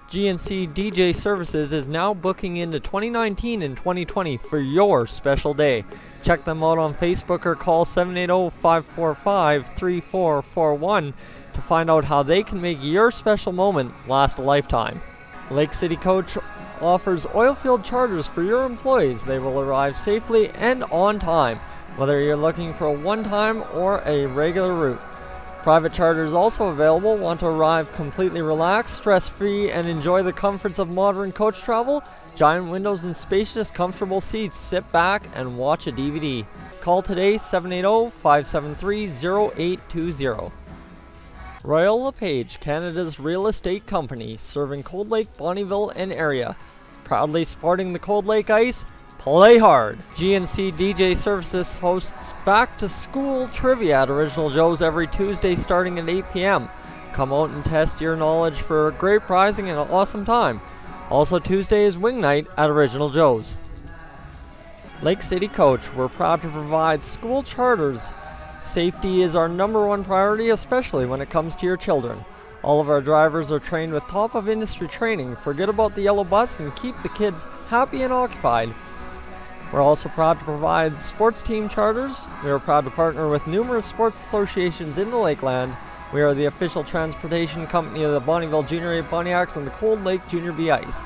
GNC DJ Services is now booking into 2019 and 2020 for your special day. Check them out on Facebook or call 780-545-3441 to find out how they can make your special moment last a lifetime. Lake City Coach offers oilfield charters for your employees. They will arrive safely and on time, whether you're looking for a one-time or a regular route. Private charters also available. Want to arrive completely relaxed, stress-free, and enjoy the comforts of modern coach travel? Giant windows and spacious, comfortable seats. Sit back and watch a DVD. Call today 780-573-0820. Royal LePage, Canada's real estate company, serving Cold Lake, Bonnyville, and area. Proudly sporting the Cold Lake ice. Play hard! GNC DJ Services hosts back-to-school trivia at Original Joe's every Tuesday starting at 8 p.m. Come out and test your knowledge for great prizing and an awesome time. Also Tuesday is Wing Night at Original Joe's. Lake City Coach, we're proud to provide school charters. Safety is our #1 priority, especially when it comes to your children. All of our drivers are trained with top-of-industry training. Forget about the yellow bus and keep the kids happy and occupied. We're also proud to provide sports team charters. We are proud to partner with numerous sports associations in the Lakeland. We are the official transportation company of the Bonnyville Junior A Pontiacs and the Cold Lake Junior B Ice.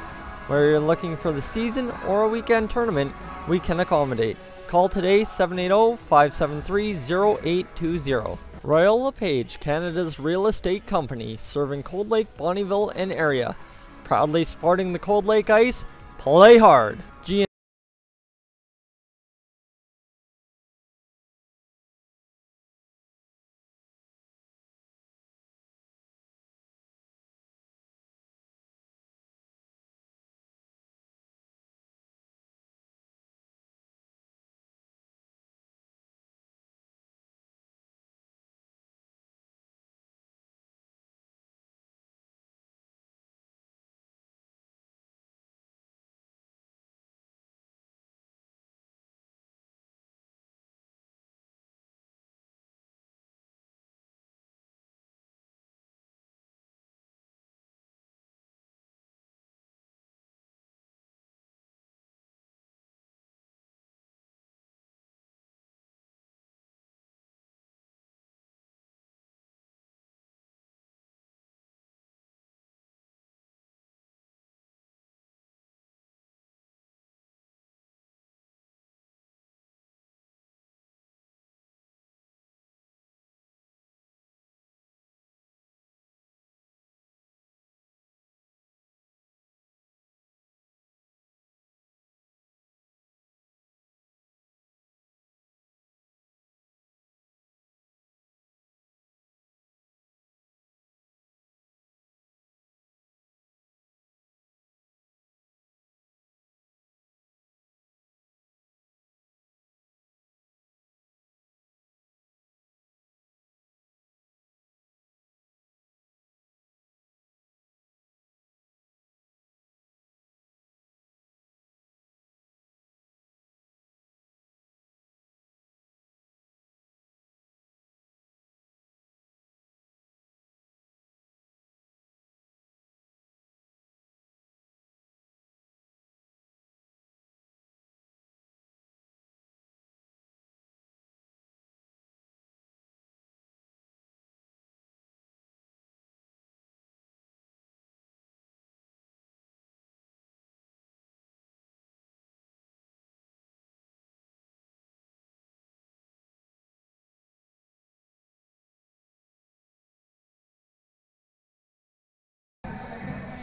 Whether you're looking for the season or a weekend tournament, we can accommodate. Call today 780-573-0820. Royal LePage, Canada's real estate company, serving Cold Lake, Bonnyville, and area. Proudly sporting the Cold Lake ice. Play hard!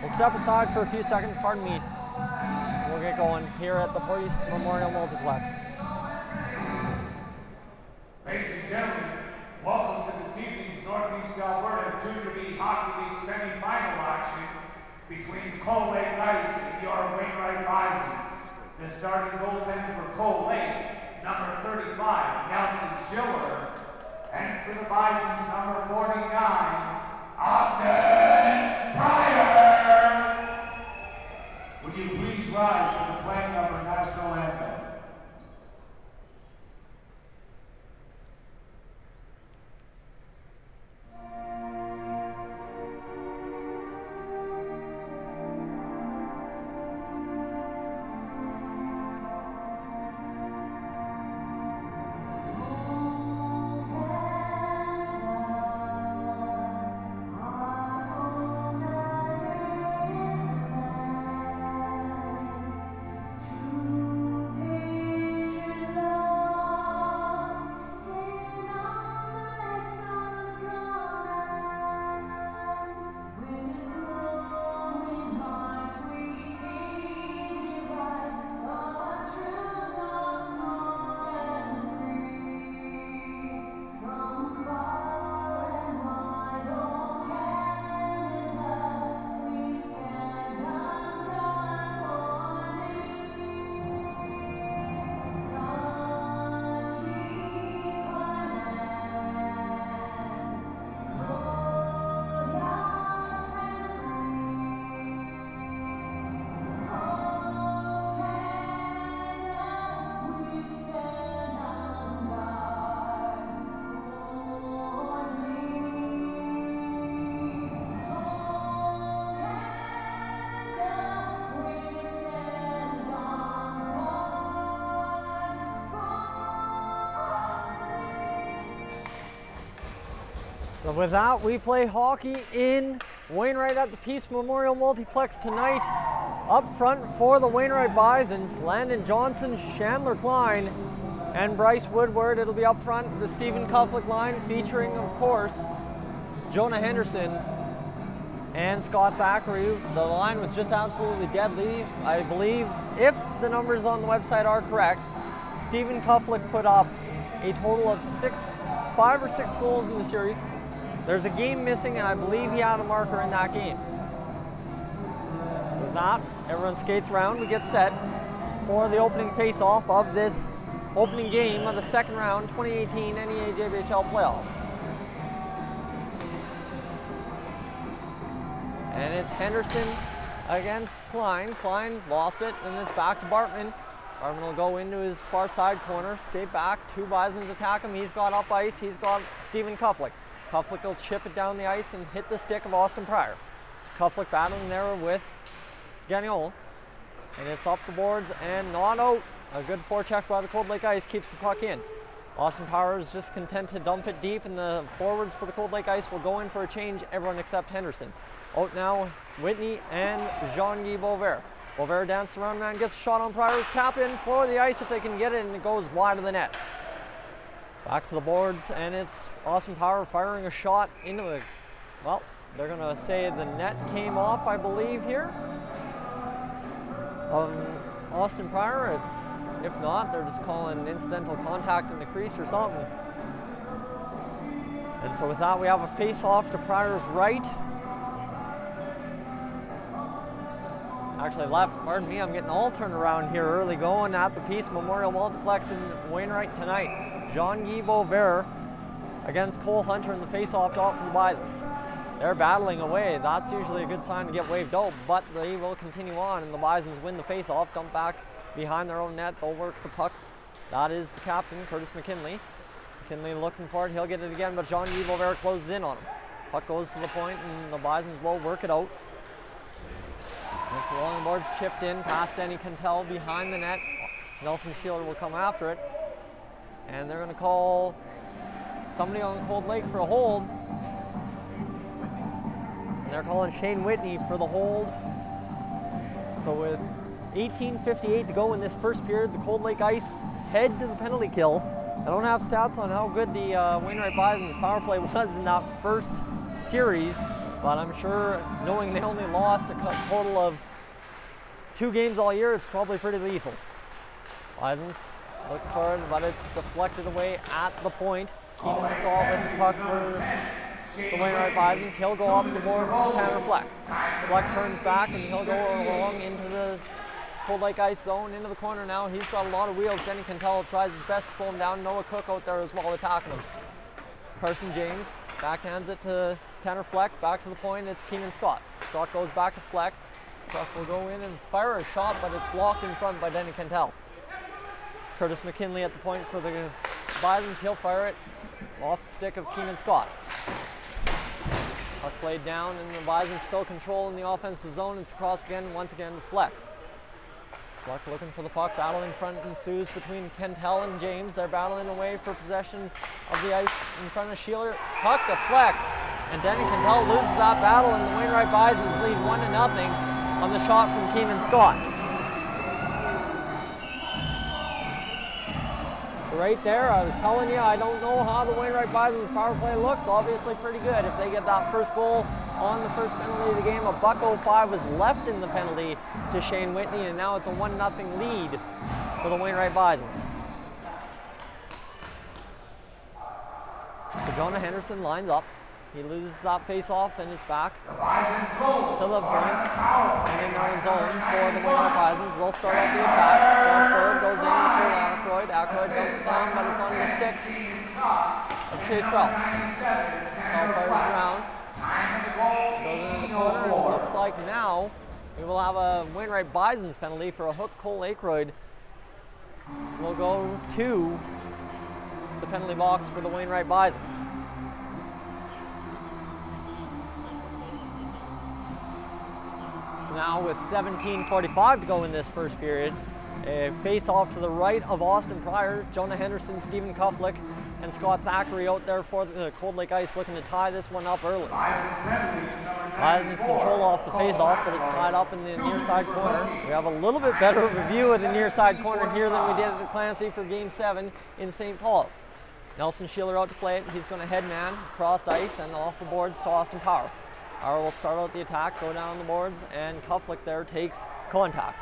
We'll step aside for a few seconds, pardon me. We'll get going here at the Police Memorial Multiplex. Ladies and gentlemen, welcome to this evening's Northeast Alberta Junior B Hockey League semi-final action between Cold Lake Ice and your Wainwright Bisons. The starting goaltender for Cold Lake, number 35, Nelson Schiller, and for the Bisons, number 49, Austin Pryor. Would you please rise for the playing of our national anthem? So with that, we play hockey in Wainwright at the Peace Memorial Multiplex tonight. Up front for the Wainwright Bisons, Landon Johnson, Chandler Klein, and Bryce Woodward. It'll be up front, the Stephen Kuflick line, featuring, of course, Jonah Henderson and Scott Thackeray. The line was just absolutely deadly. I believe, if the numbers on the website are correct, Stephen Kuflick put up a total of 5 or 6 goals in the series. There's a game missing, and I believe he had a marker in that game. With that, everyone skates around. We get set for the opening face-off of this opening game of the second round 2018 NEAJBHL playoffs. And it's Henderson against Klein. Klein lost it, and it's back to Bartman. Bartman will go into his far side corner, skate back. 2 Bisons attack him. He's got up ice. He's got Stephen Kuflick. Kuflick will chip it down the ice and hit the stick of Austin Pryor. Kuflick battling there with Gagnon. And it's up the boards and not out. A good forecheck by the Cold Lake Ice keeps the puck in. Austin Pryor is just content to dump it deep, and the forwards for the Cold Lake Ice will go in for a change, everyone except Henderson. Out now, Whitney and Jean-Guy Beauvert. Beauvert dances around, man, gets a shot on Pryor, tap in for the ice if they can get it, and it goes wide of the net. Back to the boards, and it's Austin Pryor firing a shot into the, well, they're going to say the net came off, I believe, here. Austin Pryor, if not, they're just calling incidental contact in the crease or something. And so with that, we have a face-off to Pryor's right. Actually left, pardon me, I'm getting all turned around here early going at the Peace Memorial Multiplex in Wainwright tonight. Jean-Guy Beauvert against Cole Hunter in the face-off dot from the Bisons. They're battling away. That's usually a good sign to get waved out, but they will continue on, and the Bisons win the face-off, dump back behind their own net. They'll work the puck. That is the captain, Curtis McKinley. McKinley looking for it. He'll get it again, but Jean-Guy Beauvert closes in on him. Puck goes to the point, and the Bisons will work it out. It's the long boards chipped in past Denny Cantel behind the net. Nelson Sheeler will come after it. And they're going to call somebody on Cold Lake for a hold. And they're calling Shane Whitney for the hold. So with 18:58 to go in this first period, the Cold Lake Ice head to the penalty kill. I don't have stats on how good the Wainwright Bisons power play was in that first series, but I'm sure knowing they only lost a total of 2 games all year, it's probably pretty lethal. Bisons looking for it, but it's deflected away at the point. Keenan Scott with the puck for the Wainwright Bisons. He'll go up the boards to Tanner Fleck. Fleck turns back, and he'll go along into the Cold Lake Ice zone, into the corner now. He's got a lot of wheels. Denny Cantel tries his best to slow him down. Noah Cook out there as well attacking him. Carson James backhands it to Tanner Fleck. Back to the point, it's Keenan Scott. Scott goes back to Fleck. Fleck will go in and fire a shot, but it's blocked in front by Denny Cantel. Curtis McKinley at the point for the Bisons. He'll fire it off the stick of Keenan Scott. Puck played down, and the Bisons still controlling the offensive zone. It's across again, once again to Fleck. Fleck looking for the puck. Battle in front ensues between Cantel and James. They're battling away for possession of the ice in front of Sheeler. Puck deflects, and Denny Cantel loses that battle, and the Wainwright Bisons lead 1-0 on the shot from Keenan Scott. Right there, I was telling you, I don't know how the Wainwright Bisons power play looks. Obviously pretty good. If they get that first goal on the first penalty of the game, $1.05 was left in the penalty to Shane Whitney, and now it's a 1-0 lead for the Wainwright Bisons. So Jonah Henderson lines up. He loses that face-off and is back to the points and in their own zone for the Wainwright Bisons. They'll start out the attack. Strasburg goes in to Ackroyd. Ackroyd dumps it down, but it's on the stick of Chase Bell. Bell fires around. Goes into the corner, and it looks like now we will have a Wainwright Bisons penalty for a hook. Cole Ackroyd will go to the penalty box for the Wainwright Bisons. Now with 17:45 to go in this first period, a face-off to the right of Austin Pryor. Jonah Henderson, Stephen Kuflick and Scott Thackeray out there for the Cold Lake Ice looking to tie this one up early. Bisons control off the face-off, but it's tied up in the near side corner. We have a little bit better of a view of the near side corner here than we did at the Clancy for Game 7 in St. Paul. Nelson Sheeler out to play it. He's going to head man across ice and off the boards to Austin Power. Power will start out the attack, go down the boards, and Kufflick there takes contact.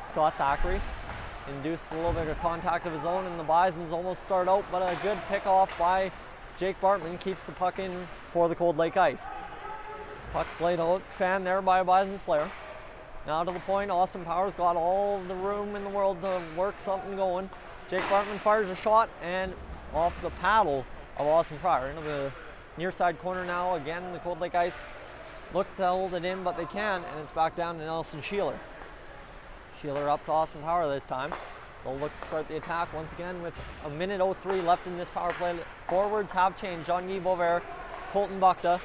Scott Thackeray induced a little bit of contact of his own, and the Bisons almost start out, but a good pick off by Jake Bartman keeps the puck in for the Cold Lake Ice. Puck played out, fanned there by a Bisons player. Now to the point, Austin Power's got all the room in the world to work something going. Jake Bartman fires a shot, and off the paddle of Austin Pryor into the near side corner now. Again, the Cold Lake Ice look to hold it in, but they can, and it's back down to Nelson Sheeler. Sheeler up to Austin Power this time. They'll look to start the attack once again with a minute 03 left in this power play. Forwards have changed. Jean-Guy Beauvert, Colton Buckta,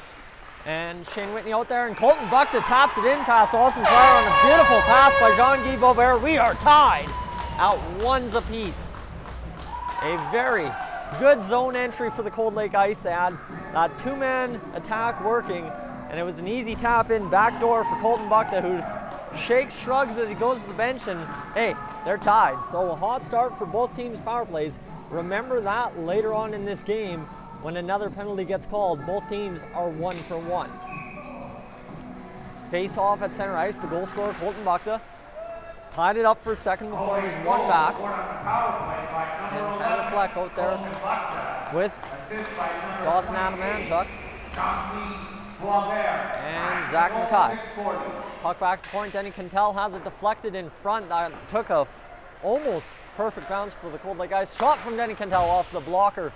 and Shane Whitney out there, and Colton Buckta taps it in past Austin Pryor on a beautiful pass by Jean-Guy Beauvert. We are tied at ones apiece. A very good zone entry for the Cold Lake Ice. They had that two-man attack working, and it was an easy tap in backdoor for Colton Buckta, who shakes, shrugs as he goes to the bench, and hey, they're tied. So a hot start for both teams' power plays. Remember that later on in this game when another penalty gets called, both teams are 1 for 1. Face off at center ice, the goal scorer Colton Buckta tied it up for a second before it was one back. And Tanner Fleck out there with Dawson Adamanchuk and Zach Mackay. Puck back to point. Denny Cantel has it deflected in front. That took a almost perfect bounce for the Cold Lake Ice. Shot from Denny Cantel off the blocker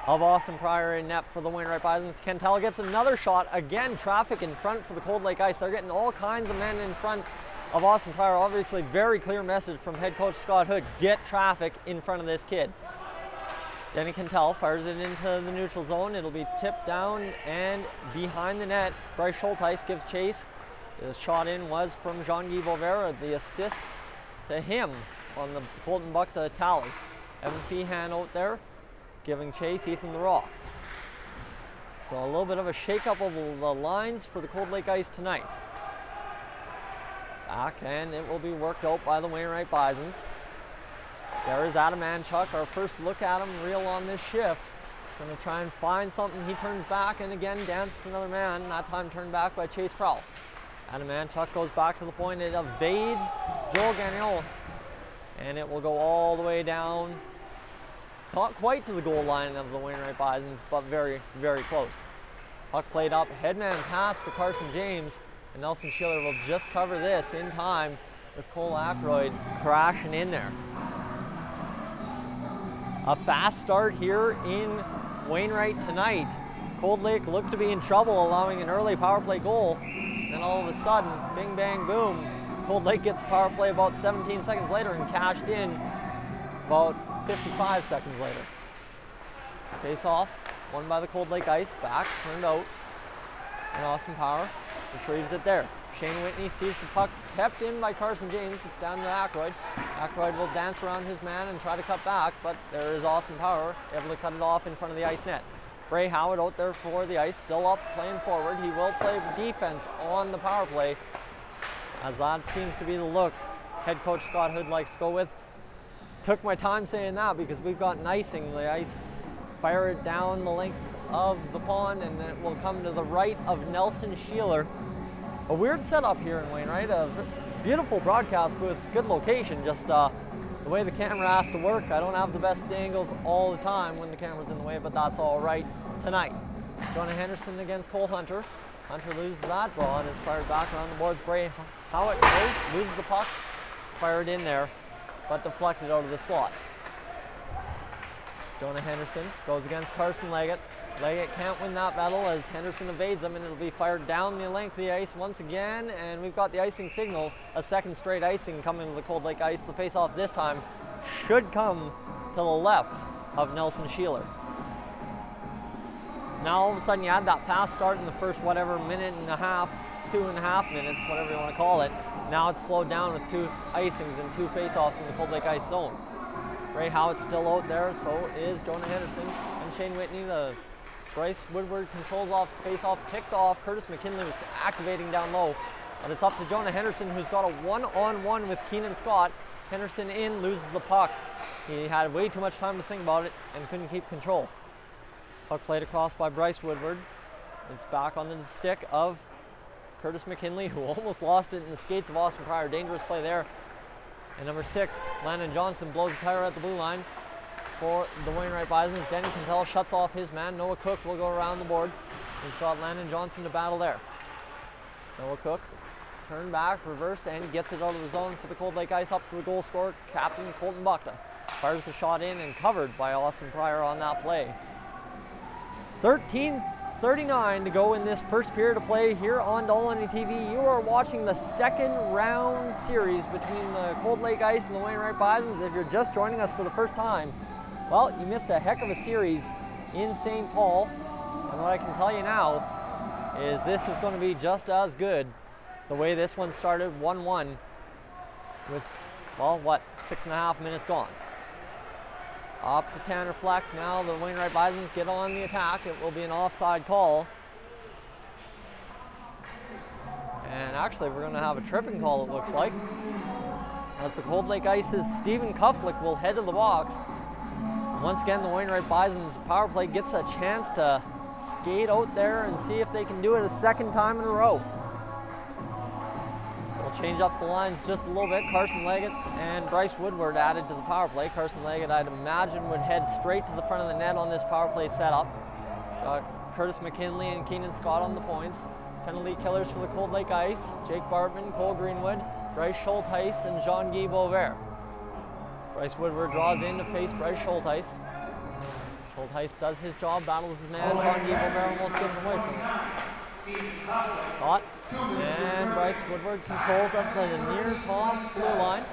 of Austin Pryor in net for the Wainwright Bisons. Cantel gets another shot. Again, traffic in front for the Cold Lake Ice. They're getting all kinds of men in front of Austin Pryor. Obviously, very clear message from head coach Scott Hood. Get traffic in front of this kid. Denny Cantel fires it into the neutral zone. It'll be tipped down and behind the net. Bryce Schulteis gives chase. The shot in was from Jean-Guy Beauvert. The assist to him on the Colton Buckta tally. Evan Feehan out there giving chase, Ethan the Rock. So a little bit of a shake-up of the lines for the Cold Lake Ice tonight. Back, and it will be worked out by the Wainwright Bisons. There is Adamanchuk, our first look at him real on this shift. Going to try and find something. He turns back and again dances another man, that time turned back by Chase Prowl. Adamanchuk goes back to the point. It evades Joel Gagnon, and it will go all the way down. Not quite to the goal line of the Wainwright Bisons, but very, very close. Puck played up, headman pass for Carson James, and Nelson Sheeler will just cover this in time with Cole Ackroyd crashing in there. A fast start here in Wainwright tonight. Cold Lake looked to be in trouble, allowing an early power play goal. Then all of a sudden, bing, bang, boom, Cold Lake gets a power play about 17 seconds later and cashed in about 55 seconds later. Face off, won by the Cold Lake Ice, back, turned out, and Austin Power retrieves it there. Shane Whitney sees the puck kept in by Carson James. It's down to Ackroyd. Ackroyd will dance around his man and try to cut back, but there is Austin Power able to cut it off in front of the ice net. Bray Howard out there for the ice, still up, playing forward. He will play defense on the power play, as that seems to be the look head coach Scott Hood likes to go with. Took my time saying that because we've got an icing. The ice, fire it down the length of the pond, and it will come to the right of Nelson Sheeler. A weird setup here in Wainwright. A beautiful broadcast booth, good location, just the way the camera has to work. I don't have the best angles all the time when the camera's in the way, but that's all right tonight. Jonah Henderson against Cole Hunter. Hunter loses that draw and is fired back around the boards. Bray Howard loses the puck, fired in there, but deflected out of the slot. Jonah Henderson goes against Carson Leggett. Leggett can't win that battle as Henderson evades him, and it'll be fired down the length of the ice once again, and we've got the icing signal. A second straight icing coming to the Cold Lake Ice. The face-off this time should come to the left of Nelson Sheeler. So now all of a sudden you had that fast start in the first whatever minute and a half, 2.5 minutes, whatever you want to call it. Now it's slowed down with 2 icings and 2 face-offs in the Cold Lake Ice zone. Ray Howitt's still out there, so is Jonah Henderson and Shane Whitney. The Bryce Woodward controls off the face-off, picked off. Curtis McKinley was activating down low, but it's up to Jonah Henderson, who's got a one-on-one with Keenan Scott. Henderson in, loses the puck. He had way too much time to think about it and couldn't keep control. Puck played across by Bryce Woodward. It's back on the stick of Curtis McKinley, who almost lost it in the skates of Austin Pryor. Dangerous play there. And number 6, Landon Johnson blows a tire at the blue line for the Wainwright Bisons. Denny Cantel shuts off his man. Noah Cook will go around the boards. He's got Landon Johnson to battle there. Noah Cook, turn back, reversed, and gets it out of the zone for the Cold Lake Ice. Up to the goal scorer, Captain Colton Buckta. Fires the shot in and covered by Austin Pryor on that play. 13:39 to go in this first period of play here on Dolynny TV. You are watching the second round series between the Cold Lake Ice and the Wainwright Bisons. If you're just joining us for the first time, well, you missed a heck of a series in St. Paul. And what I can tell you now is this is going to be just as good. The way this one started, 1-1 with, well, what, 6.5 minutes gone. Up to Tanner Fleck. Now the Wainwright Bisons get on the attack. It will be an offside call. And actually, we're going to have a tripping call, it looks like. As the Cold Lake Ice's Stephen Kuflick will head to the box. Once again, the Wainwright Bisons power play gets a chance to skate out there and see if they can do it a second time in a row. We'll change up the lines just a little bit. Carson Leggett and Bryce Woodward added to the power play. Carson Leggett, I'd imagine, would head straight to the front of the net on this power play setup. Got Curtis McKinley and Keenan Scott on the points. Penalty killers for the Cold Lake Ice: Jake Bartman, Cole Greenwood, Bryce Schultheis, and Jean-Guy Beauvert. Bryce Woodward draws in to face Bryce Schultheis. Schultheis does his job, battles his man. Jean-Guy Beauvert almost gets away from him. Scott and Bryce Woodward controls up the near top blue line.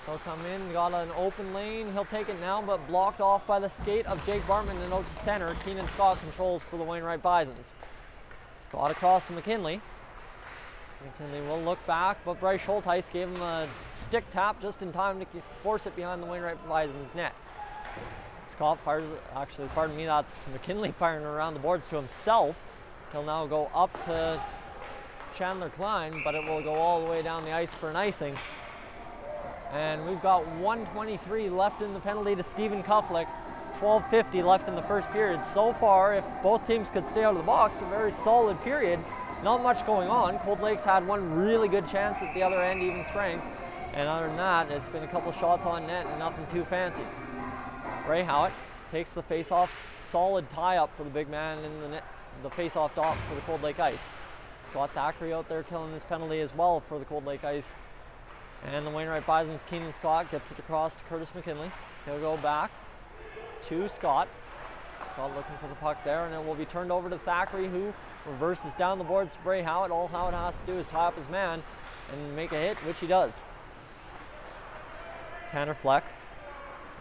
He'll come in, got an open lane. He'll take it now, but blocked off by the skate of Jake Bartman and out to center. Keenan Scott controls for the Wainwright Bisons. Scott across to McKinley. McKinley will look back, but Bryce Schultheis gave him a stick tap just in time to force it behind the Wainwright Bisons net. Scott fires, actually, pardon me, that's McKinley firing around the boards to himself. He'll now go up to Chandler Klein, but it will go all the way down the ice for an icing. And we've got 1:23 left in the penalty to Stephen Kuflick. 12:50 left in the first period. So far, if both teams could stay out of the box, a very solid period. Not much going on. Cold Lake's had one really good chance at the other end, even strength. And other than that, it's been a couple shots on net and nothing too fancy. Ray Howitt takes the face-off. Solid tie-up for the big man in the net. The face-off dot for the Cold Lake Ice. Scott Thackeray out there killing this penalty as well for the Cold Lake Ice. And the Wainwright Bisons' Keenan Scott gets it across to Curtis McKinley. He'll go back to Scott. Scott looking for the puck there, and it will be turned over to Thackeray, who reverses down the boards to Ray Howitt. All Howitt has to do is tie up his man and make a hit, which he does. Tanner Fleck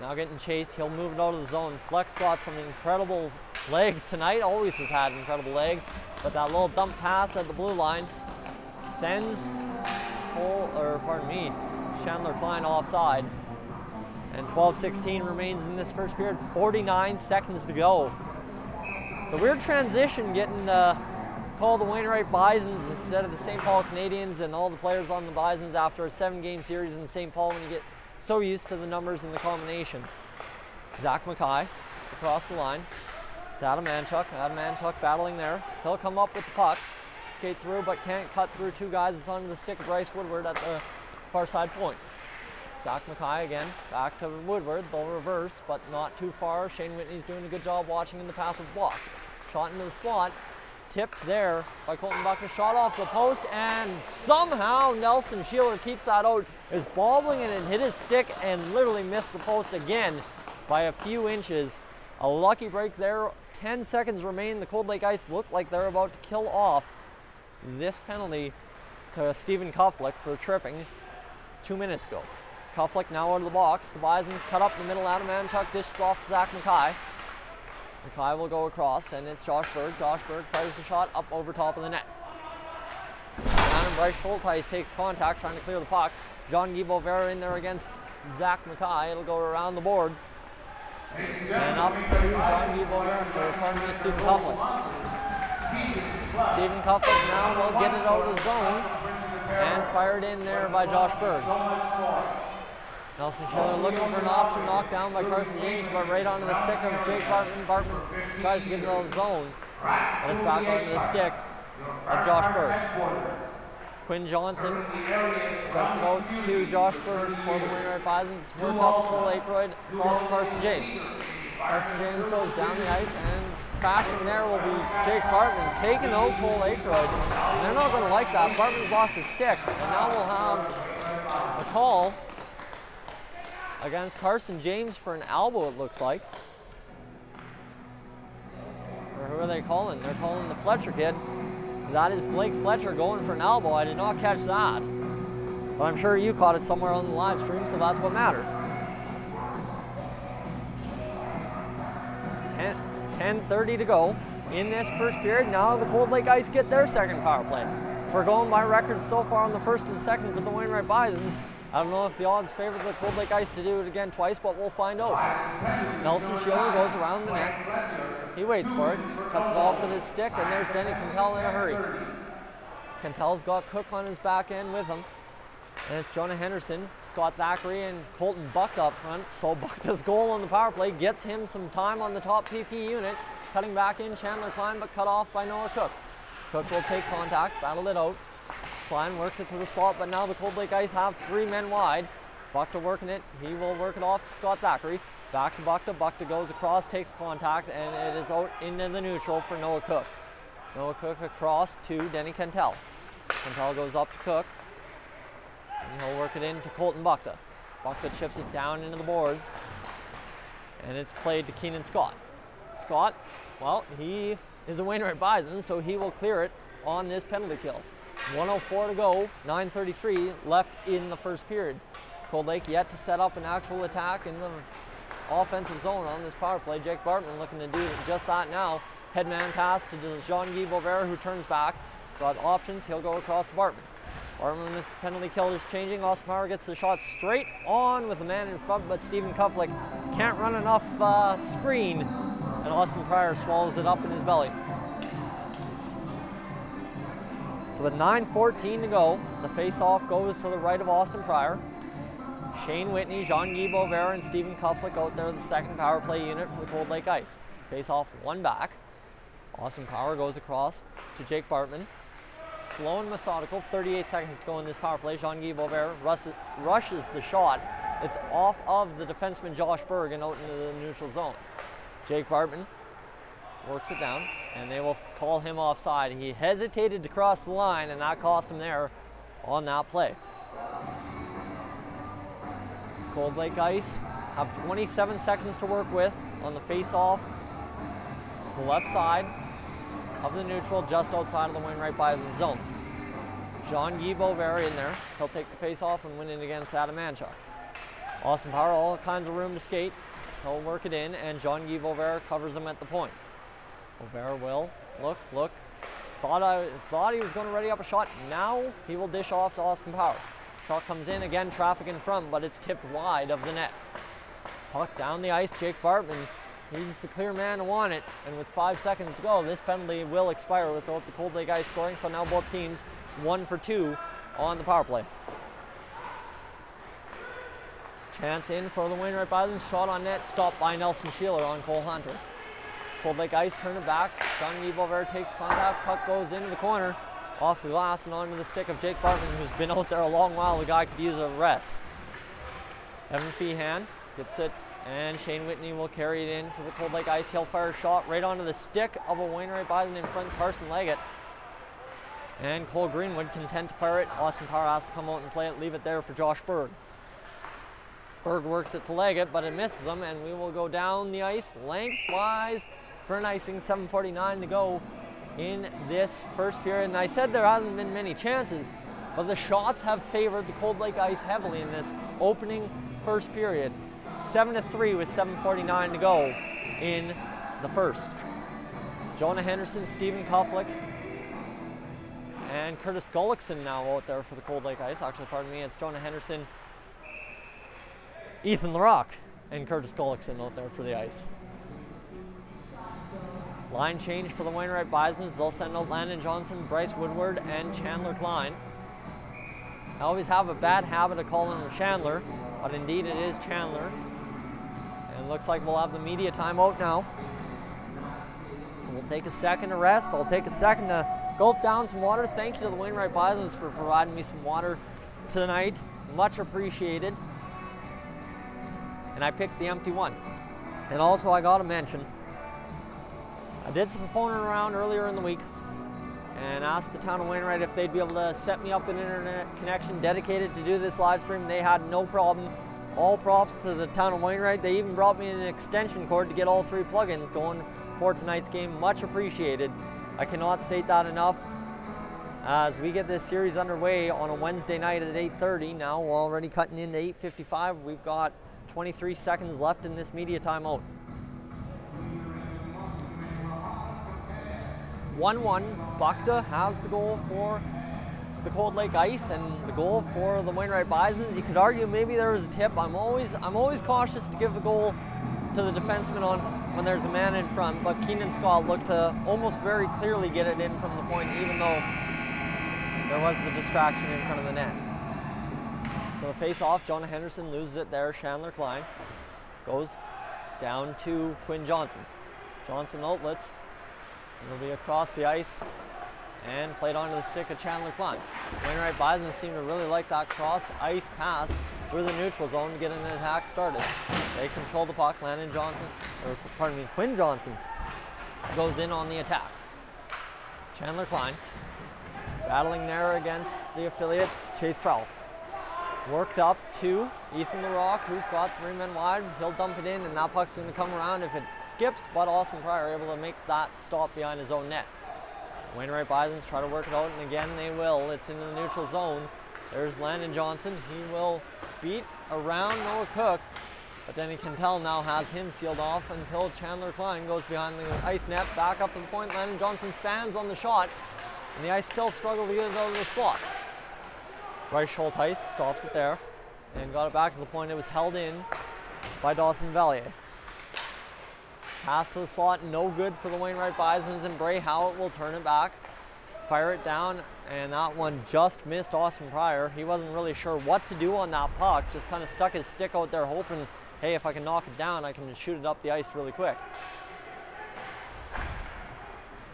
now getting chased. He'll move it out of the zone. Fleck's got some incredible legs tonight, always has had incredible legs, but that little dump pass at the blue line sends Chandler Klein offside. And 12:16 remains in this first period, 49 seconds to go. It's a weird transition getting call the Wainwright Bisons instead of the St. Paul Canadians and all the players on the Bisons after a 7-game series in St. Paul when you get so used to the numbers and the combinations. Zach Mackay across the line. Adam Manchuk battling there. He'll come up with the puck, skate through, but can't cut through two guys. It's onto the stick of Bryce Woodward at the far side point. Zach Mackay again, back to Woodward. They'll reverse, but not too far. Shane Whitney's doing a good job watching in the passive blocks. Shot into the slot, tipped there by Colton Buckta. Shot off the post, and somehow Nelson Sheeler keeps that out. Is bobbling it and hit his stick and literally missed the post again by a few inches. A lucky break there. 10 seconds remain. The Cold Lake Ice look like they're about to kill off this penalty to Stephen Kuflick for tripping 2 minutes ago. Kuflick now out of the box. The Bisons cut up the middle. Adam Manchuk dishes off to Zach Mackay. Mackay will go across, and it's Josh Berg. Josh Berg fires the shot up over top of the net. And Bryce Schultheis takes contact, trying to clear the puck. Jean-Guy Beauvert in there against Zach Mackay. It'll go around the boards. And up to Jean-Guy Beauvert for, pardon me, Stephen Cufflick. Stephen Cufflick now will get it out of the zone and fired in there by Josh Berg. Nelson Schiller looking for an option, knocked down by Carson James, but right onto the stick of Jake Bartman. Bartman tries to get it out of the zone, but it's back onto the stick of Josh Berg. Quinn Johnson starts it out to Josh Berg for the Wainwright Bisons. It's worked up to Cole Aykroyd, across to Carson James. Carson James goes down the ice, and crashing there will be Jake Bartman, taking out Cole Aykroyd. And they're not going to like that. Bartman's lost his stick, and now we'll have a call against Carson James for an elbow, it looks like. Or who are they calling? They're calling the Fletcher kid. That is Blake Fletcher going for an elbow. I did not catch that. But I'm sure you caught it somewhere on the live stream, so that's what matters. 10:30 to go in this first period. Now the Cold Lake Ice get their second power play. If we're going by records so far on the first and second with the Wainwright Bisons, I don't know if the odds favor the Cold Lake Ice to do it again twice, but we'll find out. Nelson Schiller goes around the net. He waits for it, cuts it off with his stick, and there's Denny Cantel in a hurry. Cantel's got Cook on his back end with him. And it's Jonah Henderson, Scott Thackeray, and Colton Buckta up front. So Buckta's goal on the power play gets him some time on the top PP unit. Cutting back in, Chandler Klein, but cut off by Noah Cook. Cook will take contact, battle it out. Klein works it to the slot, but now the Cold Lake Ice have 3 men wide. Buckta working it. He will work it off to Scott Thackeray. Back to Buckta. Buckta goes across, takes contact, and it is out into the neutral for Noah Cook. Noah Cook across to Denny Cantel. Cantel goes up to Cook, and he'll work it into Colton Buckta. Buckta chips it down into the boards, and it's played to Keenan Scott. Scott, well, he is a Wainwright Bison, so he will clear it on this penalty kill. 1:04 to go, 9:33 left in the first period. Cold Lake yet to set up an actual attack in the offensive zone on this power play. Jake Bartman looking to do just that now. Headman pass to Jean-Guy Beauvert, who turns back. He's got options, he'll go across to Bartman. Bartman, the penalty kill is changing. Austin Power gets the shot straight on with the man in front, but Stephen Cufflick can't run enough screen, and Austin Pryor swallows it up in his belly. So with 9:14 to go, the face-off goes to the right of Austin Pryor. Shane Whitney, Jean-Guy Beauvert, and Stephen Cufflick out there, the second power play unit for the Cold Lake Ice. Face-off one back. Austin Power goes across to Jake Bartman. Slow and methodical, 38 seconds to go in this power play. Jean-Guy Beauvert rushes the shot. It's off of the defenseman Josh Berg and out into the neutral zone. Jake Bartman works it down, and they will call him offside. He hesitated to cross the line, and that cost him there on that play. Cold Lake Ice have 27 seconds to work with on the face-off, the left side of the neutral, just outside of the Wainwright Bison zone. Jean-Guy Beauvert in there. He'll take the face-off and win it against Adam Manchuk. Austin Power, all kinds of room to skate. He'll work it in, and Jean-Guy Beauvert covers him at the point. Beauvert will look. Thought he was going to ready up a shot. Now he will dish off to Austin Power. Shot comes in, again traffic in front, but it's tipped wide of the net. Puck down the ice, Jake Bartman. He's the clear man to want it, and with 5 seconds to go, this penalty will expire without the Cold Lake Ice scoring, so now both teams 1 for 2 on the power play. Chance in for the Wainwright Bisons, shot on net, stopped by Nelson Sheeler on Cole Hunter. Cold Lake Ice turn it back, Jean-Guy Beauvert takes contact, puck goes into the corner, off the glass and onto the stick of Jake Bartman, who's been out there a long while. The guy could use a rest. Evan Feehan gets it, and Shane Whitney will carry it in for the Cold Lake Ice. He'll fire a shot right onto the stick of a Wainwright Bison in front, Carson Leggett. And Cole Greenwood content to fire it. Austin Power has to come out and play it, leave it there for Josh Berg. Berg works it to Leggett, but it misses him, and we will go down the ice lengthwise for an icing. 7:49 to go in this first period. And I said there hasn't been many chances, but the shots have favored the Cold Lake Ice heavily in this opening first period. 7-3 with 7:49 to go in the first. Jonah Henderson, Stephen Cufflick, and Curtis Gullickson now out there for the Cold Lake Ice. Actually, pardon me, it's Jonah Henderson Ethan LaRock and Curtis Gullickson out there for the ice. Line change for the Wainwright Bisons. They'll send out Landon Johnson, Bryce Woodward, and Chandler Klein. I always have a bad habit of calling him Chandler, but indeed it is Chandler. And it looks like we'll have the media timeout now. We'll take a second to rest. I'll take a second to gulp down some water. Thank you to the Wainwright Bisons for providing me some water tonight. Much appreciated. And I picked the empty one. And also I gotta mention, I did some phoning around earlier in the week and asked the town of Wainwright if they'd be able to set me up an internet connection dedicated to do this live stream. They had no problem. All props to the town of Wainwright. They even brought me an extension cord to get all 3 plugins going for tonight's game. Much appreciated. I cannot state that enough. As we get this series underway on a Wednesday night at 8:30, now we're already cutting into 8:55. We've got 23 seconds left in this media timeout. 1-1, Buckta has the goal for the Cold Lake Ice and the goal for the Wainwright Bisons. You could argue maybe there was a tip. I'm always cautious to give the goal to the defenseman on when there's a man in front, but Keenan Scott looked to almost very clearly get it in from the point, even though there was the distraction in front of the net. So the face-off, Jonah Henderson loses it there. Chandler Klein goes down to Quinn Johnson. Johnson outlets. It'll be across the ice and played onto the stick of Chandler Klein. Wainwright Bisons seem to really like that cross ice pass through the neutral zone to get an attack started. They control the puck. Quinn Johnson goes in on the attack. Chandler Klein battling there against the affiliate Chase Prowell. Worked up to Ethan LaRock, who's got 3 men wide. He'll dump it in, and that puck's going to come around if it skips, but Austin Pryor able to make that stop behind his own net. Wainwright Bisons try to work it out, and again they will. It's into the neutral zone. There's Landon Johnson. He will beat around Noah Cook, but then Kentell now has him sealed off until Chandler Klein goes behind the ice net, back up to the point. Landon Johnson fans on the shot, and the ice still struggle to get it out of the slot. Bryce Schultheis stops it there and got it back to the point. It was held in by Dawson Valier. Pass to the slot, no good for the Wainwright Bisons, and Bray Howard will turn it back, fire it down, and that one just missed Austin Pryor. He wasn't really sure what to do on that puck, just kind of stuck his stick out there hoping, hey, if I can knock it down, I can shoot it up the ice really quick.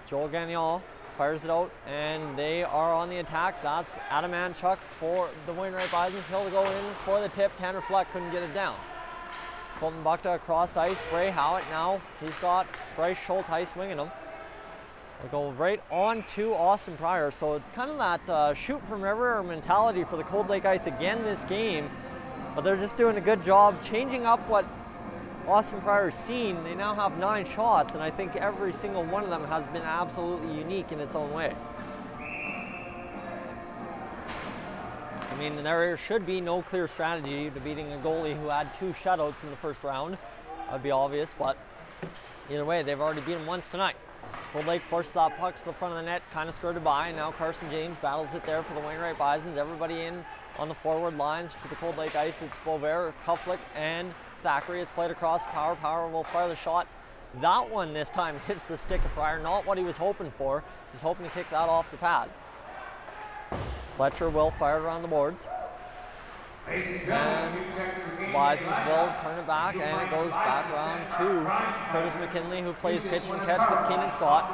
Joel Gagnon fires it out, and they are on the attack. That's Adam Anchuk for the Wainwright Bisons. He'll go in for the tip. Tanner Fleck couldn't get it down. Colton Buckta across ice. Bray Howitt now. He's got Bryce Schultheis winging him. They'll go right on to Austin Pryor. So kind of that shoot from river mentality for the Cold Lake Ice again this game. But they're just doing a good job changing up what Austin Pryor's seen. They now have 9 shots, and I think every single one of them has been absolutely unique in its own way. I mean, there should be no clear strategy to beating a goalie who had 2 shutouts in the first round. That would be obvious, but either way, they've already beat him once tonight. Cold Lake forced that puck to the front of the net, kind of skirted by, and now Carson James battles it there for the Wainwright Bisons. Everybody in on the forward lines for the Cold Lake Ice. It's Bovair, Kuflick, and Thackeray. It's played across Power. Power will fire the shot. That one this time hits the stick of Pryor. Not what he was hoping for. He's hoping to kick that off the pad. Fletcher will fire it around the boards. And Bisons will turn it back, and it goes back around to Curtis McKinley, who plays pitch and catch with Keenan Scott.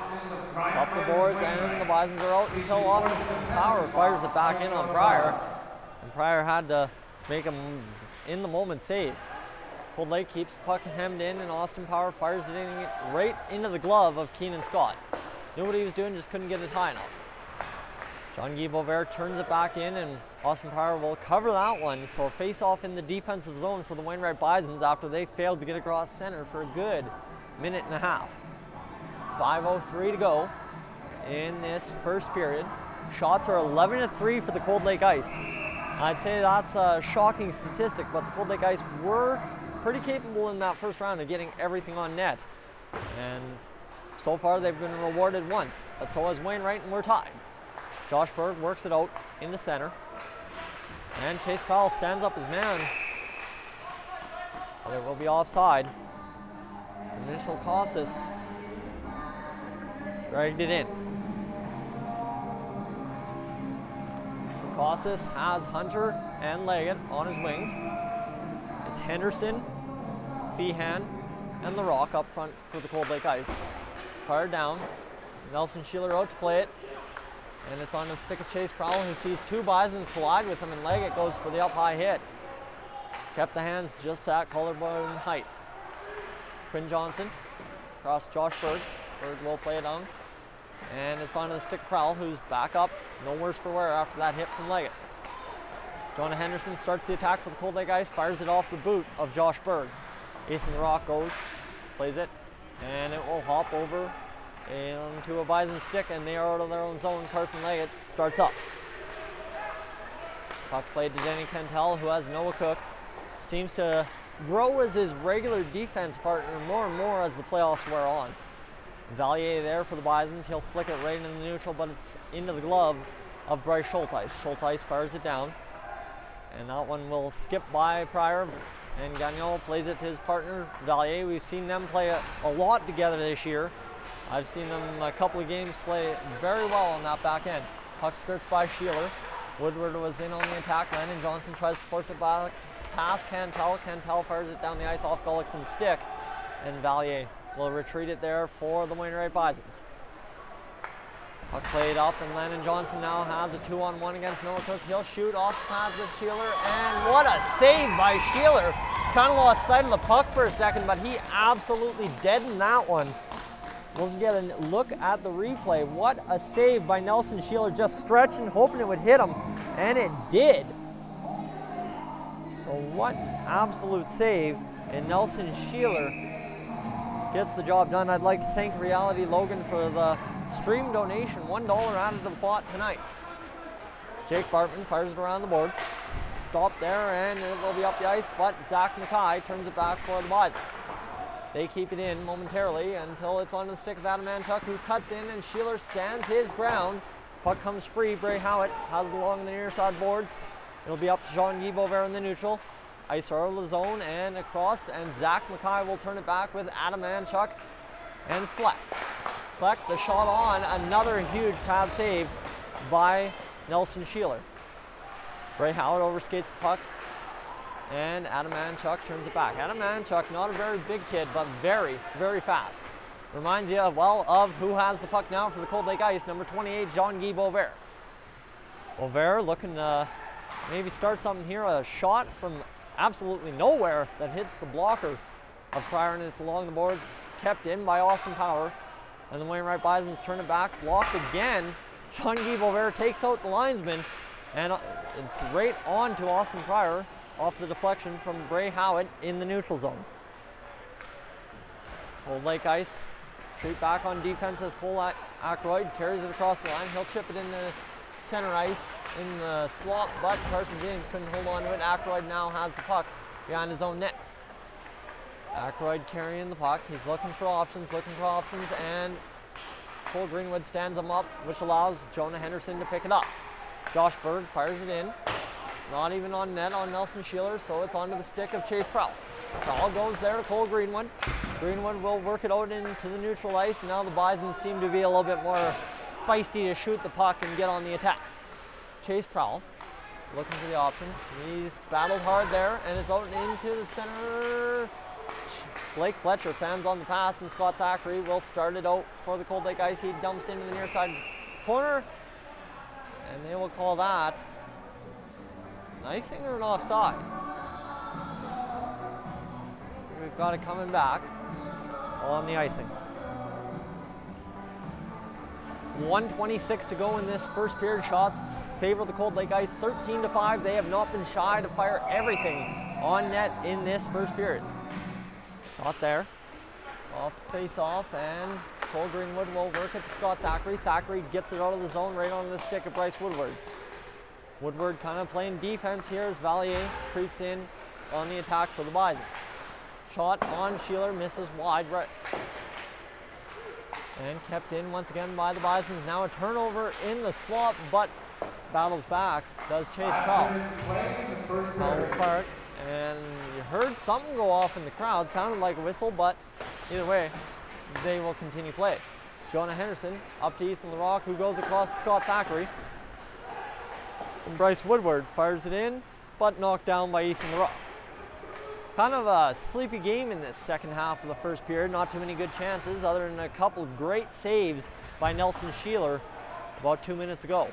Up the boards, and the Bisons are out until Austin Power fires it back in on Pryor. And Pryor had to make him in the moment save. Cold Lake keeps the puck hemmed in, and Austin Power fires it in right into the glove of Keenan Scott. Knew what he was doing, just couldn't get it high enough. Jean-Guy Bovair turns it back in, and Austin Power will cover that one. So a face-off in the defensive zone for the Wainwright Bisons after they failed to get across center for a good minute and a half. 5:03 to go in this first period. Shots are 11-3 for the Cold Lake Ice. I'd say that's a shocking statistic, but the Cold Lake Ice were pretty capable in that first round of getting everything on net. And so far they've been rewarded once, but so has Wainwright, and we're tied. Josh Berg works it out in the center. And Chase Powell stands up his man. But it will be offside. Initial Costas dragged it in. So Costas has Hunter and Leggett on his wings. It's Henderson, Feehan, and the Rock up front for the Cold Lake Ice. Fired down. Nelson Sheeler out to play it. And it's on the stick of Chase Prowell, who sees two Bisons collide with him, and Leggett goes for the up high hit. Kept the hands just at collarbone height. Quinn Johnson across Josh Berg. Berg will play it on. And it's onto the stick of Prowell, who's back up. No worse for wear after that hit from Leggett. Jonah Henderson starts the attack for the Cold Lake Ice, fires it off the boot of Josh Berg. Ethan the Rock goes, plays it, and it will hop over into a Bison stick, and they are out of their own zone. Carson Leggett starts up. Puck played to Denny Cantel, who has Noah Cook. Seems to grow as his regular defense partner more and more as the playoffs wear on. Valier there for the Bisons. He'll flick it right into the neutral, but it's into the glove of Bryce Schulteis. Schulteis fires it down, and that one will skip by Pryor, and Gagnon plays it to his partner, Valier. We've seen them play a lot together this year. I've seen them a couple of games play very well on that back end. Puck skirts by Sheeler. Woodward was in on the attack. Landon Johnson tries to force it back past Cantel. Cantel fires it down the ice off Gullickson's stick, and Valier will retreat it there for the Wainwright Bisons. Puck played up, and Landon Johnson now has a 2-on-1 against Noah Cook. He'll shoot off the pads of Sheeler, and what a save by Sheeler. Kind of lost sight of the puck for a second, but he absolutely deadened that one. We'll get a look at the replay. What a save by Nelson Sheeler, just stretching, hoping it would hit him, and it did. So what absolute save, and Nelson Sheeler gets the job done. I'd like to thank Reality Logan for the stream donation, $1 added to the pot tonight. Jake Bartman fires it around the boards. Stop there, and it will be up the ice, but Zach Mackay turns it back for the Bisons. They keep it in momentarily until it's onto the stick of Adam Manchuk, who cuts in, and Sheeler stands his ground. Puck comes free. Bray Howitt has it along the near side boards. It'll be up to Jean-Guy Beauvert in the neutral. Ice out of the zone and across, and Zach Mackay will turn it back with Adam Manchuk and Fleck. Fleck, the shot on, another huge pad save by Nelson Sheeler. Bray Howitt overskates the puck, and Adam Manchuk turns it back. Adam Manchuk, not a very big kid, but very, very fast. Reminds you, well, of who has the puck now for the Cold Lake Ice, number 28, Jean-Guy Beauvert. Beauvert looking to maybe start something here. A shot from absolutely nowhere that hits the blocker of Pryor, and it's along the boards, kept in by Austin Power. And the Wainwright Bisons turn it back, blocked again. Jean-Guy Beauvert takes out the linesman, and it's right on to Austin Pryor off the deflection from Bray Howitt in the neutral zone. Cold Lake Ice, straight back on defense as Cole Ackroyd carries it across the line. He'll chip it in the center ice in the slot, but Carson James couldn't hold on to it. Ackroyd now has the puck behind his own net. Ackroyd carrying the puck. He's looking for options, and Cole Greenwood stands him up, which allows Jonah Henderson to pick it up. Josh Berg fires it in. Not even on net on Nelson Sheeler, so it's onto the stick of Chase Prowell. Prowell goes there to Cole Greenwood. Greenwood will work it out into the neutral ice. Now the Bisons seem to be a little bit more feisty to shoot the puck and get on the attack. Chase Prowell looking for the option. He's battled hard there, and it's out into the center. Blake Fletcher fans on the pass, and Scott Thackeray will start it out for the Cold Lake Ice. He dumps into the near side corner, and they will call that an icing or an offside. We've got it coming back on the icing. 1:26 to go in this first period. Shots favor the Cold Lake Ice 13-5. They have not been shy to fire everything on net in this first period. Shot there, off the face-off, and Cole Greenwood will work it to Scott Thackeray. Thackeray gets it out of the zone right on the stick of Bryce Woodward. Woodward kind of playing defense here as Valier creeps in on the attack for the Bisons. Shot on Sheeler, misses wide right. And kept in once again by the Bisons. Now a turnover in the slot, but battles back, does Chase Prowell. Prowell will fire it, and you heard something go off in the crowd. Sounded like a whistle, but either way, they will continue play. Jonah Henderson up to Ethan LaRock, who goes across to Scott Thackeray. And Bryce Woodward fires it in, but knocked down by Ethan LaRock. Kind of a sleepy game in this second half of the first period. Not too many good chances, other than a couple great saves by Nelson Sheeler about 2 minutes ago.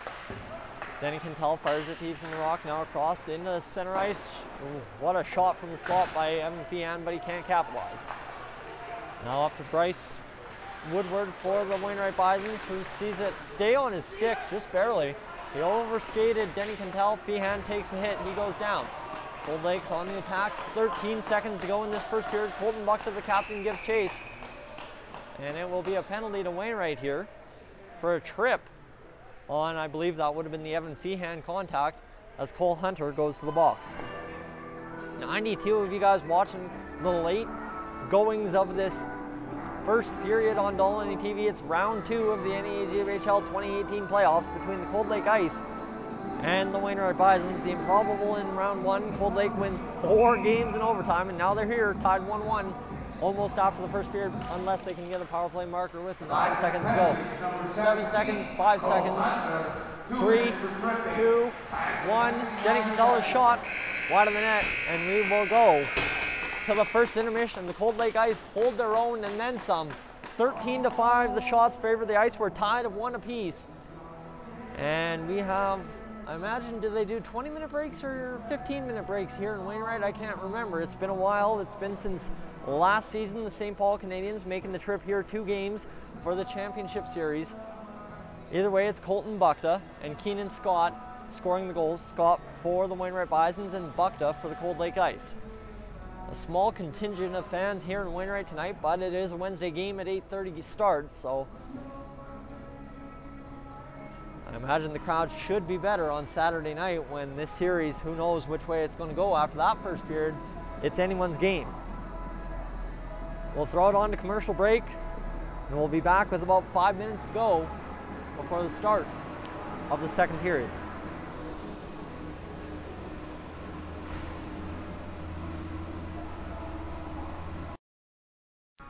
Denny Quintal fires it to Ethan LaRock, now across into center ice. Ooh, what a shot from the slot by Evan Feehan, but he can't capitalize. Now up to Bryce Woodward for the Wainwright Bisons, who sees it stay on his stick just barely. He overskated Denny Quintal. Feehan takes a hit, he goes down. Cold Lake's on the attack. 13 seconds to go in this first period. Colton Buckta, the captain, gives chase. And it will be a penalty to Wainwright here for a trip on, I believe that would have been the Evan Feehan contact, as Cole Hunter goes to the box. Now, I need two of you guys watching the late goings of this first period on Dolynny TV. It's round 2 of the NEAJBHL 2018 playoffs between the Cold Lake Ice and the Wainwright Bisons. The improbable in round 1, Cold Lake wins 4 games in overtime, and now they're here, tied 1-1, almost after the first period, unless they can get a power play marker with 9 seconds to go. 7 seconds, 5 seconds, 3, 2, 1. Denny Quintala's shot wide of the net, and we will go to the first intermission. The Cold Lake Ice hold their own and then some. 13-5, the shots favor the Ice. We're tied at 1 apiece. And we have, I imagine, do they do 20-minute breaks or 15-minute breaks here in Wainwright? I can't remember. It's been a while. It's been since last season, the St. Paul Canadians making the trip here 2 games for the championship series. Either way, it's Colton Buckta and Keenan Scott scoring the goals. Scott for the Wainwright Bisons and Buckta for the Cold Lake Ice. A small contingent of fans here in Wainwright tonight, but it is a Wednesday game at 8:30 start, so I imagine the crowd should be better on Saturday night when this series, who knows which way it's going to go after that first period. It's anyone's game. We'll throw it on to commercial break, and we'll be back with about 5 minutes to go before the start of the second period.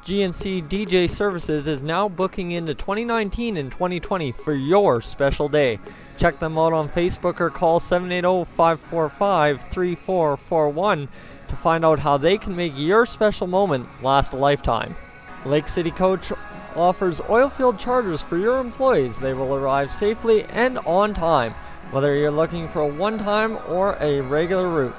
GNC DJ Services is now booking into 2019 and 2020 for your special day. Check them out on Facebook or call 780-545-3441 to find out how they can make your special moment last a lifetime. Lake City Coach offers oilfield charters for your employees. They will arrive safely and on time, whether you're looking for a one-time or a regular route.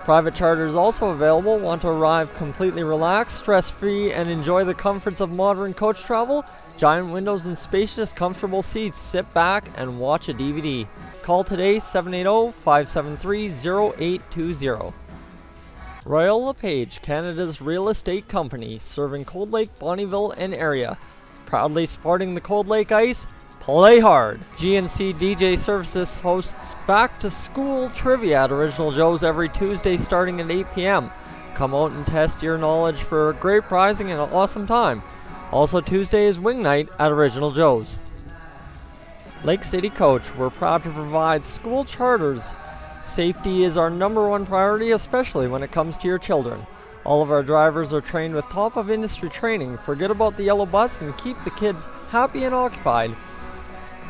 Private charters also available. Want to arrive completely relaxed, stress-free, and enjoy the comforts of modern coach travel? Giant windows and spacious, comfortable seats. Sit back and watch a DVD. Call today, 780-573-0820. Royal LePage, Canada's real estate company, serving Cold Lake, Bonnyville, and area. Proudly supporting the Cold Lake Ice. Play hard! GNC DJ Services hosts Back to School Trivia at Original Joe's every Tuesday starting at 8 p.m. Come out and test your knowledge for great prizing and an awesome time. Also Tuesday is Wing Night at Original Joe's. Lake City Coach, we're proud to provide school charters. Safety is our #1 priority, especially when it comes to your children. All of our drivers are trained with top of industry training. Forget about the yellow bus and keep the kids happy and occupied.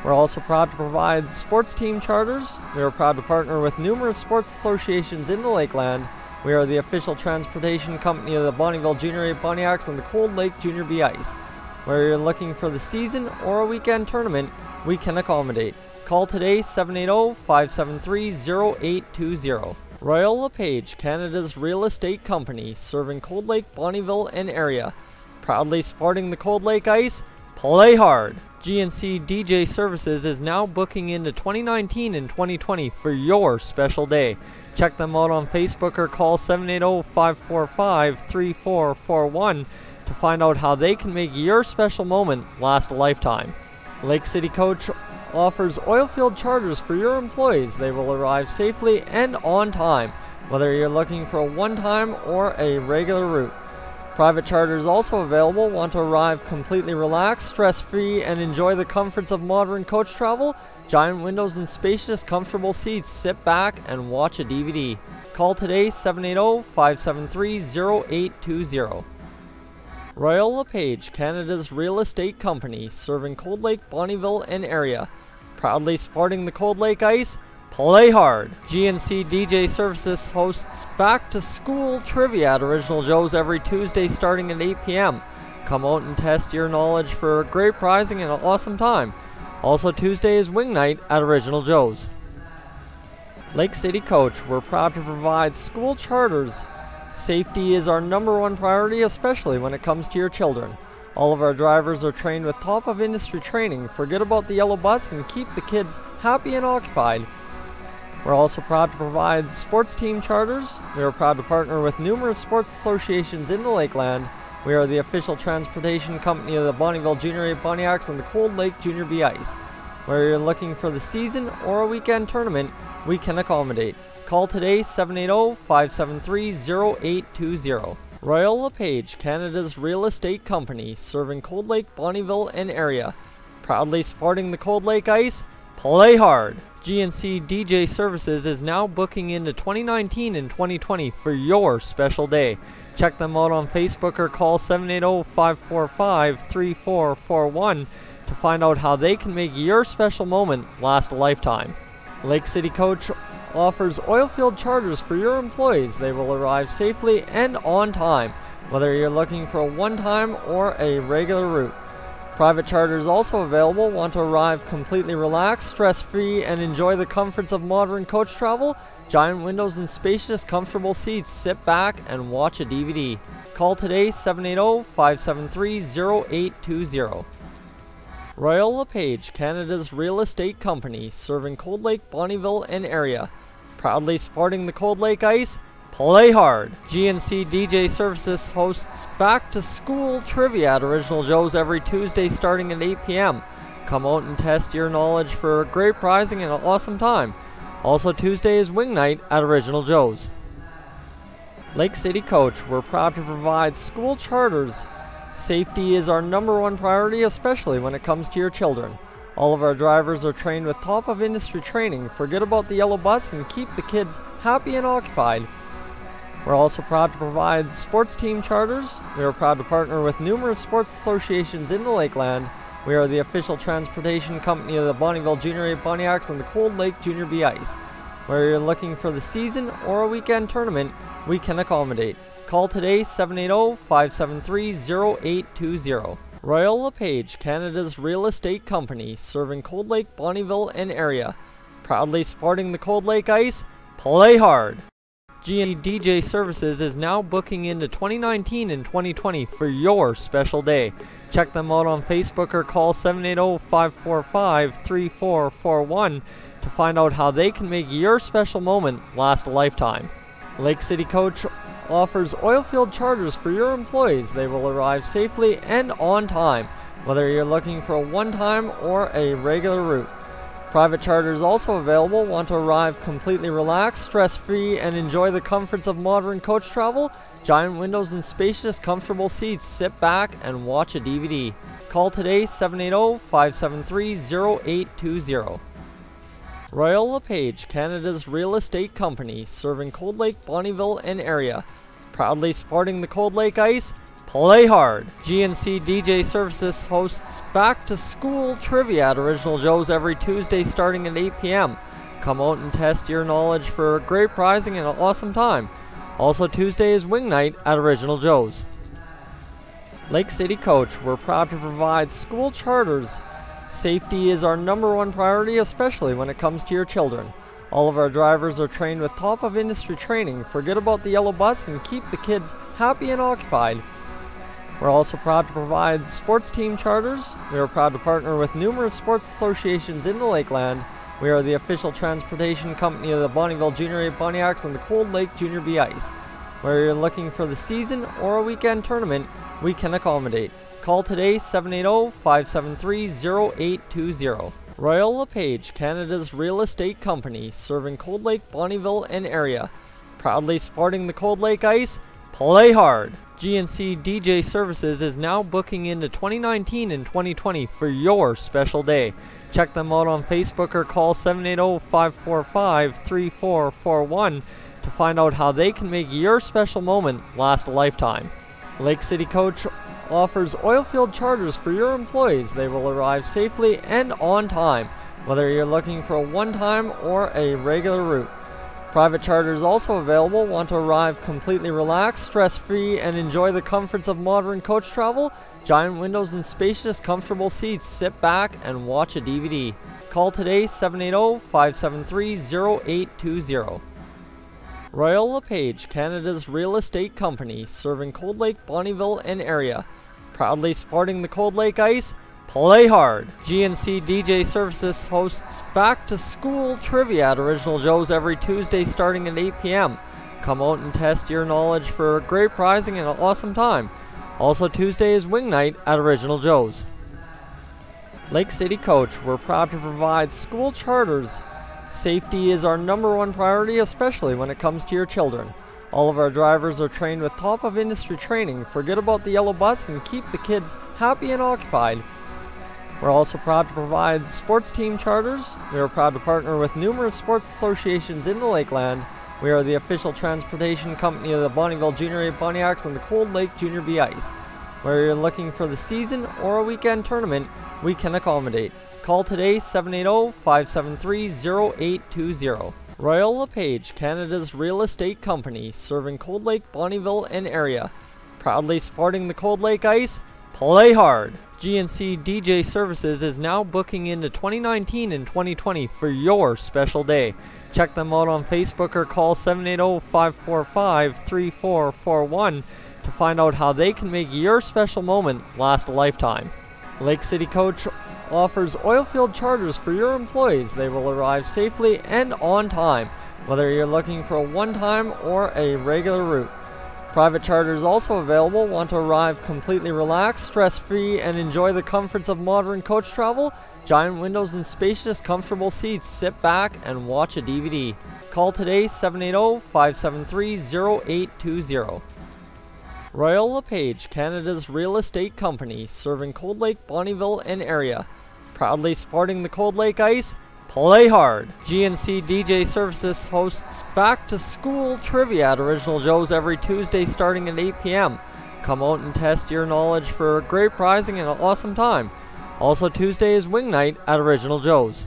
We're also proud to provide sports team charters. We are proud to partner with numerous sports associations in the Lakeland. We are the official transportation company of the Bonnyville Junior A Pontiacs and the Cold Lake Junior B Ice. Whether you're looking for the season or a weekend tournament, we can accommodate. Call today, 780-573-0820. Royal LePage, Canada's real estate company, serving Cold Lake, Bonnyville, and area. Proudly supporting the Cold Lake Ice. Play hard! GNC DJ Services is now booking into 2019 and 2020 for your special day. Check them out on Facebook or call 780-545-3441 to find out how they can make your special moment last a lifetime. Lake City Coach offers oilfield charters for your employees. They will arrive safely and on time, whether you're looking for a one-time or a regular route. Private charters also available. Want to arrive completely relaxed, stress-free, and enjoy the comforts of modern coach travel? Giant windows and spacious, comfortable seats. Sit back and watch a DVD. Call today 780-573-0820. Royal LePage, Canada's real estate company, serving Cold Lake, Bonnyville, and area. Proudly sporting the Cold Lake ice. Play hard! GNC DJ Services hosts Back to School Trivia at Original Joe's every Tuesday starting at 8 p.m. Come out and test your knowledge for great prizing and an awesome time. Also Tuesday is Wing Night at Original Joe's. Lake City Coach, we're proud to provide school charters. Safety is our #1 priority, especially when it comes to your children. All of our drivers are trained with top of industry training. Forget about the yellow bus and keep the kids happy and occupied. We're also proud to provide sports team charters. We are proud to partner with numerous sports associations in the Lakeland. We are the official transportation company of the Bonnyville Junior A Pontiacs and the Cold Lake Junior B Ice. Whether you're looking for the season or a weekend tournament, we can accommodate. Call today 780-573-0820. Royal LePage, Canada's real estate company, serving Cold Lake, Bonnyville, and area. Proudly sporting the Cold Lake ice. Play hard! GNC DJ Services is now booking into 2019 and 2020 for your special day. Check them out on Facebook or call 780-545-3441 to find out how they can make your special moment last a lifetime. Lake City Coach offers oilfield charters for your employees. They will arrive safely and on time, whether you're looking for a one-time or a regular route. Private charters also available. Want to arrive completely relaxed, stress-free, and enjoy the comforts of modern coach travel? Giant windows and spacious, comfortable seats. Sit back and watch a DVD. Call today 780-573-0820. Royal LePage, Canada's real estate company, serving Cold Lake, Bonnyville, and area. Proudly sporting the Cold Lake ice. Play hard! GNC DJ Services hosts Back to School Trivia at Original Joe's every Tuesday starting at 8 p.m. Come out and test your knowledge for great prizing and an awesome time. Also Tuesday is Wing Night at Original Joe's. Lake City Coach, we're proud to provide school charters. Safety is our #1 priority, especially when it comes to your children. All of our drivers are trained with top of industry training. Forget about the yellow bus and keep the kids happy and occupied. We're also proud to provide sports team charters. We are proud to partner with numerous sports associations in the Lakeland. We are the official transportation company of the Bonnyville Junior A Pontiacs and the Cold Lake Junior B Ice. Whether you're looking for the season or a weekend tournament, we can accommodate. Call today 780-573-0820. Royal LePage, Canada's real estate company, serving Cold Lake, Bonnyville, and area. Proudly sporting the Cold Lake ice. Play hard! GNC DJ Services is now booking into 2019 and 2020 for your special day. Check them out on Facebook or call 780-545-3441 to find out how they can make your special moment last a lifetime. Lake City Coach offers oilfield charters for your employees. They will arrive safely and on time, whether you're looking for a one-time or a regular route. Private charters also available. Want to arrive completely relaxed, stress-free, and enjoy the comforts of modern coach travel? Giant windows and spacious, comfortable seats. Sit back and watch a DVD. Call today 780-573-0820. Royal LePage, Canada's real estate company, serving Cold Lake, Bonnyville, and area. Proudly sporting the Cold Lake ice. Play hard! GNC DJ Services hosts Back to School Trivia at Original Joe's every Tuesday starting at 8 p.m. Come out and test your knowledge for great prizing and an awesome time. Also Tuesday is Wing Night at Original Joe's. Lake City Coach, we're proud to provide school charters. Safety is our #1 priority, especially when it comes to your children. All of our drivers are trained with top of industry training. Forget about the yellow bus and keep the kids happy and occupied. We're also proud to provide sports team charters. We are proud to partner with numerous sports associations in the Lakeland. We are the official transportation company of the Bonnyville Junior A Pontiacs and the Cold Lake Junior B Ice. Whether you're looking for the season or a weekend tournament, we can accommodate. Call today 780-573-0820. Royal LePage, Canada's real estate company, serving Cold Lake, Bonnyville, and area. Proudly sporting the Cold Lake ice. Play hard! GNC DJ Services is now booking into 2019 and 2020 for your special day. Check them out on Facebook or call 780-545-3441 to find out how they can make your special moment last a lifetime. Lake City Coach offers oilfield charters for your employees. They will arrive safely and on time, whether you're looking for a one-time or a regular route. Private charters also available. Want to arrive completely relaxed, stress-free, and enjoy the comforts of modern coach travel? Giant windows and spacious, comfortable seats. Sit back and watch a DVD. Call today 780-573-0820. Royal LePage, Canada's real estate company, serving Cold Lake, Bonnyville, and area. Proudly sporting the Cold Lake ice. Play hard! GNC DJ Services hosts back-to-school trivia at Original Joe's every Tuesday starting at 8 p.m. Come out and test your knowledge for great prizing and an awesome time. Also, Tuesday is wing night at Original Joe's. Lake City Coach, we're proud to provide school charters. Safety is our #1 priority, especially when it comes to your children. All of our drivers are trained with top-of-industry training. Forget about the yellow bus and keep the kids happy and occupied. We're also proud to provide sports team charters. We are proud to partner with numerous sports associations in the Lakeland. We are the official transportation company of the Bonnyville Junior A Pontiacs and the Cold Lake Junior B Ice. Whether you're looking for the season or a weekend tournament, we can accommodate. Call today 780-573-0820. Royal LePage, Canada's real estate company, serving Cold Lake, Bonnyville, and area. Proudly sporting the Cold Lake ice. Play hard! GNC DJ Services is now booking into 2019 and 2020 for your special day. Check them out on Facebook or call 780-545-3441 to find out how they can make your special moment last a lifetime. Lake City Coach offers oilfield charters for your employees. They will arrive safely and on time, whether you're looking for a one-time or a regular route. Private charters also available. Want to arrive completely relaxed, stress-free, and enjoy the comforts of modern coach travel? Giant windows and spacious, comfortable seats. Sit back and watch a DVD. Call today 780-573-0820. Royal LePage, Canada's real estate company, serving Cold Lake, Bonnyville, and area. Proudly sporting the Cold Lake ice. Play hard! GNC DJ Services hosts back-to-school trivia at Original Joe's every Tuesday starting at 8 p.m. Come out and test your knowledge for great prizing and an awesome time. Also, Tuesday is wing night at Original Joe's.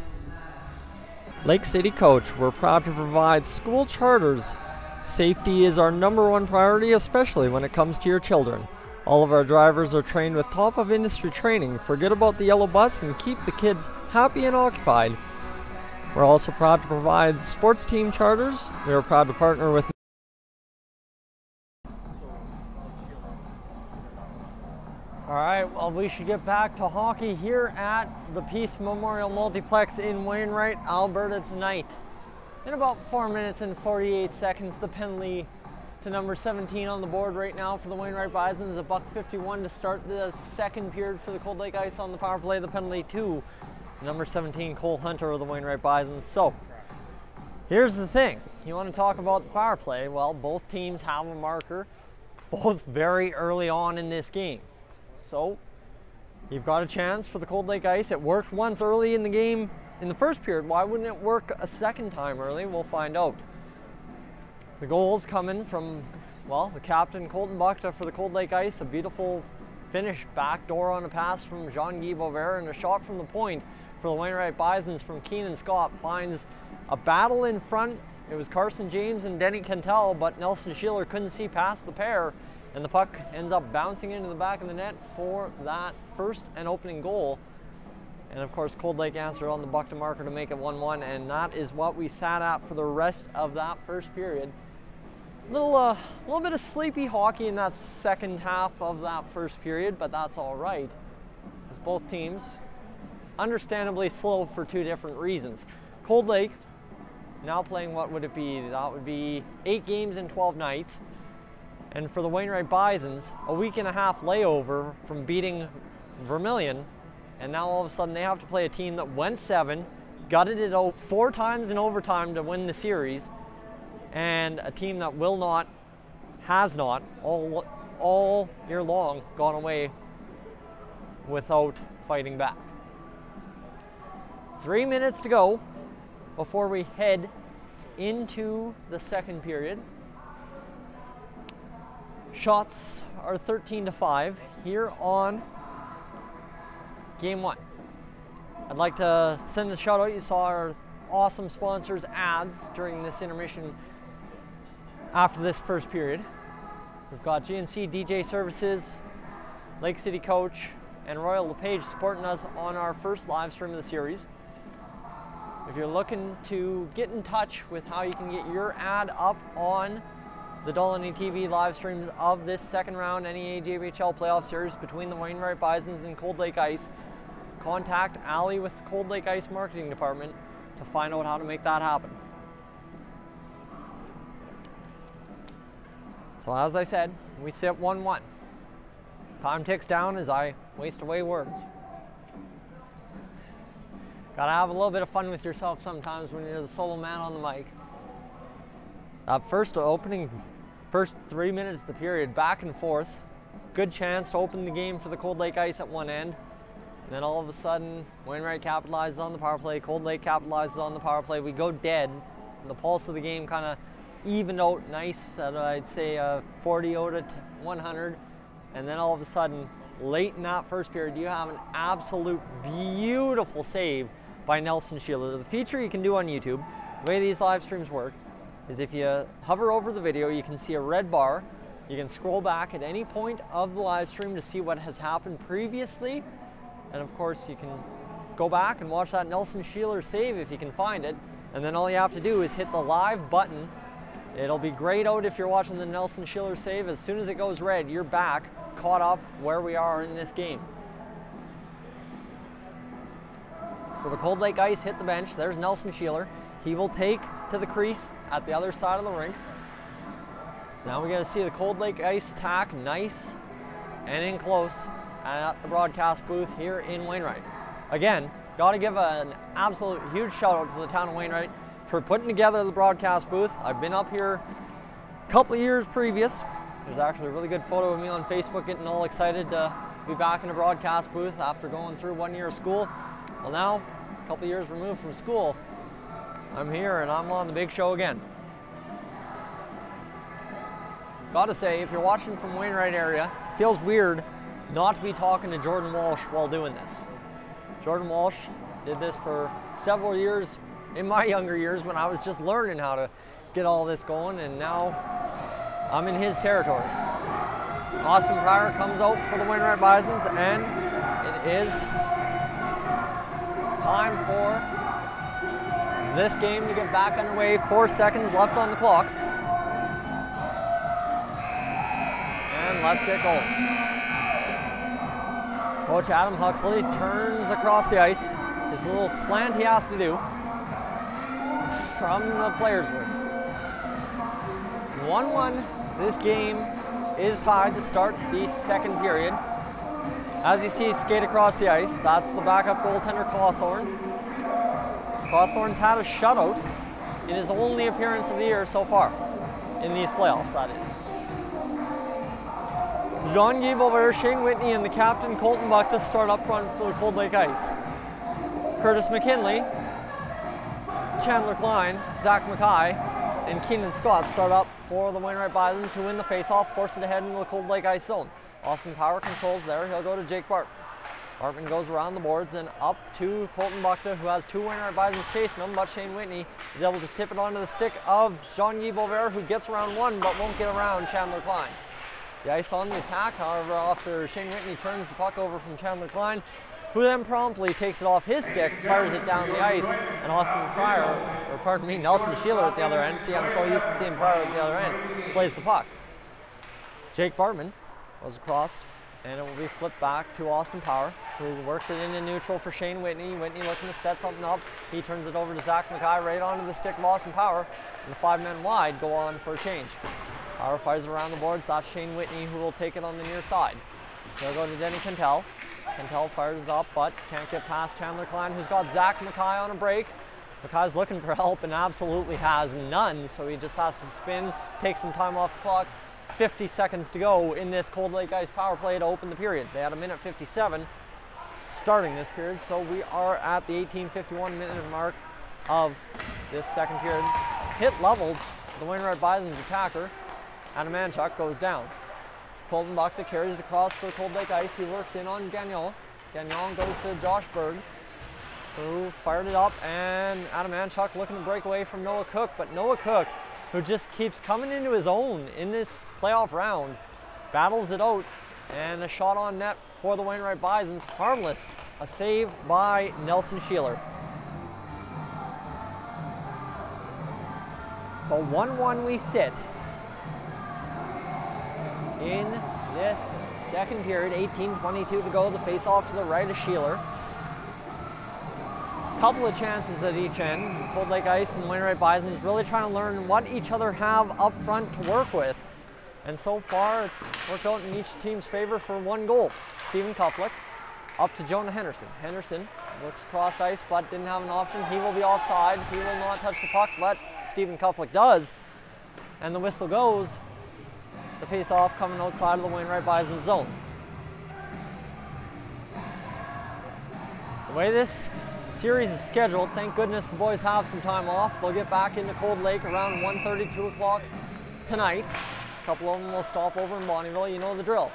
Lake City Coach, we're proud to provide school charters. Safety is our #1 priority, especially when it comes to your children. All of our drivers are trained with top-of-industry training. Forget about the yellow bus and keep the kids happy and occupied. We're also proud to provide sports team charters. We are proud to partner with... Alright, well, we should get back to hockey here at the Peace Memorial Multiplex in Wainwright, Alberta tonight. In about 4 minutes and 48 seconds, the penalty to number 17 on the board right now for the Wainwright Bisons. $1:51 to start the second period for the Cold Lake Ice on the power play. The penalty to number 17, Cole Hunter of the Wainwright Bisons. So, here's the thing. You want to talk about the power play? Well, both teams have a marker, both very early on in this game. So, you've got a chance for the Cold Lake Ice. It worked once early in the game in the first period. Why wouldn't it work a second time early? We'll find out. The goals coming from, well, the captain, Colton Buckta for the Cold Lake Ice. A beautiful finish backdoor on a pass from Jean-Guy Boisvert, and a shot from the point for the Wainwright Bisons from Keenan Scott. Finds a battle in front. It was Carson James and Denny Cantel, but Nelson Schiller couldn't see past the pair, and the puck ends up bouncing into the back of the net for that first and opening goal. And of course, Cold Lake answered on the Buckta marker to make it 1-1, and that is what we sat at for the rest of that first period. Little bit of sleepy hockey in that second half of that first period, but that's all right, as both teams understandably slow for two different reasons. Cold Lake now playing, what would it be? That would be 8 games in 12 nights. And for the Wainwright Bisons, a week-and-a-half layover from beating Vermilion, and now all of a sudden they have to play a team that went 7, gutted it out 4 times in overtime to win the series, and a team that will not, has not, all all year long gone away without fighting back. 3 minutes to go before we head into the second period. Shots are 13-5 here on game 1. I'd like to send a shout out. You saw our awesome sponsors ads during this intermission after this first period. We've got GNC DJ Services, Lake City Coach, and Royal LePage supporting us on our first live stream of the series. If you're looking to get in touch with how you can get your ad up on the Dolynny TV live streams of this second round NEAJBHL playoff series between the Wainwright Bisons and Cold Lake Ice, contact Ali with the Cold Lake Ice marketing department to find out how to make that happen. So as I said, we sit 1-1. Time ticks down as I waste away words. Gotta have a little bit of fun with yourself sometimes when you're the solo man on the mic. That first 3 minutes of the period, back and forth. Good chance to open the game for the Cold Lake Ice at one end. And then all of a sudden, Wainwright capitalizes on the power play, Cold Lake capitalizes on the power play. We go dead. And the pulse of the game kind of evened out nice at, I'd say, 40 out of 100. And then all of a sudden, late in that first period, you have an absolute beautiful save by Nelson Sheeler. The feature you can do on YouTube, the way these live streams work, is if you hover over the video, you can see a red bar. You can scroll back at any point of the live stream to see what has happened previously. And of course, you can go back and watch that Nelson Sheeler save if you can find it. And then all you have to do is hit the live button. It'll be grayed out if you're watching the Nelson Sheeler save. As soon as it goes red, you're back, caught up where we are in this game. So the Cold Lake Ice hit the bench. There's Nelson Sheeler. He will take to the crease at the other side of the rink. So now we got to see the Cold Lake Ice attack nice and in close at the broadcast booth here in Wainwright. Again, got to give an absolute huge shout out to the town of Wainwright for putting together the broadcast booth. I've been up here a couple of years previous. There's actually a really good photo of me on Facebook getting all excited to be back in a broadcast booth after going through 1 year of school. Well, now, a couple of years removed from school, I'm here and I'm on the big show again. Gotta say, if you're watching from Wainwright area, it feels weird not to be talking to Jordan Walsh while doing this. Jordan Walsh did this for several years in my younger years when I was just learning how to get all this going, and now I'm in his territory. Austin Pryor comes out for the Wainwright Bisons, and it is time for this game to get back underway. 4 seconds left on the clock. And let's get going. Coach Adam Huxley turns across the ice. His little slant he has to do from the players' room. 1-1. This game is tied to start the second period. As you see skate across the ice, that's the backup goaltender Cawthorn. Cawthorn's had a shutout in his only appearance of the year so far, in these playoffs, that is. Jean-Guy, Shane Whitney, and the captain Colton Buck to start up front for the Cold Lake Ice. Curtis McKinley, Chandler Klein, Zach Mackay, and Keenan Scott start up for the Wainwright Bisons, who win the face-off, force it ahead into the Cold Lake Ice zone. Austin Power controls there. He'll go to Jake Bartman. Bartman goes around the boards and up to Colton Buckta, who has two Wainwright Bisons chasing him, but Shane Whitney is able to tip it onto the stick of Jean-Guy Boisvert, who gets around one but won't get around Chandler Klein. The ice on the attack, however, after Shane Whitney turns the puck over from Chandler Klein, who then promptly takes it off his stick, fires it down the ice, and Nelson Sheeler at the other end, see, I'm so used to seeing Pryor at the other end, plays the puck. Jake Bartman goes across, and it will be flipped back to Austin Power, who works it into neutral for Shane Whitney. Whitney looking to set something up. He turns it over to Zach Mackay right onto the stick of Austin Power, and the 5 men wide go on for a change. Power fires around the boards. That's Shane Whitney, who will take it on the near side. They'll go to Denny Cantel. Cantel fires it up, but can't get past Chandler Klein, who's got Zach Mackay on a break. Mackay's looking for help and absolutely has none, so he just has to spin, take some time off the clock, 50 seconds to go in this Cold Lake Ice power play to open the period. They had a minute 57 starting this period, so we are at the 18:51 minute mark of this second period. Hit leveled, the Wainwright Bisons attacker, Adam Manchuk, goes down. Colton Buckta carries it across for Cold Lake Ice. He works in on Gagnon. Gagnon goes to Josh Berg, who fired it up, and Adam Manchuk looking to break away from Noah Cook, but Noah Cook, who just keeps coming into his own in this playoff round, battles it out, and a shot on net for the Wainwright Bisons, harmless. A save by Nelson Sheeler. So 1-1 we sit in this second period, 18:22 to go. The face-off to the right of Sheeler. Couple of chances at each end. Cold Lake Ice and the Wainwright Bisons really trying to learn what each other have up front to work with. And so far, it's worked out in each team's favor for 1 goal. Stephen Kuflick up to Jonah Henderson. Henderson looks across ice, but didn't have an option. He will be offside. He will not touch the puck, but Stephen Kuflick does. And the whistle goes. The face-off coming outside of the Wainwright Bison zone. The way this series is scheduled, thank goodness the boys have some time off. They'll get back into Cold Lake around 1:30, 2 o'clock tonight. A couple of them will stop over in Bonnyville. You know the drill.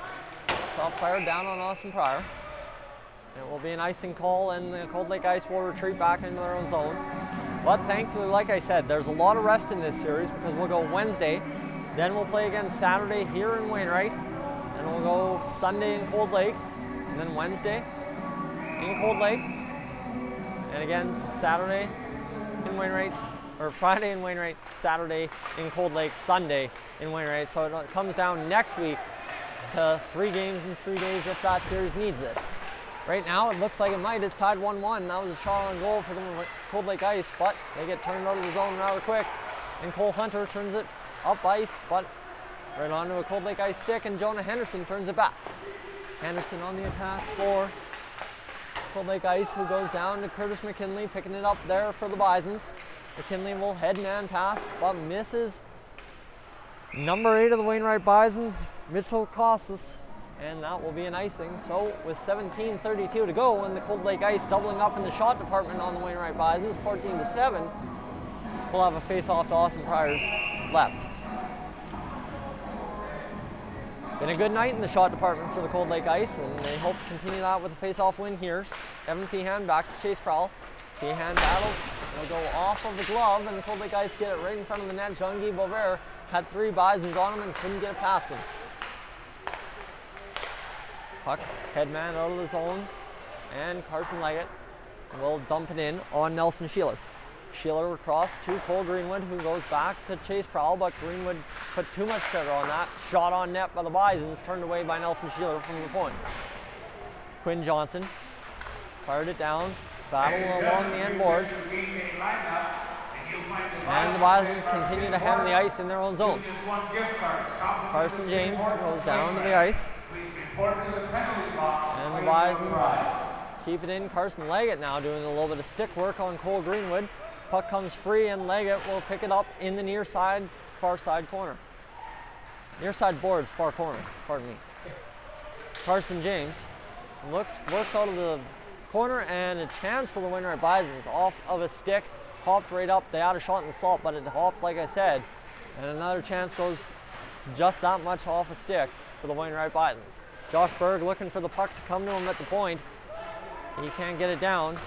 Shot fired down on Austin Pryor. It will be an icing call, and the Cold Lake Ice will retreat back into their own zone. But thankfully, like I said, there's a lot of rest in this series because we'll go Wednesday, then we'll play again Saturday here in Wainwright, and we'll go Sunday in Cold Lake, and then Wednesday in Cold Lake, and again Saturday in Wainwright, or Friday in Wainwright, Saturday in Cold Lake, Sunday in Wainwright. So it comes down next week to 3 games in 3 days if that series needs this. Right now it looks like it might. It's tied 1-1. That was a shot on goal for the Cold Lake Ice, but they get turned out of the zone rather quick, and Cole Hunter turns it up ice, but right onto a Cold Lake Ice stick, and Jonah Henderson turns it back. Henderson on the attack for Cold Lake Ice, who goes down to Curtis McKinley, picking it up there for the Bisons. McKinley will head man pass, but misses number 8 of the Wainwright Bisons, Mitchell Costas, and that will be an icing. So with 17:32 to go, and the Cold Lake Ice doubling up in the shot department on the Wainwright Bisons, 14-7, we'll have a face-off to Austin Pryor's left. Been a good night in the shot department for the Cold Lake Ice, and they hope to continue that with a face-off win here. Evan Feehan back to Chase Prowl. Feehan battles. It'll go off of the glove, and the Cold Lake Ice get it right in front of the net. Jean-Guy Boisvert had 3 Bisons on him and couldn't get it past them. Puck, headman out of the zone, and Carson Leggett will dump it in on Nelson Sheeler. Sheeler across to Cole Greenwood, who goes back to Chase Prowl, but Greenwood put too much trigger on that. Shot on net by the Bisons, turned away by Nelson Sheeler from the point. Quinn Johnson fired it down, battle along the end boards, and the Bisons continue to hem the ice in their own zone. Carson James goes down to the ice, and the Bisons keep it in. Carson Leggett now doing a little bit of stick work on Cole Greenwood. Puck comes free, and Leggett will pick it up in the near side, far side corner. Near side boards, far corner, pardon me. Carson James works out of the corner, and a chance for the Wainwright Bisons off of a stick, hopped right up. They had a shot in the slot, but it hopped like I said, and another chance goes just that much off a stick for the Wainwright Bisons. Josh Berg looking for the puck to come to him at the point. He can't get it down.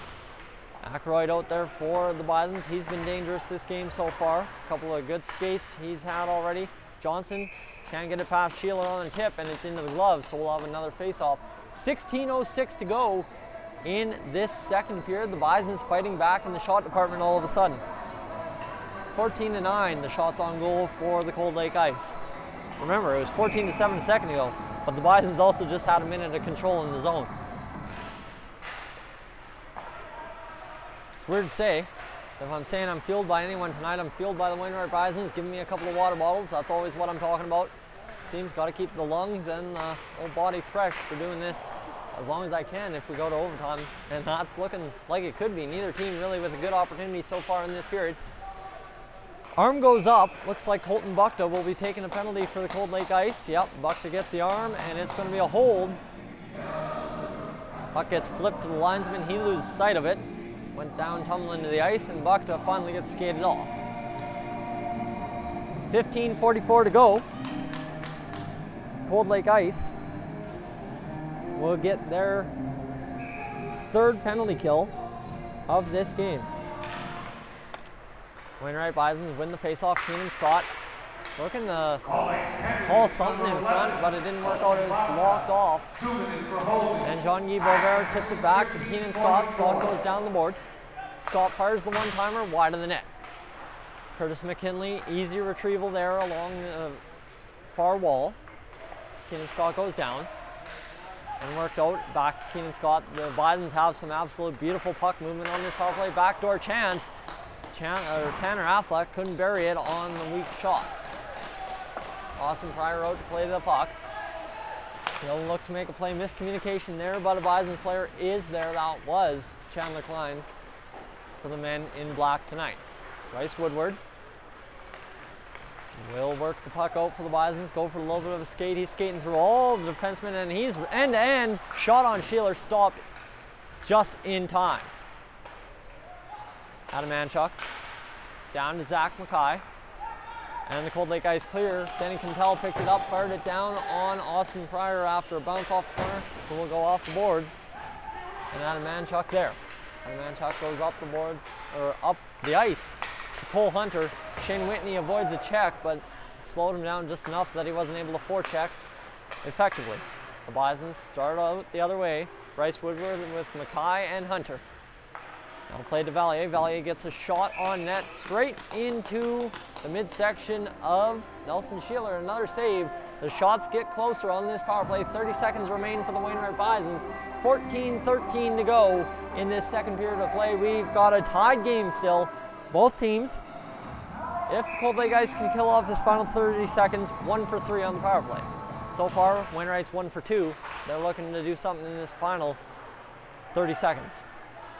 Ackroyd out there for the Bisons. He's been dangerous this game so far. A couple of good skates he's had already. Johnson can't get it past Sheeler on the tip, and it's into the glove, so we'll have another face-off. 16:06 to go in this second period. The Bisons fighting back in the shot department all of a sudden. 14-9, the shots on goal for the Cold Lake Ice. Remember, it was 14-7 a second ago, but the Bisons also just had a minute of control in the zone. It's weird to say. If I'm saying I'm fueled by anyone tonight, I'm fueled by the Wainwright Bisons. Giving me a couple of water bottles. That's always what I'm talking about. Seems got to keep the lungs and the whole body fresh for doing this as long as I can if we go to overtime. And that's looking like it could be. Neither team really with a good opportunity so far in this period. Arm goes up. Looks like Colton Buckta will be taking a penalty for the Cold Lake Ice. Yep, Buckta gets the arm, and it's going to be a hold. Puck gets flipped to the linesman. He loses sight of it. Went down tumbling to the ice, and Buckta finally gets skated off. 15:44 to go. Cold Lake Ice will get their third penalty kill of this game. Wainwright Bisons win the faceoff. Keenan Scott looking to call something in front, but it didn't work out. It was blocked off. And NEAJBHL tips it back to Keenan Scott. Scott goes down the boards. Scott fires the one-timer wide of the net. Curtis McKinley, easy retrieval there along the far wall. Keenan Scott goes down and worked out back to Keenan Scott. The Bisons have some absolute beautiful puck movement on this power play. Backdoor chance. Tanner Affleck couldn't bury it on the weak shot. Austin Pryor out to play the puck. He'll look to make a play. Miscommunication there, but a Bisons player is there. That was Chandler Klein for the men in black tonight. Bryce Woodward will work the puck out for the Bisons. Go for a little bit of a skate. He's skating through all the defensemen, and he's end-to-end. Shot on Sheeler, stopped just in time. Adam Manchuk down to Zach Mackay, and the Cold Lake Ice clear. Denny Cantel picked it up, fired it down on Austin Pryor after a bounce off the corner, who will go off the boards. And Adam Manchuk there. Adam Manchuk goes up the boards, or up the ice to Cole Hunter. Shane Whitney avoids a check, but slowed him down just enough that he wasn't able to forecheck effectively. The Bisons start out the other way. Bryce Woodward with Mackay and Hunter. Now play to Valier. Valier gets a shot on net straight into the midsection of Nelson Sheeler. Another save. The shots get closer on this power play. 30 seconds remain for the Wainwright Bisons. 14-13 to go in this second period of play. We've got a tied game still. Both teams, if the Cold Lake Ice can kill off this final 30 seconds, 1 for 3 on the power play. So far, Wainwright's 1 for 2. They're looking to do something in this final 30 seconds.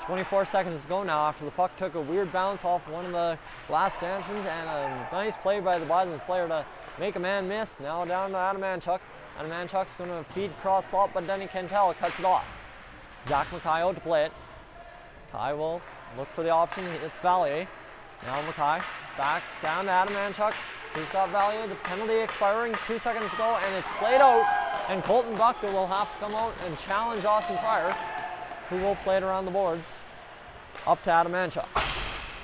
24 seconds to go now after the puck took a weird bounce off one of the glass stanchions, and a nice play by the Bisons player to make a man miss. Now down to Adam Manchuk. Adam Manchuk's going to feed cross slot, but Denny Cantel cuts it off. Zach Mackay out to play it. Kai will look for the option. It's Valier. Now Mackay back down to Adam Manchuk. He's got Valier. The penalty expiring 2 seconds to go, and it's played out. And Colton Buckta will have to come out and challenge Austin Pryor, who will play it around the boards up to Adam Manchuk.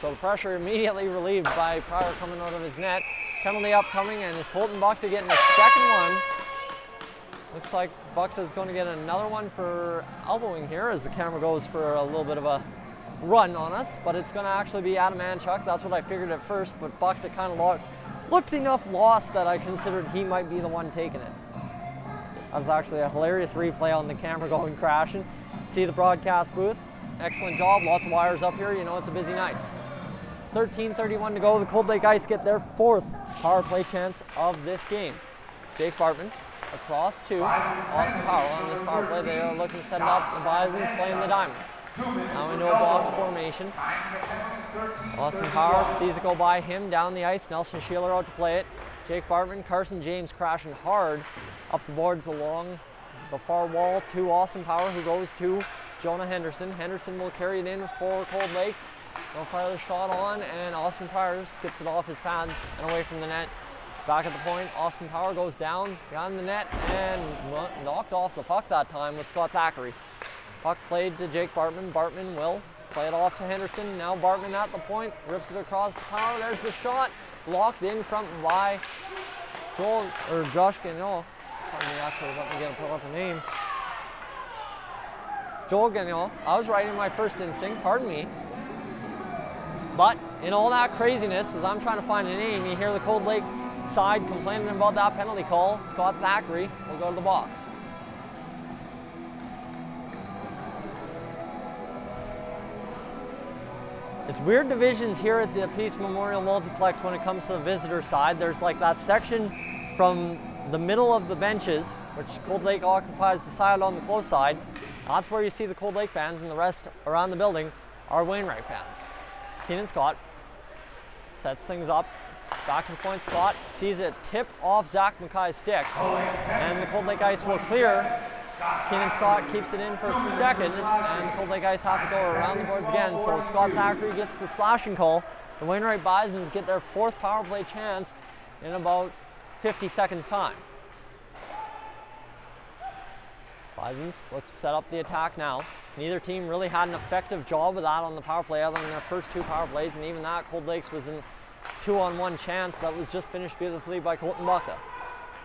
So the pressure immediately relieved by Pryor coming out of his net. Penalty upcoming, and is Colton Buckta getting a second one. Looks like Buckta's going to get another one for elbowing here as the camera goes for a little bit of a run on us, but it's going to actually be Adam Manchuk. That's what I figured at first, but Buckta kind of looked enough lost that I considered he might be the one taking it. That was actually a hilarious replay on the camera going crashing. See the broadcast booth. Excellent job. Lots of wires up here. You know it's a busy night. 13:31 to go. The Cold Lake Ice get their 4th power play chance of this game. Jake Bartman across to Austin Powell on this power play. They are looking to set it up. The Bisons playing the diamond. Now into a box formation. Austin Powell sees it go by him down the ice. Nelson Sheeler out to play it. Jake Bartman, Carson James crashing hard up the boards along the far wall to Austin Power, who goes to Jonah Henderson. Henderson will carry it in for Cold Lake. They'll fire the shot on, and Austin Pryor skips it off his pads and away from the net. Back at the point, Austin Power goes down behind the net and knocked off the puck that time with Scott Thackeray. Puck played to Jake Bartman. Bartman will play it off to Henderson. Now Bartman at the point, rips it across the Power. There's the shot, blocked in front by Josh Gagnon. Pardon me, actually, let me get pull up a name. Joel Gagnon. I was right in my first instinct, pardon me. But in all that craziness, as I'm trying to find a name, you hear the Cold Lake side complaining about that penalty call. Scott Thackeray will go to the box. It's weird divisions here at the Peace Memorial Multiplex when it comes to the visitor side. There's like that section from the middle of the benches, which Cold Lake occupies the side on the close side. That's where you see the Cold Lake fans, and the rest around the building are Wainwright fans. Keenan Scott sets things up. Back to the point, Scott sees it tip off Zach Mackay's stick, and the Cold Lake Ice will clear. Keenan Scott keeps it in for a second, and Cold Lake Ice have to go around the boards again, so Scott Thackeray gets the slashing call. The Wainwright Bisons get their 4th power play chance in about 50 seconds time. Bisons look to set up the attack now. Neither team really had an effective job of that on the power play other than their first 2 power plays, and even that, Cold Lakes was in 2-on-1 chance that was just finished beautifully by Colton Bucka.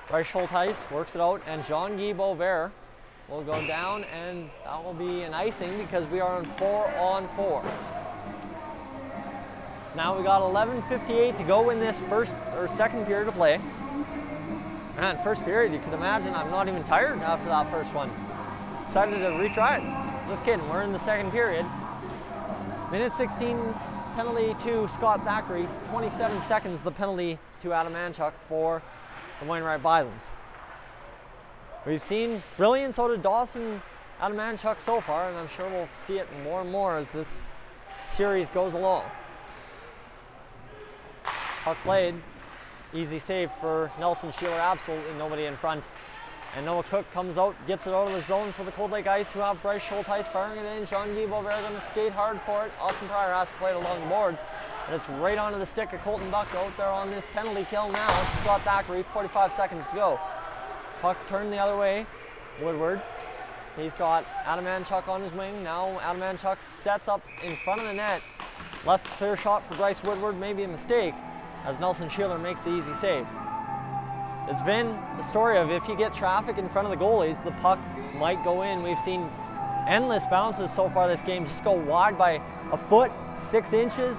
Bryce Schultheis works it out, and Jean-Guy Beauvert will go down, and that will be an icing because we are on 4-on-4. So now we got 11:58 to go in this second period of play. Man, first period, you can imagine I'm not even tired after that first one. Decided to retry it. Just kidding, we're in the second period. Minute 16 penalty to Scott Thackeray, 27 seconds the penalty to Adam Manchuk for the Wainwright Bisons. We've seen brilliance out of Dawson Adamanchuk so far, and I'm sure we'll see it more and more as this series goes along. Puck played, easy save for Nelson Sheeler, absolutely nobody in front. And Noah Cook comes out, gets it out of the zone for the Cold Lake Ice, who have Bryce Schultheis firing it in. Jean-Guy Beauvert going to skate hard for it. Austin Pryor has to play it along the boards, and it's right onto the stick of Colton Buck out there on this penalty kill now. It's Scott Thackeray, 45 seconds to go. Puck turned the other way, Woodward. He's got Adamanchuk on his wing. Now Adamanchuk sets up in front of the net. Left clear shot for Bryce Woodward, maybe a mistake, as Nelson Sheeler makes the easy save. It's been the story of if you get traffic in front of the goalies, the puck might go in. We've seen endless bounces so far this game just go wide by a foot, 6 inches.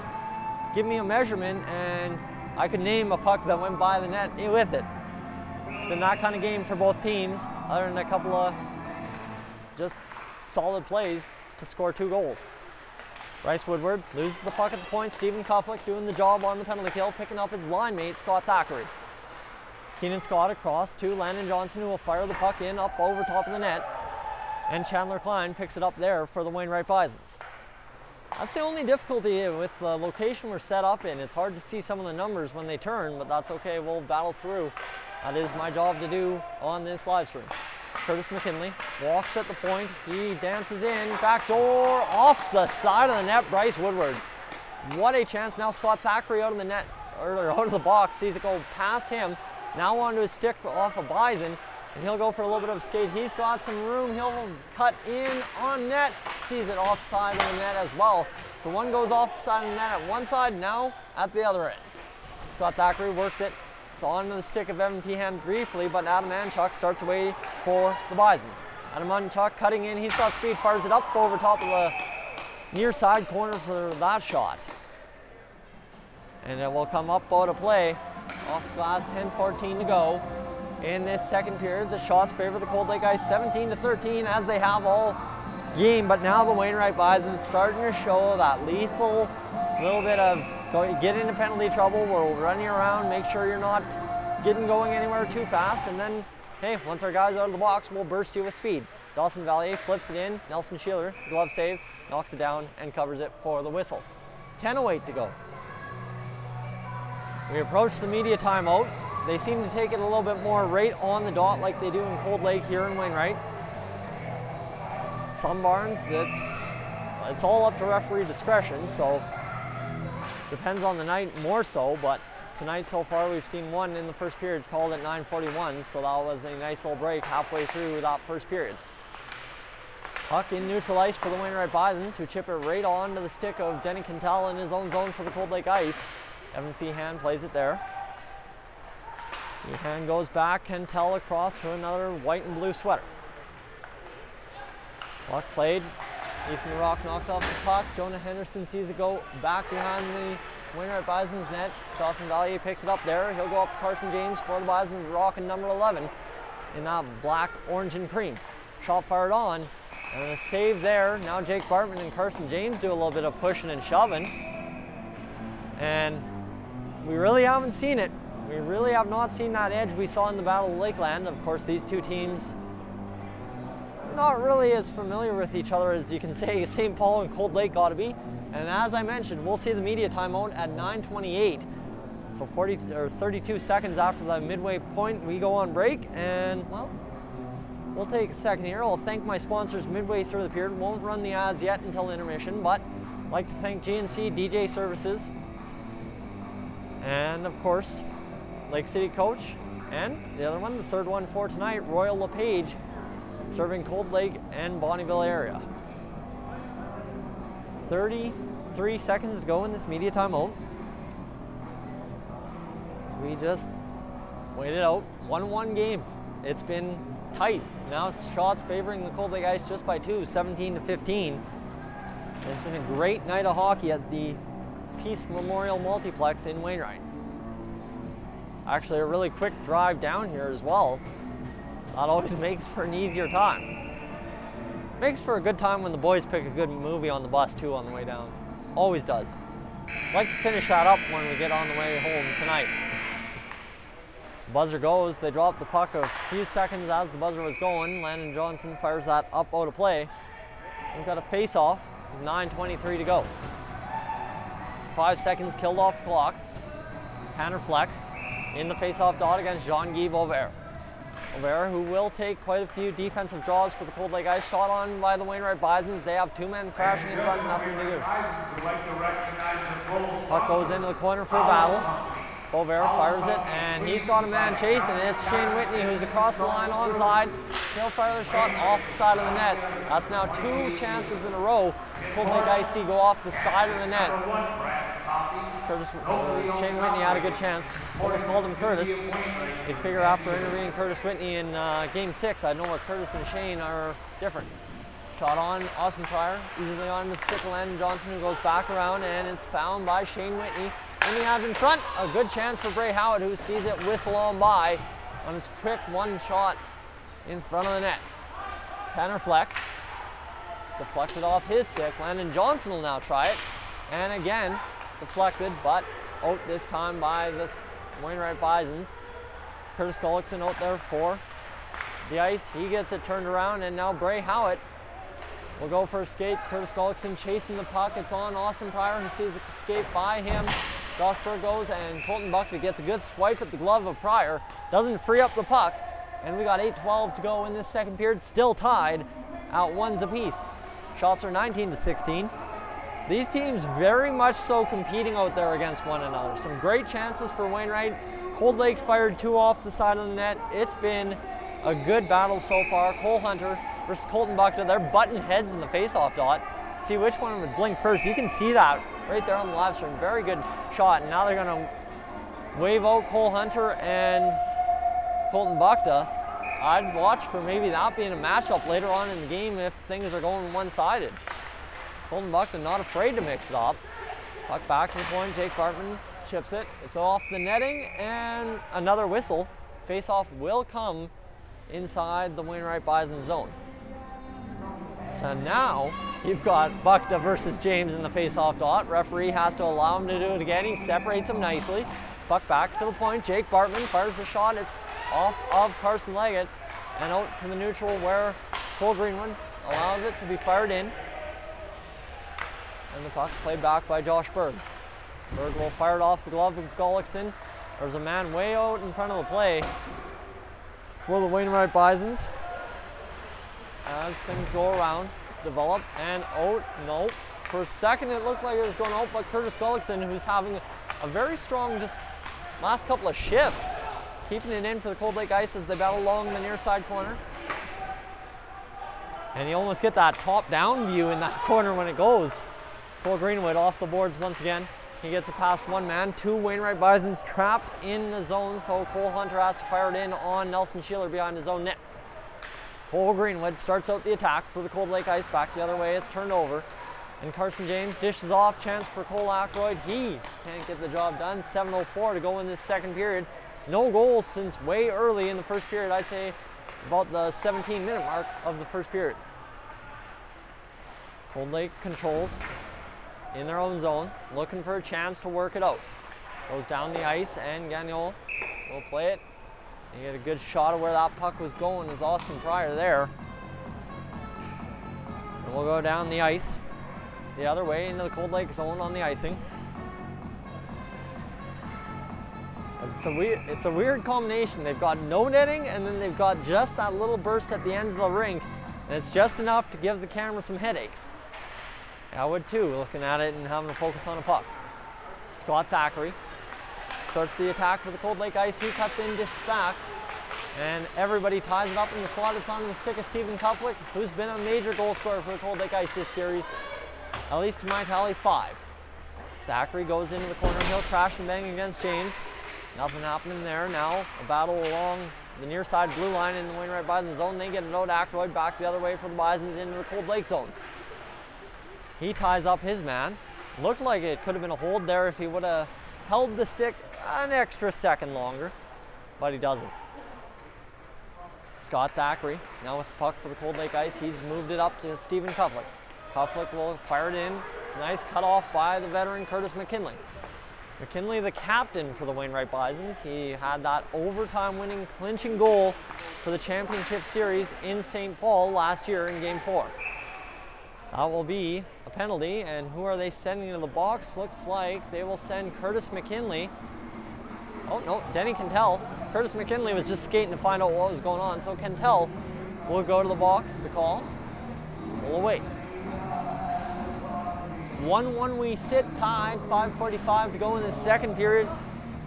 Give me a measurement and I could name a puck that went by the net with it. It's been that kind of game for both teams, other than a couple of just solid plays to score 2 goals. Bryce Woodward loses the puck at the point. Stephen Kuflick doing the job on the penalty kill, picking up his line mate, Scott Thackeray. Keenan Scott across to Landon Johnson, who will fire the puck in up over top of the net. And Chandler Klein picks it up there for the Wainwright Bisons. That's the only difficulty with the location we're set up in. It's hard to see some of the numbers when they turn, but that's okay, we'll battle through. That is my job to do on this live stream. Curtis McKinley walks at the point, he dances in, backdoor, off the side of the net, Bryce Woodward. What a chance, now Scott Thackeray out of the net, or out of the box, sees it go past him. Now onto his stick off of Bison, and he'll go for a little bit of a skate. He's got some room, he'll cut in on net, sees it offside of the net as well. So one goes off the side of the net at one side, now at the other end. Scott Thackeray works it. It's onto the stick of Evan Pehan briefly, but Adamanchuk starts away for the Bisons. Adamanchuk cutting in, he's got speed, fires it up over top of the near side corner for that shot. And it will come up out of play. Off the glass, 10:14 to go in this second period. The shots favor the Cold Lake Ice 17-13 as they have all game, but now the Wainwright Bisons starting to show that lethal little bit of get into penalty trouble, we'll run you around, make sure you're not going anywhere too fast, and then, hey, once our guys are out of the box, we'll burst you with speed. Dawson Valier flips it in, Nelson Sheeler, glove save, knocks it down and covers it for the whistle. 10:08 to go. We approach the media timeout. They seem to take it a little bit more right on the dot like they do in Cold Lake here in Wainwright. Some barns, it's all up to referee discretion, so depends on the night more so, but tonight so far we've seen one in the first period called at 9:41, so that was a nice little break halfway through that first period. Puck in neutral ice for the Wainwright Bisons, who chip it right on to the stick of Denny Quintal in his own zone for the Cold Lake Ice. Evan Feehan plays it there. Feehan goes back, Quintal across to another white and blue sweater. Puck played. Ethan Rock knocked off the puck. Jonah Henderson sees it go back behind the Wainwright Bison's net. Dawson Valier picks it up there. He'll go up to Carson James for the Bisons, rocking number 11 in that black, orange, and cream. Shot fired on, and a save there. Now Jake Bartman and Carson James do a little bit of pushing and shoving. And we really haven't seen it. We really have not seen that edge we saw in the Battle of Lakeland. Of course, these two teams not really as familiar with each other as you can say St. Paul and Cold Lake got to be. And as I mentioned, we'll see the media timeout at 9:28. So 32 seconds after the midway point, we go on break, and well, we'll take a second here. I'll thank my sponsors midway through the period. Won't run the ads yet until intermission, but I'd like to thank GNC DJ Services, and of course, Lake City Coach, and the other one, the third one for tonight, Royal LePage, serving Cold Lake and Bonnyville area. 33 seconds to go in this media timeout. We just waited out. 1-1 game. It's been tight. Now shots favoring the Cold Lake Ice just by 2, 17-15. It's been a great night of hockey at the Peace Memorial Multiplex in Wainwright. Actually, a really quick drive down here as well. That always makes for an easier time. Makes for a good time when the boys pick a good movie on the bus too on the way down. Always does. Like to finish that up when we get on the way home tonight. Buzzer goes, they drop the puck a few seconds as the buzzer was going. Landon Johnson fires that up out of play. We've got a face-off, 9:23 to go. 5 seconds killed off the clock. Tanner Fleck in the face-off dot against Jean-Guy Vauvert. Vauvert, who will take quite a few defensive draws for the Cold Lake Ice. Shot on by the Wainwright Bisons. They have 2 men crashing in front, nothing to do. Puck goes into the corner for a battle. Vauvert fires it, and he's got a man chasing. It's Shane Whitney who's across the line onside. He'll fire the shot off the side of the net. That's now 2 chances in a row. Cold Lake Ice go off the side of the net. Shane Whitney had a good chance. Almost called him Curtis. You'd figure after interviewing Curtis Whitney in Game 6, I'd know where Curtis and Shane are different. Shot on Austin Pryor, easily on the stick of Landon Johnson, who goes back around, and it's found by Shane Whitney. Whitney has in front, a good chance for Bray Howard, who sees it whistle on by on his quick one shot in front of the net. Tanner Fleck deflected off his stick. Landon Johnson will now try it, and again deflected, but out this time by this Wainwright Bisons. Curtis Gullickson out there for the ice. He gets it turned around, and now Bray Howitt will go for a skate. Curtis Gullickson chasing the puck. It's on Austin Pryor, who sees a skate by him. Josh Berg goes, and Colton Buckley gets a good swipe at the glove of Pryor. Doesn't free up the puck, and we got 8:12 to go in this second period. Still tied at 1s apiece. Shots are 19-16. So these teams very much so competing out there against one another. Some great chances for Wainwright. Cold Lake's fired 2 off the side of the net. It's been a good battle so far. Cole Hunter versus Colton Buckta. They're butting heads in the face-off dot. See which one would blink first. You can see that right there on the live stream. Very good shot. And now they're going to wave out Cole Hunter and Colton Buckta. I'd watch for maybe that being a matchup later on in the game if things are going one-sided. Colton Buckta not afraid to mix it up. Puck back to the point. Jake Bartman chips it. It's off the netting, and another whistle. Face-off will come inside the Wainwright Bison zone. So now you've got Buckta versus James in the face-off dot. Referee has to allow him to do it again. He separates him nicely. Puck back to the point. Jake Bartman fires the shot. It's off of Carson Leggett and out to the neutral, where Cole Greenwood allows it to be fired in. And the puck played back by Josh Berg. Berg will fire it off the glove of Gullickson. There's a man way out in front of the play for the Wainwright Bisons. As things go around, develop, and out, nope. For a second it looked like it was going out, but Curtis Gullickson, who's having a very strong just last couple of shifts, keeping it in for the Cold Lake Ice as they battle along the near side corner. And you almost get that top-down view in that corner when it goes. Cole Greenwood off the boards once again. He gets it past one man. 2 Wainwright Bisons trapped in the zone, so Cole Hunter has to fire it in on Nelson Sheeler behind his own net. Cole Greenwood starts out the attack for the Cold Lake Ice. Back the other way, it's turned over. And Carson James dishes off, chance for Cole Ackroyd. He can't get the job done. 7:04 to go in this second period. No goals since way early in the first period. I'd say about the 17-minute mark of the first period. Cold Lake controls in their own zone, looking for a chance to work it out. Goes down the ice, and Gagnon will play it. You get a good shot of where that puck was going as Austin Pryor there. And we'll go down the ice the other way into the Cold Lake zone on the icing. It's a weird combination. They've got no netting, and then they've got just that little burst at the end of the rink, and it's just enough to give the camera some headaches. I would too, looking at it and having to focus on a puck. Scott Thackeray starts the attack for the Cold Lake Ice. He cuts in, dishes back, and everybody ties it up in the slot. It's on the stick of Stephen Kuflick, who's been a major goal scorer for the Cold Lake Ice this series, at least to my tally, 5. Thackeray goes into the corner. He'll crash and bang against James. Nothing happening there. Now a battle along the near side blue line in the Wainwright Bisons zone. They get it out. Ackroyd back the other way for the Bisons into the Cold Lake zone. He ties up his man. Looked like it could have been a hold there if he would have held the stick an extra second longer, but he doesn't. Scott Thackeray now with the puck for the Cold Lake Ice. He's moved it up to Stephen Kuflick. Kuflick will fire it in. Nice cut off by the veteran Curtis McKinley. McKinley, the captain for the Wainwright Bisons. He had that overtime winning clinching goal for the championship series in St. Paul last year in Game 4. That will be a penalty, and who are they sending to the box? Looks like they will send Curtis McKinley. Oh no, Denny Kentell. Curtis McKinley was just skating to find out what was going on, so Kentell will go to the box. The call. We'll wait. 1-1 we sit tied, 5:45 to go in the second period.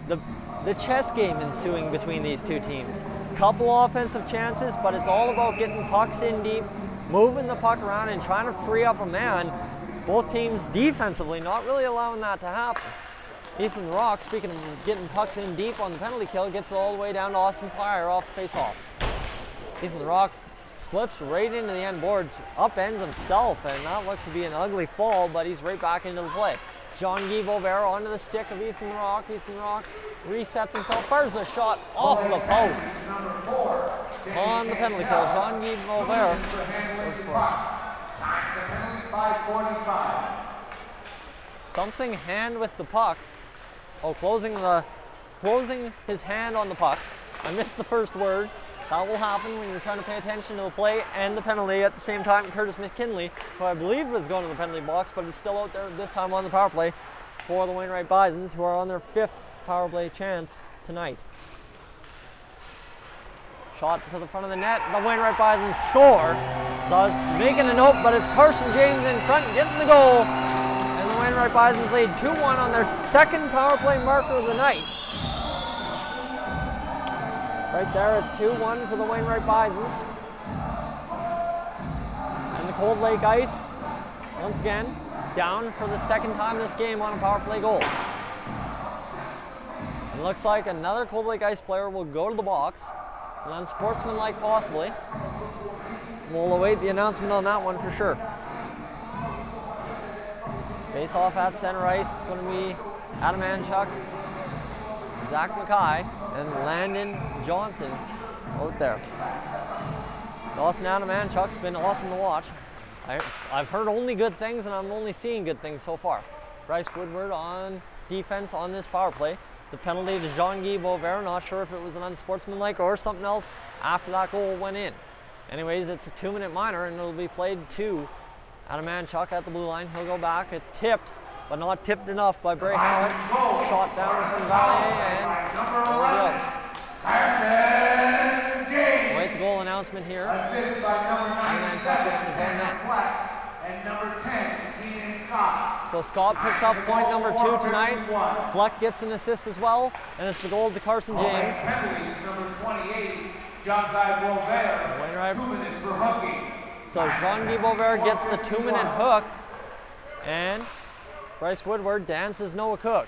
The chess game ensuing between these two teams. Couple offensive chances, but it's all about getting pucks in deep, moving the puck around and trying to free up a man. Both teams defensively not really allowing that to happen. Ethan Rock, speaking of getting pucks in deep on the penalty kill, gets it all the way down to Austin Pryor off the face-off. Ethan Rock slips right into the end boards, upends himself, and that looked to be an ugly fall, but he's right back into the play. Jean-Guy Beauvert onto the stick of Ethan Rock. Ethan Rock resets himself, fires a shot off the post on the penalty kill. Jean-Guy Beauvert goes for something hand with the puck. Oh, closing his hand on the puck. I missed the first word. That will happen when you're trying to pay attention to the play and the penalty at the same time. Curtis McKinley, who I believe was going to the penalty box, but is still out there this time on the power play for the Wainwright Bisons, who are on their 5th power play chance tonight. Shot to the front of the net. The Wainwright Bisons score. Thus making a note, but it's Carson James in front getting the goal. And the Wainwright Bisons lead 2-1 on their 2nd power play marker of the night. Right there, it's 2-1 for the Wainwright Bisons. And the Cold Lake Ice, once again, down for the 2nd time this game on a power play goal. It looks like another Cold Lake Ice player will go to the box, an unsportsmanlike possibly. We'll await the announcement on that one for sure. Face off at center ice, it's going to be Adam Anchuk, Zach Mackay, and Landon Johnson out there. Dawson Adam Anchuk's been awesome to watch. I've heard only good things, and I'm only seeing good things so far. Bryce Woodward on defense on this power play. The penalty to Jean-Guy Beauvert, not sure if it was an unsportsmanlike or something else after that goal went in. Anyways, it's a 2-minute minor, and it'll be played to Adam Anchuk at the blue line. He'll go back. It's tipped, but not tipped enough by Bray Howard. Shot down from Valier, and there we go. Wait the goal announcement here. Assist by number 9, on his own net. And number 10, Keenan Scott. So Scott picks up point number 2 tonight. Fleck gets an assist as well, and it's the goal to Carson James. Number 28, Jean-Guy Beauvert. 2 minutes for hooking. So Jean-Guy Beauvert gets the 2-minute hook, and Bryce Woodward dances Noah Cook.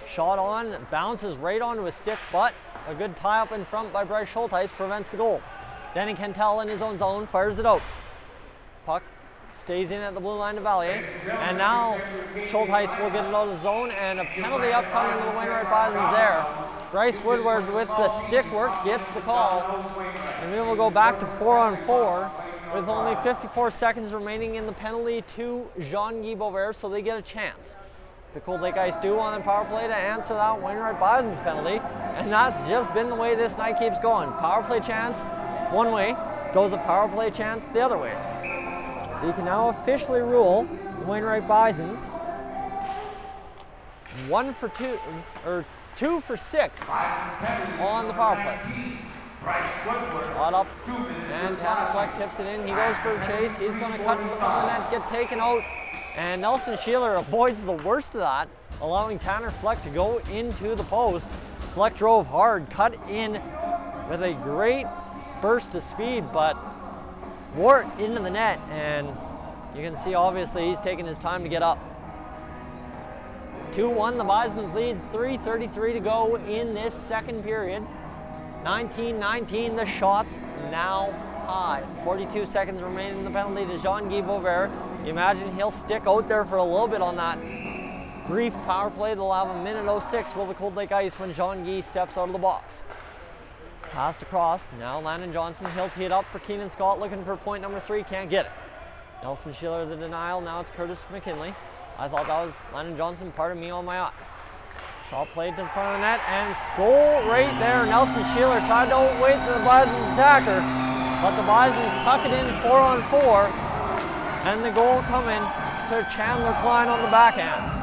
Shot on, bounces right onto his stick, but a good tie-up in front by Bryce Schulteis prevents the goal. Denny Kentell in his own zone fires it out. Puck stays in at the blue line to Valier, and now Schulteis will get it out of the zone, and a penalty upcoming to the Wainwright Bisons there. Bryce Woodward with the stick work gets the call, and we will go back to 4-on-4 with only 54 seconds remaining in the penalty to Jean-Guy Beauvert, so they get a chance. The Cold Lake Ice do on the power play to answer that Wainwright Bisons penalty, and that's just been the way this night keeps going. Power play chance one way, goes a power play chance the other way. So you can now officially rule the Wainwright Bisons 1 for 2, or 2 for 6 on the power play. Shot up, and Tanner Fleck tips it in. He goes for a chase. He's going to cut to the front of the net, get taken out, and Nelson Sheeler avoids the worst of that, allowing Tanner Fleck to go into the post. Fleck drove hard, cut in with a great burst of speed, but wore it into the net, and you can see obviously he's taking his time to get up. 2-1, the Bisons lead, 3:33 to go in this second period. 19-19, the shots now tied. 42 seconds remaining in the penalty to Jean-Guy Beauvert. You imagine he'll stick out there for a little bit on that brief power play. They'll have 1:06 will the Cold Lake Ice when Jean-Guy steps out of the box. Passed across, now Landon Johnson, he'll tee it up for Keenan Scott, looking for point number 3, can't get it. Nelson Sheeler the denial, now it's Curtis McKinley. I thought that was Landon Johnson, pardon me on my eyes. Shot played to the front of the net, and goal right there. Nelson Sheeler tried to outwait the Bisons attacker, but the Bisons tuck it in 4-on-4, and the goal coming to Chandler Klein on the backhand.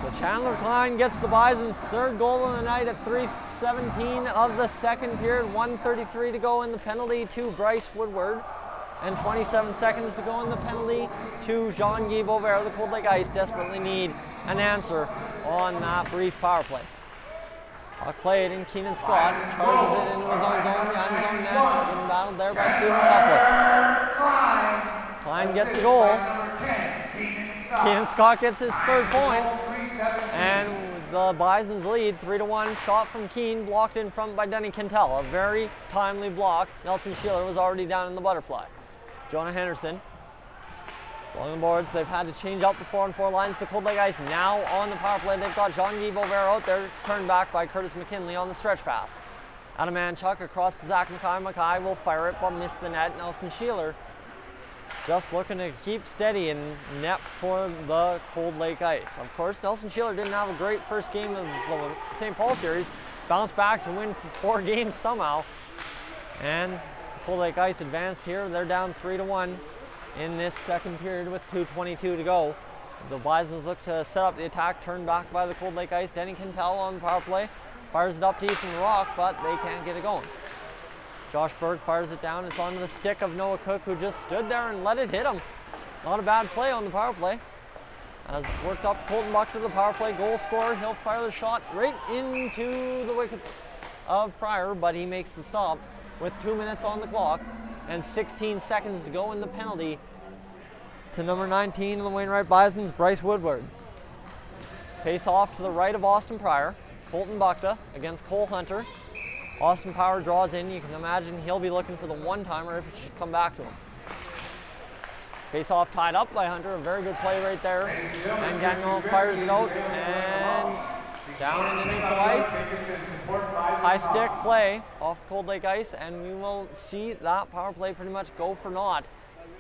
So Chandler Klein gets the Bisons' third goal of the night at 3:17 of the second period. 1:33 to go in the penalty to Bryce Woodward, and 27 seconds to go in the penalty to Jean-Guy Beauvert. The Cold Lake Ice desperately need an answer on that brief power play. Puck played, and Keenan Scott charges it into his own zone, behind his own net, getting battled there by Stephen Tuffler. Klein gets the goal. Keenan Scott gets his third point, and the Bisons lead 3-1. Shot from Keene, blocked in front by Denny Quintel. A very timely block. Nelson Sheeler was already down in the butterfly. Jonah Henderson along the boards. They've had to change up the 4-on-4 lines. The Cold Lake Ice now on the power play. They've got Jean-Guy Beauvert out there, turned back by Curtis McKinley on the stretch pass. Adam Manchuk across to Zach Mackay. Mackay will fire it, but miss the net. Nelson Sheeler just looking to keep steady and net for the Cold Lake Ice. Of course, Nelson Sheeler didn't have a great first game of the St. Paul series. Bounced back to win 4 games somehow. And Cold Lake Ice advanced here. They're down 3-1 in this second period with 2:22 to go. The Bisons look to set up the attack, turned back by the Cold Lake Ice. Denny Quintel on the power play. Fires it up to Ethan Rock, but they can't get it going. Josh Berg fires it down. It's onto the stick of Noah Cook, who just stood there and let it hit him. Not a bad play on the power play. As it's worked up to Colton Buck to the power play. Goal scorer, he'll fire the shot right into the wickets of Pryor, but he makes the stop with 2 minutes on the clock and 16 seconds to go in the penalty to number 19 of the Wainwright Bisons, Bryce Woodward. Face off to the right of Austin Pryor. Colton Buckta against Cole Hunter. Austin Power draws in. You can imagine he'll be looking for the one-timer if it should come back to him. Face-off tied up by Hunter. A very good play right there. And Gagnon fires it out and down into neutral ice. High stick play off the Cold Lake Ice, and we will see that power play pretty much go for naught.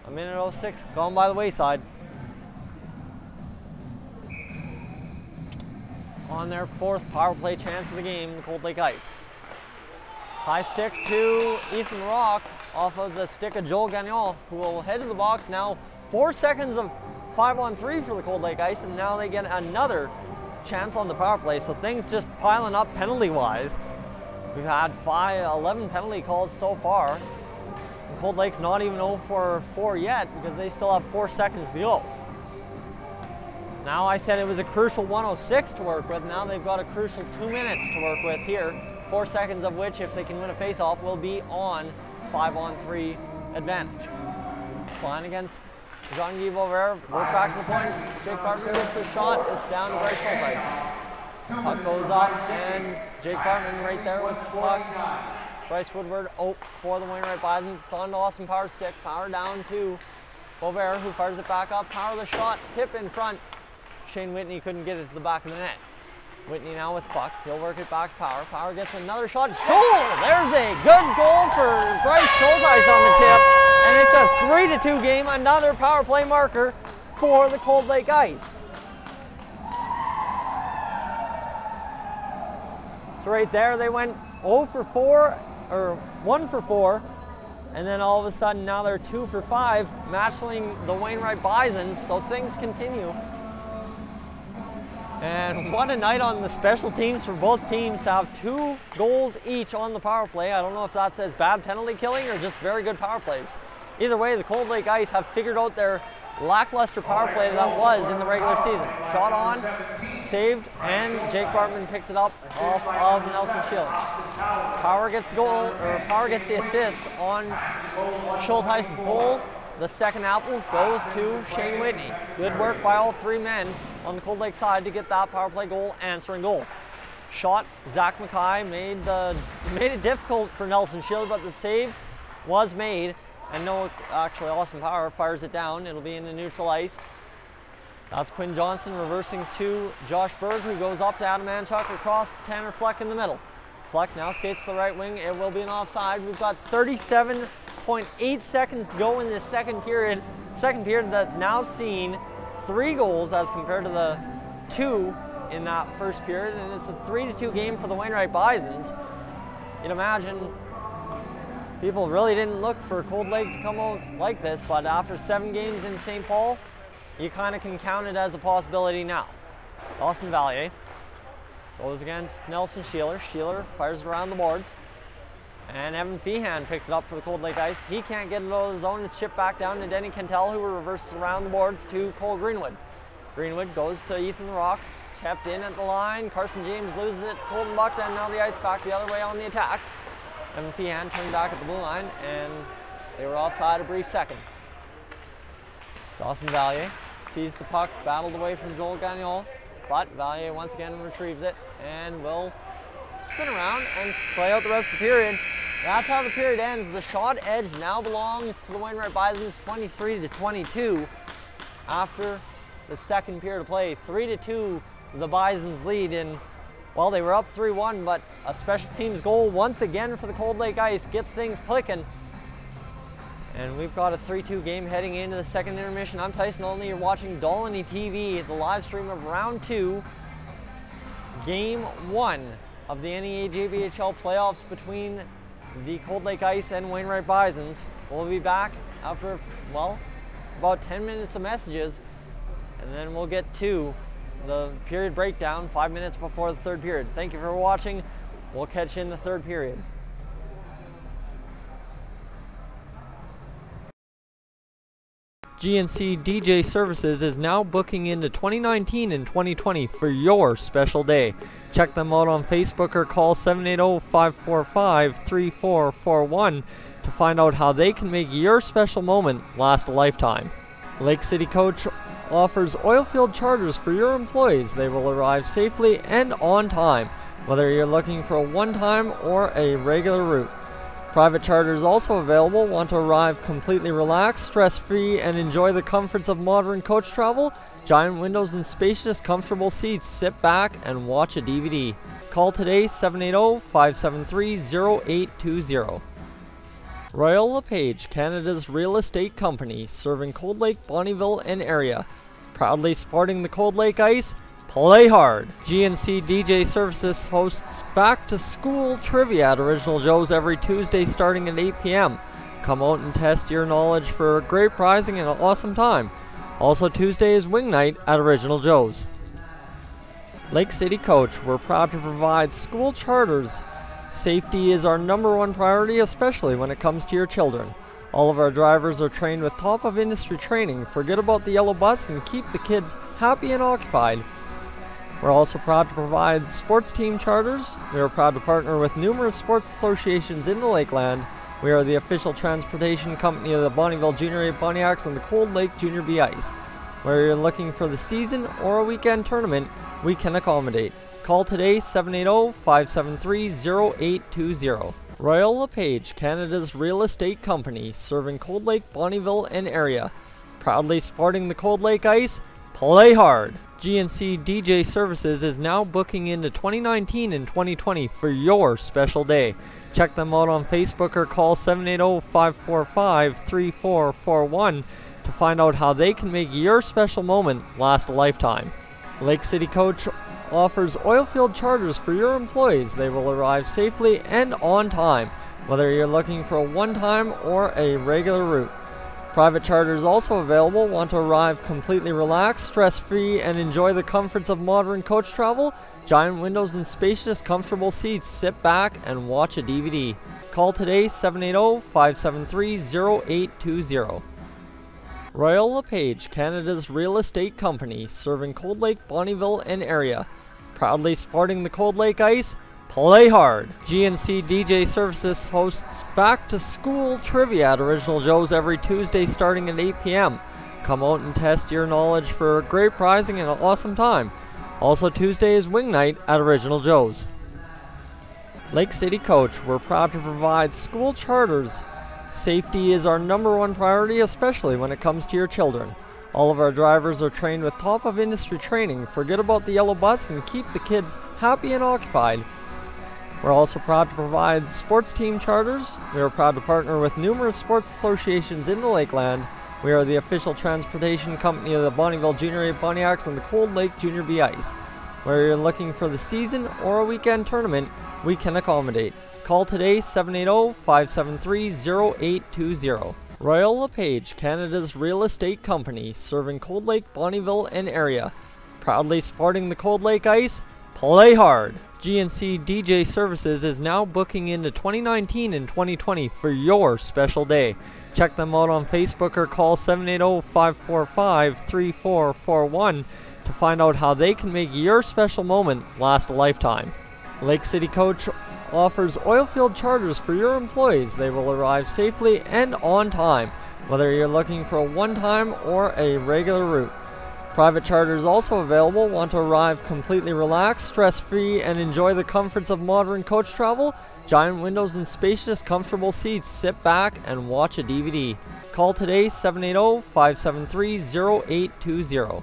1:06 gone by the wayside. On their 4th power play chance of the game, the Cold Lake Ice. High stick to Ethan Rock off of the stick of Joel Gagnon, who will head to the box now. 4 seconds of 5-on-3 for the Cold Lake Ice, and now they get another chance on the power play. So things just piling up penalty-wise. We've had 11 penalty calls so far. And Cold Lake's not even 0 for 4 yet because they still have 4 seconds to go. Now I said it was a crucial 1:06 to work with. Now they've got a crucial 2 minutes to work with here. 4 seconds of which, if they can win a face-off, will be on 5-on-3 advantage. Klein against Jean-Guy Beauvert. Work back to the point. Jake Bartman gets the shot. It's down to Bryce Schulteis. Puck goes up, and Jake Bartman right there with the puck. Bryce Woodward out for the Wainwright Bisons. It's on to Austin Power's stick. Power down to Beauvert, who fires it back up. Power the shot. Tip in front. Shane Whitney couldn't get it to the back of the net. Whitney now with puck. He'll work it back to Power. Power gets another shot. Goal! There's a good goal for Bryce Schulteis on the tip. And it's a 3-2 game. Another power play marker for the Cold Lake Ice. So right there they went 0 for 4, or 1 for 4, and then all of a sudden now they're 2 for 5, matching the Wainwright Bisons, so things continue. And what a night on the special teams for both teams to have 2 goals each on the power play. I don't know if that says bad penalty killing or just very good power plays. Either way, the Cold Lake Ice have figured out their lackluster power play that was in the regular season. Shot on, saved, and Jake Bartman picks it up off of Nelson Shield. Power gets the goal, or Power gets the assist on Schultheis's goal. The second apple goes to Shane Whitney. Good work by all 3 men on the Cold Lake side to get that power play goal, answering goal. Shot, Zach Mackay made it difficult for Nelson Shield, but the save was made. And no, actually Austin Power fires it down. It'll be in the neutral ice. That's Quinn Johnson reversing to Josh Berg, who goes up to Adam Anchuk, across to Tanner Fleck in the middle. Fleck now skates to the right wing. It will be an offside. We've got 37.8 seconds to go in this second period. Second period that's now seen 3 goals as compared to the 2 in that first period. And it's a 3-2 game for the Wainwright Bisons. You'd imagine people really didn't look for Cold Lake to come out like this, but after 7 games in St. Paul, you kind of can count it as a possibility now. Austin Valier goes against Nelson Sheeler. Sheeler fires it around the boards. And Evan Feehan picks it up for the Cold Lake Ice. He can't get it out of the zone. It's chipped back down to Denny Cantel, who reverses around the boards to Cole Greenwood. Greenwood goes to Ethan the Rock. Kept in at the line. Carson James loses it to Colton Buckton, and now the Ice back the other way on the attack. Evan Feehan turned back at the blue line, and they were offside a brief second. Dawson Valier sees the puck, battled away from Joel Gagnol, but Valier once again retrieves it and will spin around and play out the rest of the period. That's how the period ends. The shot edge now belongs to the Wainwright Bisons, 23-22 after the second period of play. 3-2 the Bisons lead in. Well, they were up 3-1, but a special teams goal once again for the Cold Lake Ice gets things clicking. And we've got a 3-2 game heading into the second intermission. I'm Tyson Olney. You're watching Dolynny TV, the live stream of round 2, game 1 of the NEAJBHL playoffs between the Cold Lake Ice and Wainwright Bisons. We'll be back after, well, about 10 minutes of messages, and then we'll get to the period breakdown 5 minutes before the third period. Thank you for watching. We'll catch you in the third period. GNC DJ Services is now booking into 2019 and 2020 for your special day. Check them out on Facebook or call 780-545-3441 to find out how they can make your special moment last a lifetime. Lake City Coach offers oilfield charters for your employees. They will arrive safely and on time, whether you're looking for a one-time or a regular route. Private charters also available. Want to arrive completely relaxed, stress-free, and enjoy the comforts of modern coach travel? Giant windows and spacious, comfortable seats. Sit back and watch a DVD. Call today 780-573-0820. Royal LePage, Canada's real estate company, serving Cold Lake, Bonnyville, and area. Proudly supporting the Cold Lake Ice. Play hard! GNC DJ Services hosts Back to School Trivia at Original Joe's every Tuesday starting at 8 p.m. Come out and test your knowledge for great prizing and an awesome time. Also Tuesday is Wing Night at Original Joe's. Lake City Coach, we're proud to provide school charters. Safety is our #1 priority, especially when it comes to your children. All of our drivers are trained with top of industry training. Forget about the yellow bus and keep the kids happy and occupied. We're also proud to provide sports team charters. We are proud to partner with numerous sports associations in the Lakeland. We are the official transportation company of the Bonnyville Junior A Pontiacs and the Cold Lake Junior B Ice. Whether you're looking for the season or a weekend tournament, we can accommodate. Call today 780-573-0820. Royal LePage, Canada's real estate company, serving Cold Lake, Bonnyville, and area. Proudly supporting the Cold Lake Ice. Play hard! GNC DJ Services is now booking into 2019 and 2020 for your special day. Check them out on Facebook or call 780-545-3441 to find out how they can make your special moment last a lifetime. Lake City Coach offers oilfield charters for your employees. They will arrive safely and on time, whether you're looking for a one-time or a regular route. Private charters also available. Want to arrive completely relaxed, stress-free, and enjoy the comforts of modern coach travel? Giant windows and spacious, comfortable seats. Sit back and watch a DVD. Call today 780-573-0820. Royal LePage, Canada's real estate company, serving Cold Lake, Bonnyville, and area. Proudly sporting the Cold Lake ice. Play hard! GNC DJ Services hosts back-to-school trivia at Original Joe's every Tuesday starting at 8 p.m. Come out and test your knowledge for great prizing and an awesome time. Also Tuesday is wing night at Original Joe's. Lake City Coach, we're proud to provide school charters. Safety is our #1 priority, especially when it comes to your children. All of our drivers are trained with top-of-industry training. Forget about the yellow bus and keep the kids happy and occupied. We're also proud to provide sports team charters. We are proud to partner with numerous sports associations in the Lakeland. We are the official transportation company of the Bonnyville Junior A Pontiacs and the Cold Lake Junior B Ice. Whether you're looking for the season or a weekend tournament, we can accommodate. Call today 780-573-0820. Royal LePage, Canada's real estate company, serving Cold Lake, Bonnyville, and area. Proudly sporting the Cold Lake ice. Play hard! GNC DJ Services is now booking into 2019 and 2020 for your special day. Check them out on Facebook or call 780-545-3441 to find out how they can make your special moment last a lifetime. Lake City Coach offers oilfield charters for your employees. They will arrive safely and on time, whether you're looking for a one-time or a regular route. Private charters also available. Want to arrive completely relaxed, stress-free, and enjoy the comforts of modern coach travel? Giant windows and spacious, comfortable seats. Sit back and watch a DVD. Call today 780-573-0820.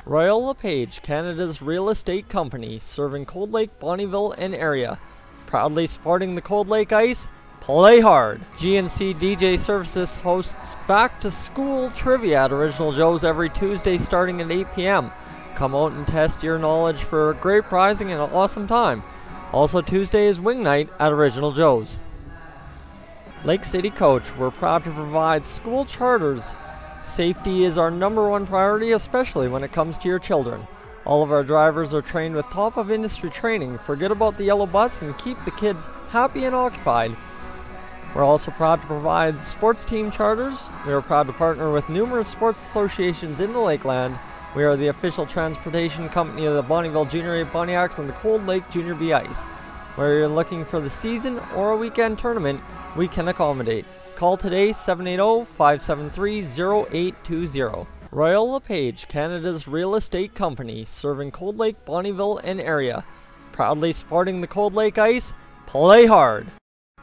Royal LePage, Canada's real estate company, serving Cold Lake, Bonnyville, and area. Proudly sporting the Cold Lake ice. Play hard! GNC DJ Services hosts back-to-school trivia at Original Joe's every Tuesday starting at 8 p.m. Come out and test your knowledge for great prizing and an awesome time. Also Tuesday is wing night at Original Joe's. Lake City Coach, we're proud to provide school charters. Safety is our #1 priority, especially when it comes to your children. All of our drivers are trained with top-of-industry training. Forget about the yellow bus and keep the kids happy and occupied. We're also proud to provide sports team charters. We are proud to partner with numerous sports associations in the Lakeland. We are the official transportation company of the Bonnyville Junior A Pontiacs and the Cold Lake Junior B Ice. Whether you're looking for the season or a weekend tournament, we can accommodate. Call today 780-573-0820. Royal LePage, Canada's real estate company, serving Cold Lake, Bonnyville, and area. Proudly sporting the Cold Lake ice. Play hard!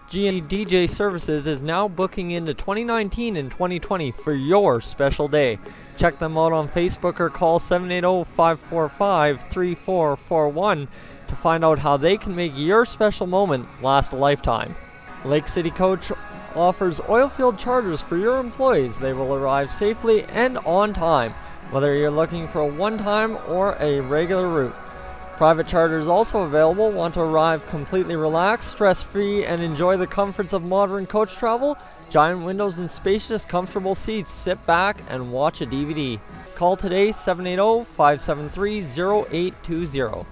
GNC DJ Services is now booking into 2019 and 2020 for your special day. Check them out on Facebook or call 780-545-3441 to find out how they can make your special moment last a lifetime. Lake City Coach offers oilfield charters for your employees. They will arrive safely and on time, whether you're looking for a one-time or a regular route. Private charters also available. Want to arrive completely relaxed, stress-free, and enjoy the comforts of modern coach travel? Giant windows and spacious, comfortable seats. Sit back and watch a DVD. Call today 780-573-0820.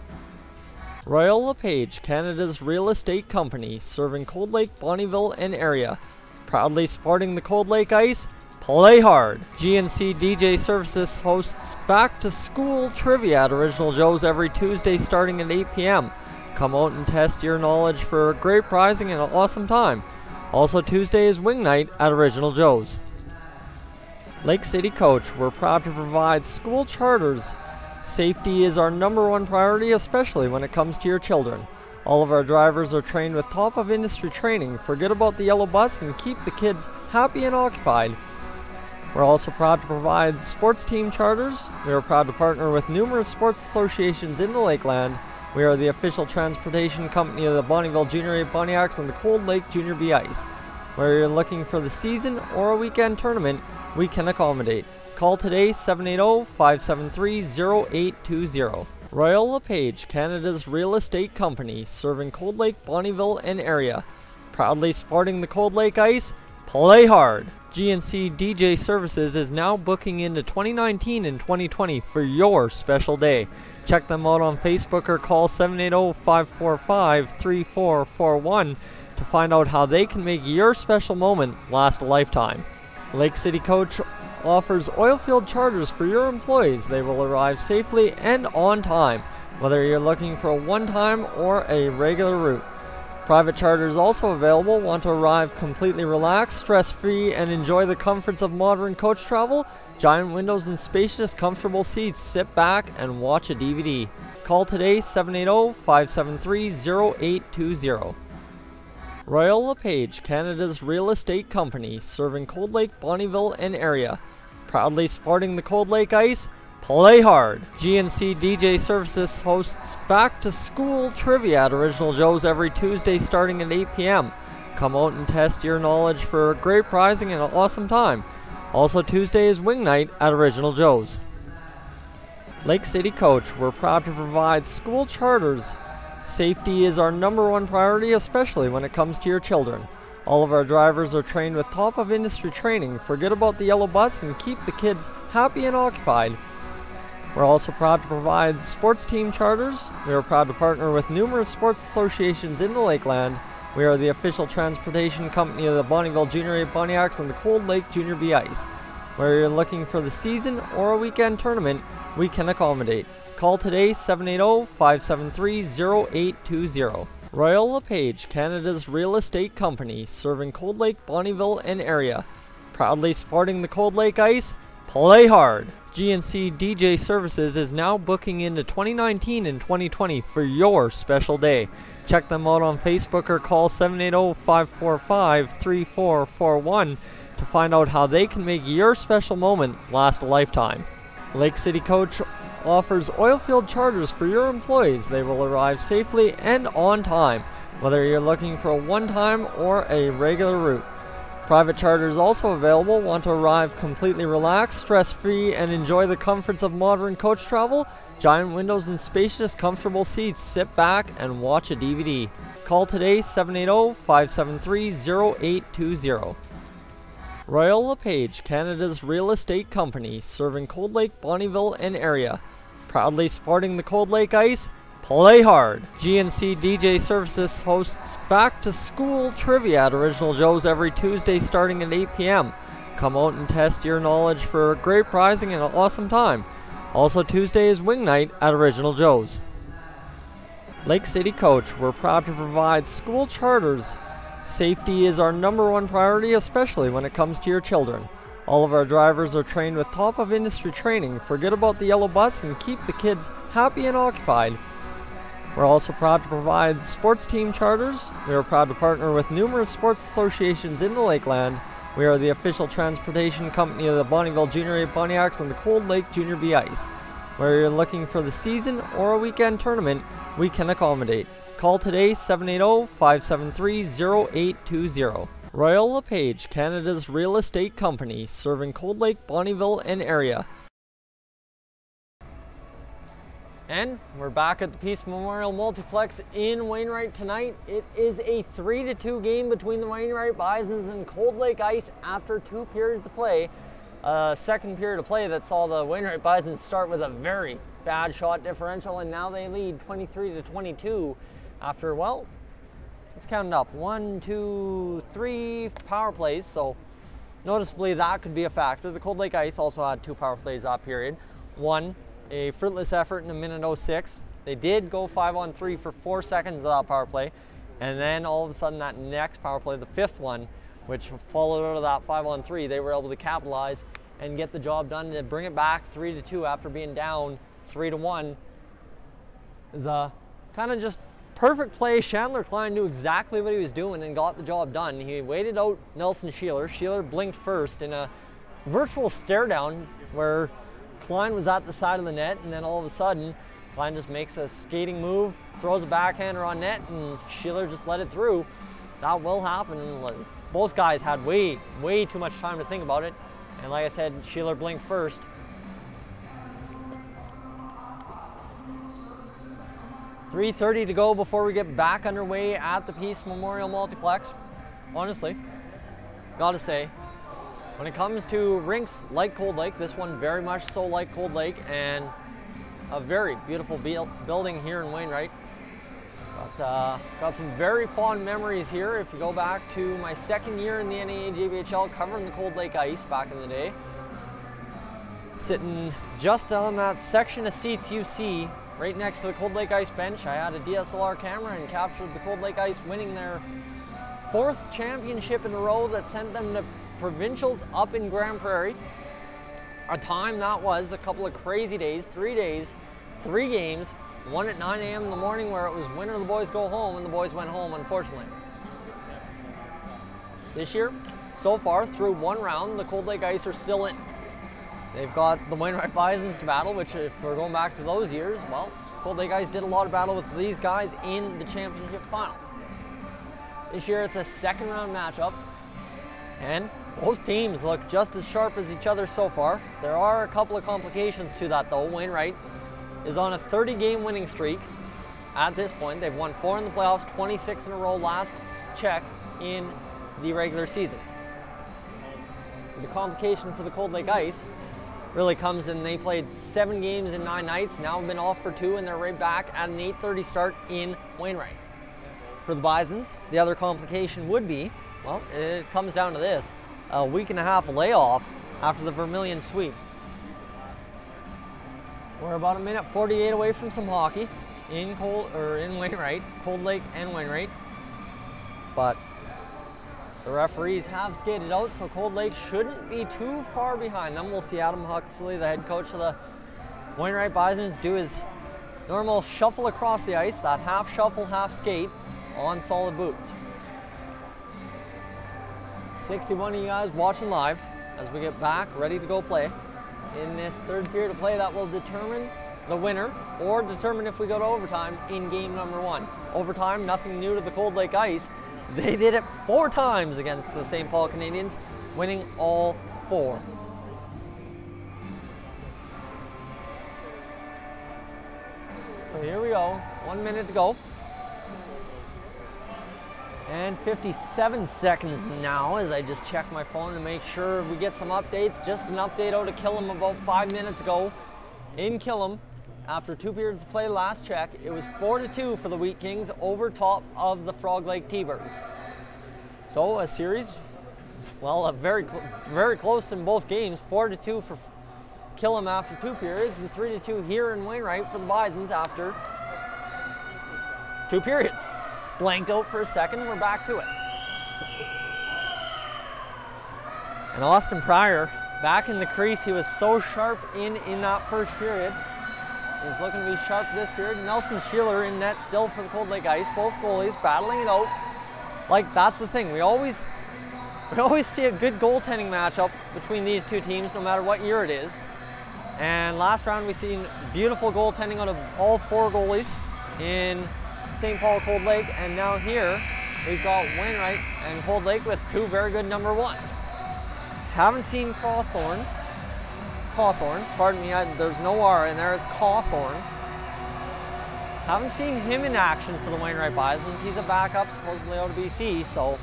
Royal LePage, Canada's real estate company, serving Cold Lake, Bonnyville, and area. Proudly sporting the Cold Lake ice. Play hard! GNC DJ Services hosts back-to-school trivia at Original Joe's every Tuesday starting at 8 p.m. Come out and test your knowledge for great prizing and an awesome time. Also Tuesday is wing night at Original Joe's. Lake City Coach, we're proud to provide school charters. Safety is our #1 priority, especially when it comes to your children. All of our drivers are trained with top-of-industry training. Forget about the yellow bus and keep the kids happy and occupied. We're also proud to provide sports team charters. We are proud to partner with numerous sports associations in the Lakeland. We are the official transportation company of the Bonnyville Junior A Pontiacs and the Cold Lake Junior B Ice. Whether you're looking for the season or a weekend tournament, we can accommodate. Call today 780-573-0820. Royal LePage, Canada's real estate company, serving Cold Lake, Bonnyville, and area. Proudly sporting the Cold Lake ice, play hard! GNC DJ Services is now booking into 2019 and 2020 for your special day. Check them out on Facebook or call 780-545-3441 to find out how they can make your special moment last a lifetime. Lake City Coach offers oilfield charters for your employees. They will arrive safely and on time, whether you're looking for a one-time or a regular route. Private charters also available. Want to arrive completely relaxed, stress-free, and enjoy the comforts of modern coach travel? Giant windows and spacious, comfortable seats. Sit back and watch a DVD. Call today 780-573-0820. Royal LePage, Canada's real estate company, serving Cold Lake, Bonnyville, and area. Proudly sporting the Cold Lake ice, play hard! GNC DJ Services hosts Back to School Trivia at Original Joe's every Tuesday starting at 8 p.m. Come out and test your knowledge for great prizing and an awesome time. Also Tuesday is Wing Night at Original Joe's. Lake City Coach, we're proud to provide school charters. Safety is our #1 priority, especially when it comes to your children. All of our drivers are trained with top of industry training. Forget about the yellow bus and keep the kids happy and occupied. We're also proud to provide sports team charters. We are proud to partner with numerous sports associations in the Lakeland. We are the official transportation company of the Bonnyville Junior A Pontiacs and the Cold Lake Junior B Ice. Whether you're looking for the season or a weekend tournament, we can accommodate. Call today 780-573-0820. Royal LePage, Canada's real estate company, serving Cold Lake, Bonnyville, and area. Proudly sporting the Cold Lake ice, play hard! GNC DJ Services is now booking into 2019 and 2020 for your special day. Check them out on Facebook or call 780-545-3441 to find out how they can make your special moment last a lifetime. Lake City Coach offers oilfield charters for your employees. They will arrive safely and on time, whether you're looking for a one-time or a regular route. Private charters also available. Want to arrive completely relaxed, stress-free, and enjoy the comforts of modern coach travel? Giant windows and spacious, comfortable seats. Sit back and watch a DVD. Call today 780-573-0820. Royal LePage, Canada's real estate company, serving Cold Lake, Bonnyville, and area. Proudly sporting the Cold Lake ice, play hard! GNC DJ Services hosts Back to School Trivia at Original Joe's every Tuesday starting at 8 p.m. Come out and test your knowledge for great prizing and an awesome time. Also Tuesday is Wing Night at Original Joe's. Lake City Coach, we're proud to provide school charters. Safety is our #1 priority, especially when it comes to your children. All of our drivers are trained with top of industry training. Forget about the yellow bus and keep the kids happy and occupied. We're also proud to provide sports team charters. We are proud to partner with numerous sports associations in the Lakeland. We are the official transportation company of the Bonnyville Junior A Pontiacs and the Cold Lake Junior B Ice. Whether you're looking for the season or a weekend tournament, we can accommodate. Call today 780-573-0820. Royal LePage, Canada's real estate company, serving Cold Lake, Bonnyville, and area. And we're back at the Peace Memorial Multiplex in Wainwright tonight. It is a 3-2 game between the Wainwright Bisons and Cold Lake Ice after 2 periods of play. Second period of play that saw the Wainwright Bisons start with a very bad shot differential, and now they lead 23-22 after, well, let's count it up. 1, 2, 3 power plays, so noticeably that could be a factor. The Cold Lake Ice also had 2 power plays that period. One, a fruitless effort in a minute 06. They did go 5-on-3 for 4 seconds of that power play, and then all of a sudden that next power play, the 5th one, which followed out of that 5-on-3, they were able to capitalize and get the job done to bring it back 3-2 after being down 3-1. Is a kind of just perfect play. Chandler Klein knew exactly what he was doing and got the job done. He waited out Nelson Sheeler. Sheeler blinked first in a virtual stare down where Klein was at the side of the net, and then all of a sudden Klein just makes a skating move, throws a backhander on net, and Sheeler just let it through. That will happen. Both guys had way too much time to think about it, and like I said, Sheeler blinked first. 3:30 to go before we get back underway at the Peace Memorial Multiplex. Honestly, gotta say, when it comes to rinks like Cold Lake, this one very much so like Cold Lake, and a very beautiful building here in Wainwright. Got some very fond memories here. If you go back to my second year in the NEAJBHL covering the Cold Lake ice back in the day, sitting just on that section of seats you see right next to the Cold Lake ice bench, I had a DSLR camera and captured the Cold Lake ice winning their 4th championship in a row that sent them to provincials up in Grand Prairie. A time that was a couple of crazy days, 3 games, one at 9 a.m. in the morning where it was winner the boys go home, and the boys went home, unfortunately. This year, so far, through one round, the Cold Lake Ice are still in. They've got the Wainwright Bisons to battle, which if we're going back to those years, well, Cold Lake Ice did a lot of battle with these guys in the championship finals. This year, it's a second round matchup, and both teams look just as sharp as each other so far. There are a couple of complications to that though. Wainwright is on a 30-game winning streak at this point. They've won 4 in the playoffs, 26 in a row last check in the regular season. The complication for the Cold Lake Ice really comes in they played 7 games in 9 nights, now have been off for 2, and they're right back at an 8:30 start in Wainwright. For the Bisons, the other complication would be, well, it comes down to this, a week and a half layoff after the Vermilion sweep. We're about a minute 48 away from some hockey in Wainwright, Cold Lake and Wainwright. But the referees have skated out, so Cold Lake shouldn't be too far behind them. We'll see Adam Huxley, the head coach of the Wainwright Bisons, do his normal shuffle across the ice, that half shuffle, half skate on solid boots. 61 of you guys watching live as we get back, ready to go play. In this third period of play that will determine the winner or determine if we go to overtime in game number 1. Overtime, nothing new to the Cold Lake Ice. They did it 4 times against the St. Paul Canadians, winning all 4. So here we go, 1 minute to go. And 57 seconds now as I just check my phone to make sure we get some updates. Just an update out of Killam about 5 minutes ago. In Killam, after 2 periods of play last check, it was 4-2 for the Wheat Kings over top of the Frog Lake T-Birds. So a series, well, very close in both games. 4-2 for Killam after 2 periods, and 3-2 here in Wainwright for the Bisons after 2 periods. Blanked out for a second, we're back to it. And Austin Pryor back in the crease. He was so sharp in that first period. He's looking to be sharp this period. Nelson Sheeler in net still for the Cold Lake Ice. Both goalies battling it out. Like, that's the thing. We always see a good goaltending matchup between these two teams, no matter what year it is. And last round we've seen beautiful goaltending out of all 4 goalies in St. Paul Cold Lake, and now here we've got Wainwright and Cold Lake with 2 very good number 1s. Haven't seen Cawthorn, pardon me, there's no R in there, it's Cawthorn. Haven't seen him in action for the Wainwright Bisons. He's a backup, supposedly out of BC, so.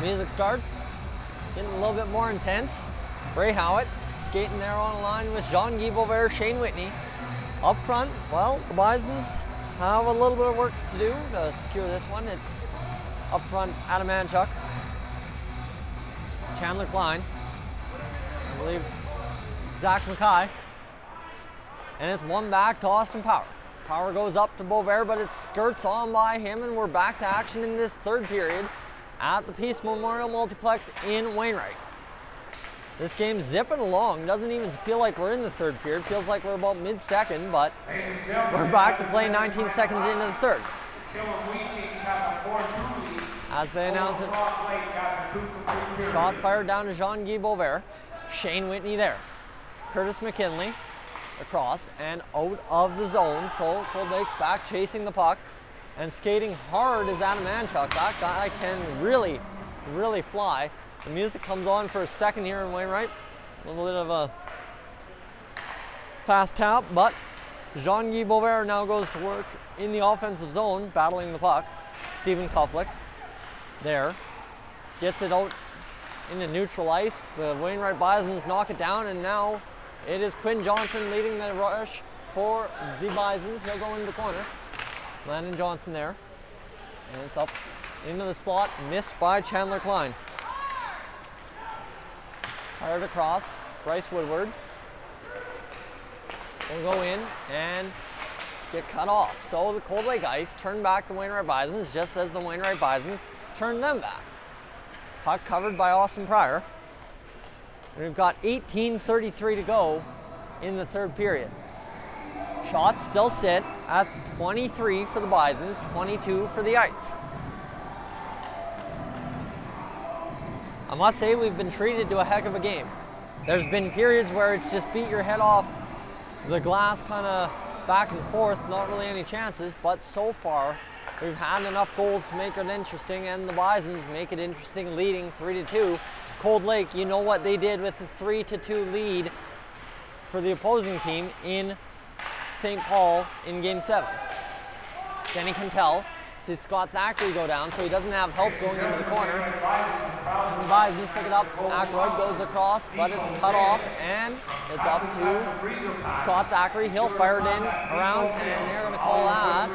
Music starts, getting a little bit more intense. Ray Howitt skating there on the line with Jean-Guy Beauvert, Shane Whitney. Up front, well, the Bisons have a little bit of work to do to secure this one. It's up front, Adam Manchuk, Chandler Klein, I believe Zach Mackay, and it's one back to Austin Power. Power goes up to Beauvert, but it skirts on by him, and we're back to action in this third period at the Peace Memorial Multiplex in Wainwright. This game's zipping along. Doesn't even feel like we're in the third period. Feels like we're about mid-second, but we're back to play 19 seconds into the third. As they announce it, shot fired down to Jean-Guy Beauvert. Shane Whitney there. Curtis McKinley across and out of the zone. So Cold Lake's back chasing the puck and skating hard as Adam Manchuk. That guy can really, really fly. The music comes on for a second here in Wainwright. A little bit of a Fast tap, but Jean-Guy Boisvert now goes to work in the offensive zone, battling the puck. Stephen Kuflick there. Gets it out into neutral ice. The Wainwright Bisons knock it down, and now it is Quinn Johnson leading the rush for the Bisons. He'll go into the corner. Landon Johnson there. And it's up into the slot, missed by Chandler Klein. Fired across. Bryce Woodward will go in and get cut off. So the Cold Lake Ice turn back the Wainwright Bisons just as the Wainwright Bisons turn them back. Puck covered by Austin Pryor. And we've got 18:33 to go in the third period. Shots still sit at 23 for the Bisons, 22 for the Ice. I must say we've been treated to a heck of a game. There's been periods where it's just beat your head off the glass, kind of back and forth, not really any chances, but so far we've had enough goals to make it interesting, and the Bisons make it interesting, leading 3-2. Cold Lake, you know what they did with the 3-2 lead for the opposing team in St. Paul in Game 7. Denny Cantel sees Scott Thackeray go down, so he doesn't have help going into the corner. And the Bisons pick it up. Ackroyd goes across, but it's cut off, and it's up to Scott Thackeray. He'll fire it in around, and they're going to call that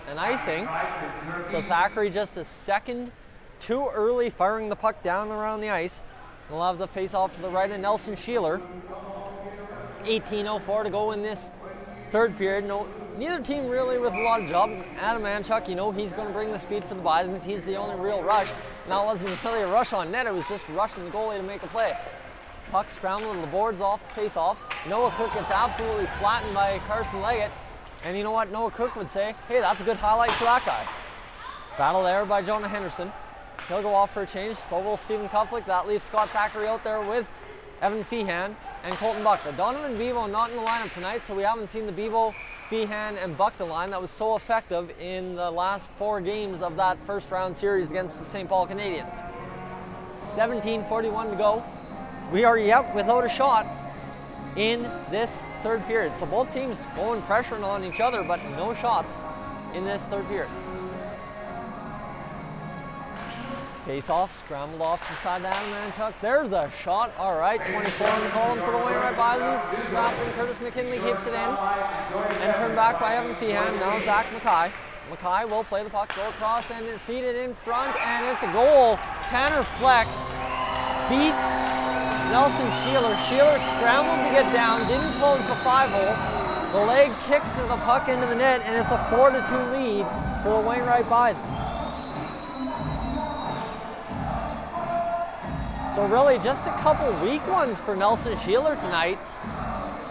an icing. So Thackeray just a second too early, firing the puck down around the ice. We'll have the face-off to the right of Nelson Sheeler. 18:04 to go in this third period. Neither team really with a lot of job. Adam Manchuk, you know he's going to bring the speed for the Bisons. He's the only real rush. And that wasn't really a rush on net. It was just rushing the goalie to make a play. Puck scrambled to the boards off the face-off. Noah Cook gets absolutely flattened by Carson Leggett. And you know what Noah Cook would say? Hey, that's a good highlight for that guy. Battle there by Jonah Henderson. He'll go off for a change. So will Stephen Kuflick. That leaves Scott Thackeray out there with Evan Feehan and Colton Buckta. Donovan Bebo not in the lineup tonight, so we haven't seen the Bebo, Feehan, and Buckta line that was so effective in the last 4 games of that first round series against the St. Paul Canadians. 17:41 to go. We are yet without a shot in this third period. So both teams going pressuring on each other, but no shots in this third period. Face-off, scrambled off to the side to Adam Manchuk. There's a shot. All right, 24 on the column for the Wainwright Bisons. Dropping, Curtis McKinley keeps it in. And turned back by Evan Feehan. Now Zach Mackay. Mackay will play the puck, go across and feed it in front, and it's a goal. Tanner Fleck beats Nelson Sheeler. Sheeler scrambled to get down, didn't close the 5-hole. The leg kicks the puck into the net, and it's a 4-2 lead for the Wainwright Bisons. So really just a couple weak ones for Nelson Sheeler tonight,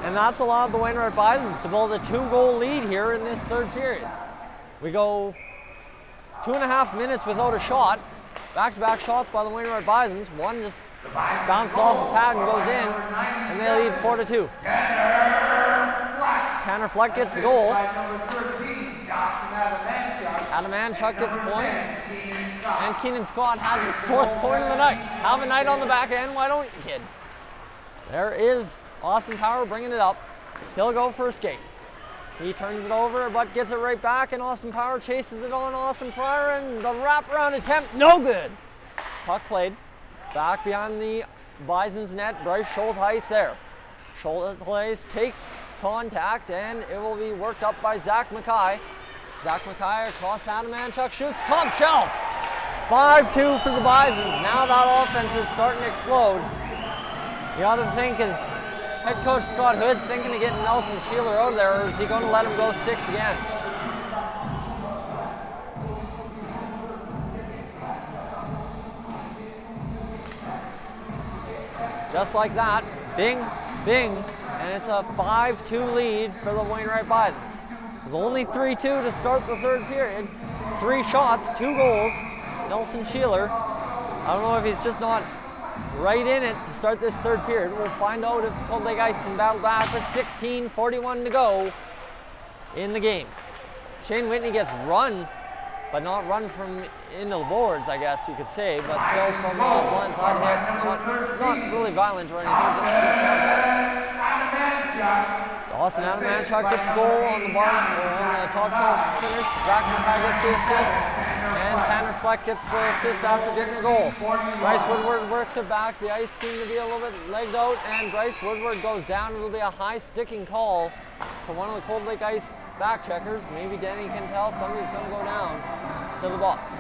and that's allowed the Wainwright Bisons to build a 2-goal lead here in this third period. We go 2.5 minutes without a shot. Back-to-back shots by the Wainwright Bisons. One just bounced off the pad and goes in, and they lead 4-2. Tanner Fleck gets the goal. Adam Manchuk gets a point. And Keenan Scott has his 4th point of the night. Have a night on the back end, why don't you, kid? There is Austin Power bringing it up. He'll go for a skate. He turns it over, but gets it right back, and Austin Power chases it on Austin Pryor, and the wraparound attempt, no good. Puck played back behind the Bison's net. Bryce Schultheis there. Schultheis takes contact, and it will be worked up by Zach Mackay. Zach Mackay across to Adam Manchuk, shoots top shelf. 5-2 for the Bisons. Now that offense is starting to explode. You ought to think, is head coach Scott Hood thinking of getting Nelson Sheeler out of there, or is he going to let him go 6 again? Just like that, bing, bing, and it's a 5-2 lead for the Wainwright Bisons. It was only 3-2 to start the third period. 3 shots, 2 goals. Nelson Sheeler, I don't know if he's just not right in it to start this third period. We'll find out if the Cold Lake Ice can battle back with 16:41 to go in the game. Shane Whitney gets run, but not run from into the boards, I guess you could say, but still from a blindside hit. Not really violent or anything, just Dawson Adamanchuk gets the goal on the bar, or on the top shelf finish. Zach Mackay gets the assist, and Tanner Fleck gets the assist after getting a goal. Bryce Woodward works it back. The ice seemed to be a little bit legged out, and Bryce Woodward goes down. It'll be a high sticking call to one of the Cold Lake Ice back checkers. Maybe Denny can tell somebody's going to go down to the box.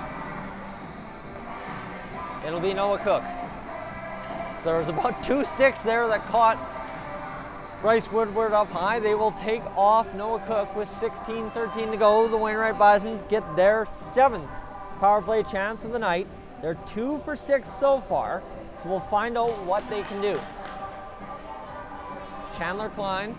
It'll be Noah Cook. So there was about 2 sticks there that caught Bryce Woodward up high. They will take off Noah Cook with 16:13 to go. The Wainwright Bisons get their 7th power play chance of the night. They're 2 for 6 so far, so we'll find out what they can do. Chandler Klein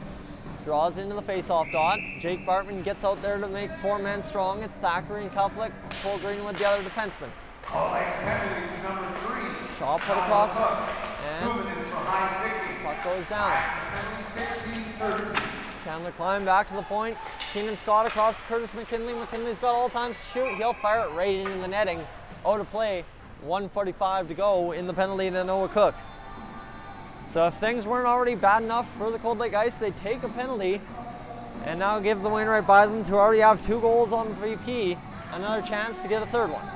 draws into the face-off dot. Jake Bartman gets out there to make 4 men strong. It's Thackeray and Kuflick, Cole Greenwood, the other defenseman. Shaw put across, and puck goes down. Chandler Klein back to the point. Keenan Scott across to Curtis McKinley. McKinley's got all times to shoot. He'll fire it right into the netting. Out of play, 1:45 to go in the penalty to Noah Cook. So if things weren't already bad enough for the Cold Lake Ice, they take a penalty and now give the Wainwright Bisons, who already have 2 goals on the VP, another chance to get a 3rd one.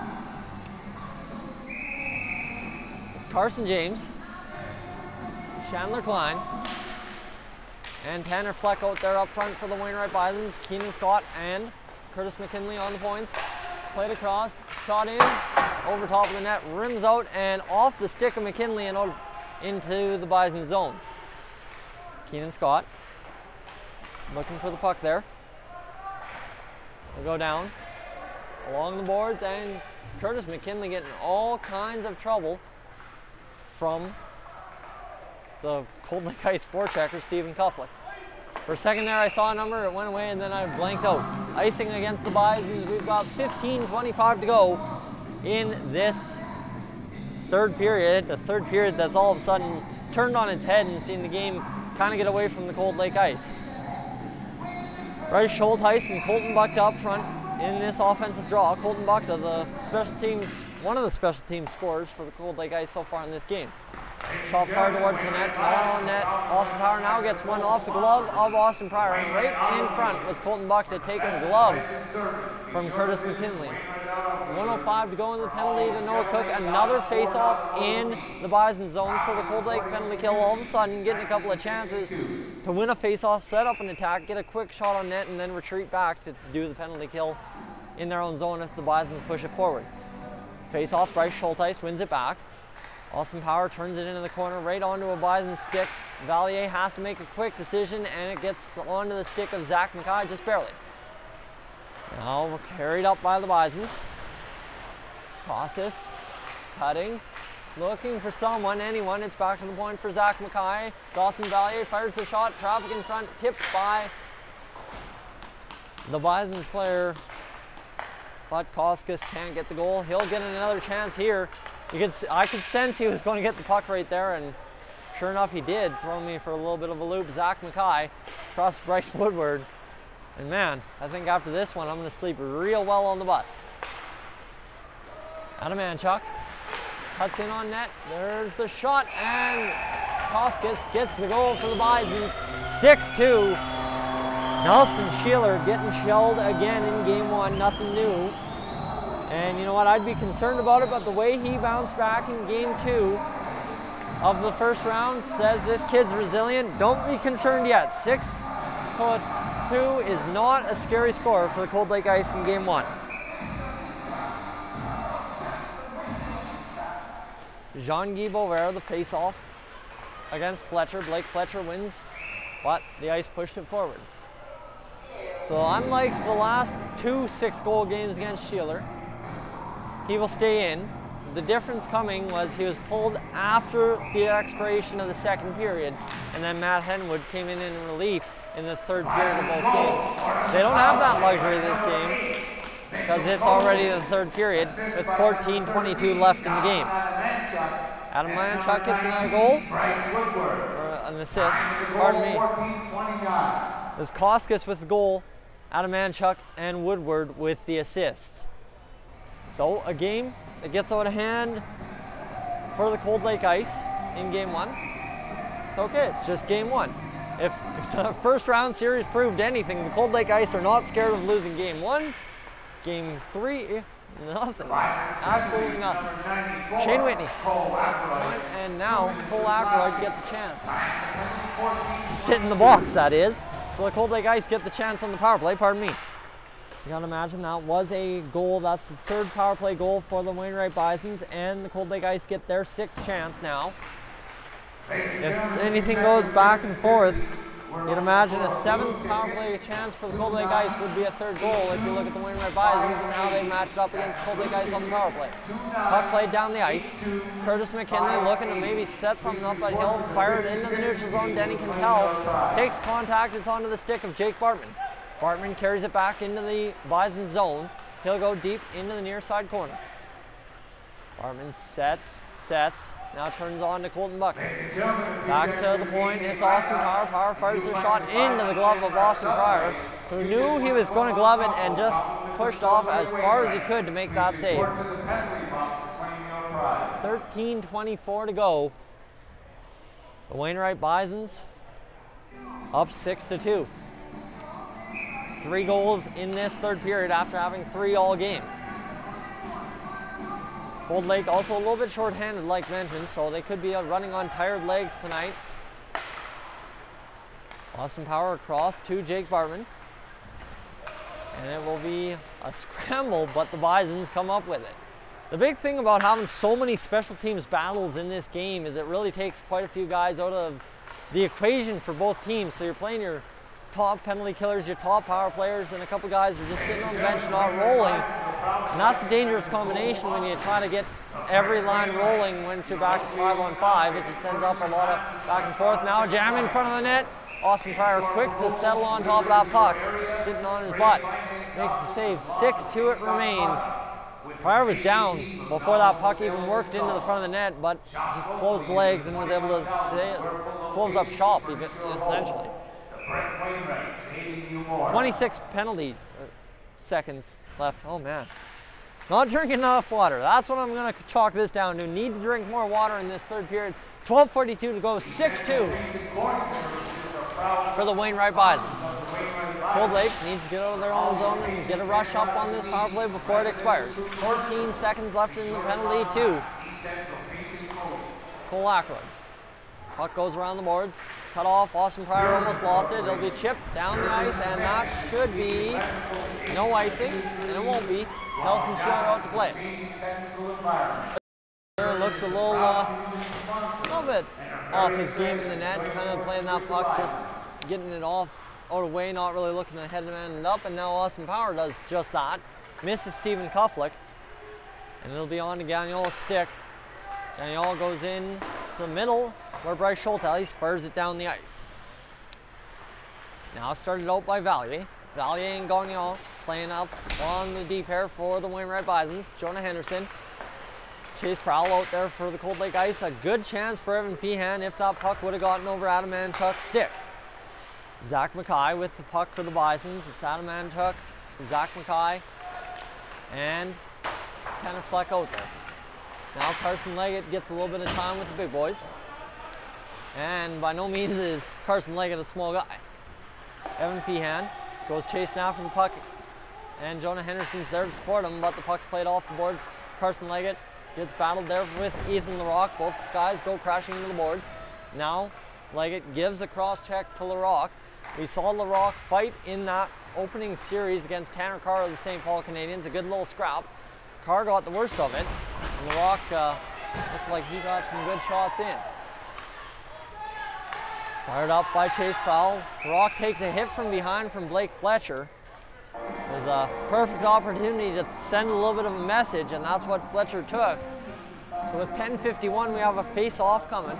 So it's Carson James, Chandler Klein, and Tanner Fleck out there up front for the Wainwright Bisons. Keenan Scott and Curtis McKinley on the points. Played across, shot in, over top of the net, rims out and off the stick of McKinley and out into the Bison zone. Keenan Scott looking for the puck there. We'll go down along the boards, and Curtis McKinley getting all kinds of trouble from the Cold Lake Ice forechecker, Stephen Kuflick. For a second there I saw a number, it went away, and then I blanked out. Icing against the Bisons. We've got 15:25 to go in this 3rd period. The 3rd period that's all of a sudden turned on its head and seen the game kind of get away from the Cold Lake Ice. Bryce Schultheis and Colton Buckta up front in this offensive draw. Colton Buckta, one of the special teams scorers for the Cold Lake Ice so far in this game. Shot fired towards the net, not on net. Austin Pryor now gets one off the glove of Austin Pryor, and right in front was Colton Buckta taking a glove from Curtis McKinley. 1:05 to go in the penalty to Noah Cook. Another face-off in the Bison zone, so the Cold Lake penalty kill all of a sudden getting a couple of chances to win a face-off, set up an attack, get a quick shot on net, and then retreat back to do the penalty kill in their own zone if the Bisons push it forward. Face-off, Bryce Schultheis wins it back. Austin Power turns it into the corner, right onto a Bison stick. Valier has to make a quick decision, and it gets onto the stick of Zach Mackay, just barely. Now we're carried up by the Bisons. Process, cutting, looking for someone, anyone. It's back to the point for Zach Mackay. Dawson Valier fires the shot, traffic in front, tipped by the Bisons player, but Koskis can't get the goal. He'll get another chance here. I could sense he was going to get the puck right there, and sure enough he did, throwing me for a little bit of a loop. Zach Mackay across Bryce Woodward. And man, I think after this one I'm going to sleep real well on the bus. Adamanchuk cuts in on net. There's the shot, and Koskis gets the goal for the Bisons. 6-2. Nelson Sheeler getting shelled again in game 1, nothing new. And you know what, I'd be concerned about it, but the way he bounced back in game 2 of the first round says this kid's resilient. Don't be concerned yet. 6-2 is not a scary score for the Cold Lake Ice in game 1. Jean-Guy Bover, the face-off against Fletcher. Blake Fletcher wins, but the Ice pushed it forward. So unlike the last 2 6-goal games against Sheeler, he will stay in. The difference coming was he was pulled after the expiration of the 2nd period, and then Matt Henwood came in relief in the 3rd period of both games. They don't have that luxury this game because it's already the 3rd period with 14:22 left in the game. Adamanchuk gets another goal, or an assist, pardon me. There's Koskis with the goal, Adamanchuk and Woodward with the assists. So a game that gets out of hand for the Cold Lake Ice in game 1. It's okay, it's just game 1. If the first round series proved anything, the Cold Lake Ice are not scared of losing game 1. Game 3, nothing. Absolutely nothing. Shane Whitney. And now Cole Ackroyd gets a chance to sit in the box, that is. So the Cold Lake Ice get the chance on the power play, pardon me. You gotta imagine that was a goal. That's the 3rd power play goal for the Wainwright Bisons, and the Cold Lake Ice get their 6th chance now. If anything goes back and forth, you'd imagine a 7th power play chance for the Cold Lake Ice would be a 3rd goal if you look at the Wainwright Bisons and how they matched up against Cold Lake Ice on the power play. Puck played down the ice. Curtis McKinley looking to maybe set something up, but he'll fire it into the neutral zone. Denny Cantel takes contact. It's onto the stick of Jake Bartman. Bartman carries it back into the Bison zone. He'll go deep into the near side corner. Bartman sets, now turns on to Colton Buckner. Back to the point, it's Austin Power. Power fires their shot into the glove of Austin Pryor, who knew he was going to glove it and just pushed off as far as he could to make that save. 13:24 to go. The Wainwright Bisons up 6-2. 3 goals in this 3rd period after having 3 all game. Cold Lake also a little bit short-handed, like mentioned, so they could be running on tired legs tonight. Austin Power across to Jake Bartman. And it will be a scramble, but the Bisons come up with it. The big thing about having so many special teams battles in this game is it really takes quite a few guys out of the equation for both teams. So you're playing your top penalty killers, your top power players, and a couple guys are just sitting on the bench not rolling. And that's a dangerous combination when you try to get every line rolling once you're back to 5-on-5. It just ends up a lot of back and forth. Now jam in front of the net. Austin Pryor quick to settle on top of that puck, sitting on his butt. Makes the save. 6-2 it remains. Pryor was down before that puck even worked into the front of the net, but just closed the legs and was able to close up shop essentially. 26 penalties, seconds left. Oh man. Not drinking enough water. That's what I'm going to chalk this down to. Need to drink more water in this 3rd period. 12:42 to go, 6-2 for the Wainwright Bisons. Cold Lake needs to get out of their own zone and get a rush up on this power play before it expires. 14 seconds left in the penalty, 2. Cole Ackroyd. Puck goes around the boards. Cut off. Austin Pryor almost lost it. It'll be chipped down the ice, and that should be no icing, and it won't be. Nelson Schiller out to play. Looks a little bit off his game in the net, kind of playing that puck, just getting it off out of the way, not really looking to head and up, and now Austin Power does just that. Misses Stephen Kuflick, and it'll be on to Gagnol's stick. Gagnol goes in to the middle, where Bryce Schulteis fires it down the ice. Now started out by Valier. Valier and Gagnol playing up on the deep pair for the Wainwright Bisons. Jonah Henderson. Chase Prowl out there for the Cold Lake Ice. A good chance for Evan Feehan if that puck would have gotten over Adam Manchuk's stick. Zach Mackay with the puck for the Bisons. It's Adam Manchuk, Zach Mackay, and Kenneth Fleck out there. Now Carson Leggett gets a little bit of time with the big boys. And by no means is Carson Leggett a small guy. Evan Feehan goes chasing after the puck, and Jonah Henderson's there to support him, but the puck's played off the boards. Carson Leggett gets battled there with Ethan Larocque. Both guys go crashing into the boards. Now Leggett gives a cross check to Larocque. We saw Larocque fight in that opening series against Tanner Carr of the St. Paul Canadians. A good little scrap. Carr got the worst of it, and Larocque looked like he got some good shots in. Fired up by Chase Powell. Larocque takes a hit from behind from Blake Fletcher. It was a perfect opportunity to send a little bit of a message, and that's what Fletcher took. So with 10:51, we have a face-off coming.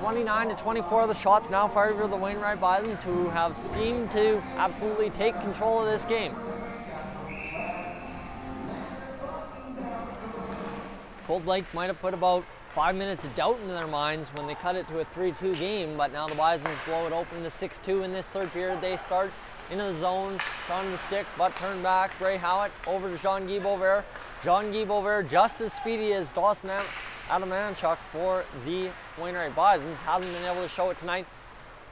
29-24 of the shots now fired for the Wainwright Bisons, who have seemed to absolutely take control of this game. Cold Lake might have put about 5 minutes of doubt into their minds when they cut it to a 3-2 game, but now the Bisons blow it open to 6-2 in this third period. They start into the zone, it's on the stick, but turned back. Bray Howitt over to Jean-Guy Beauvert. Jean-Guy Beauvert, just as speedy as Adamanchuk for the Wainwright Bisons, hasn't been able to show it tonight.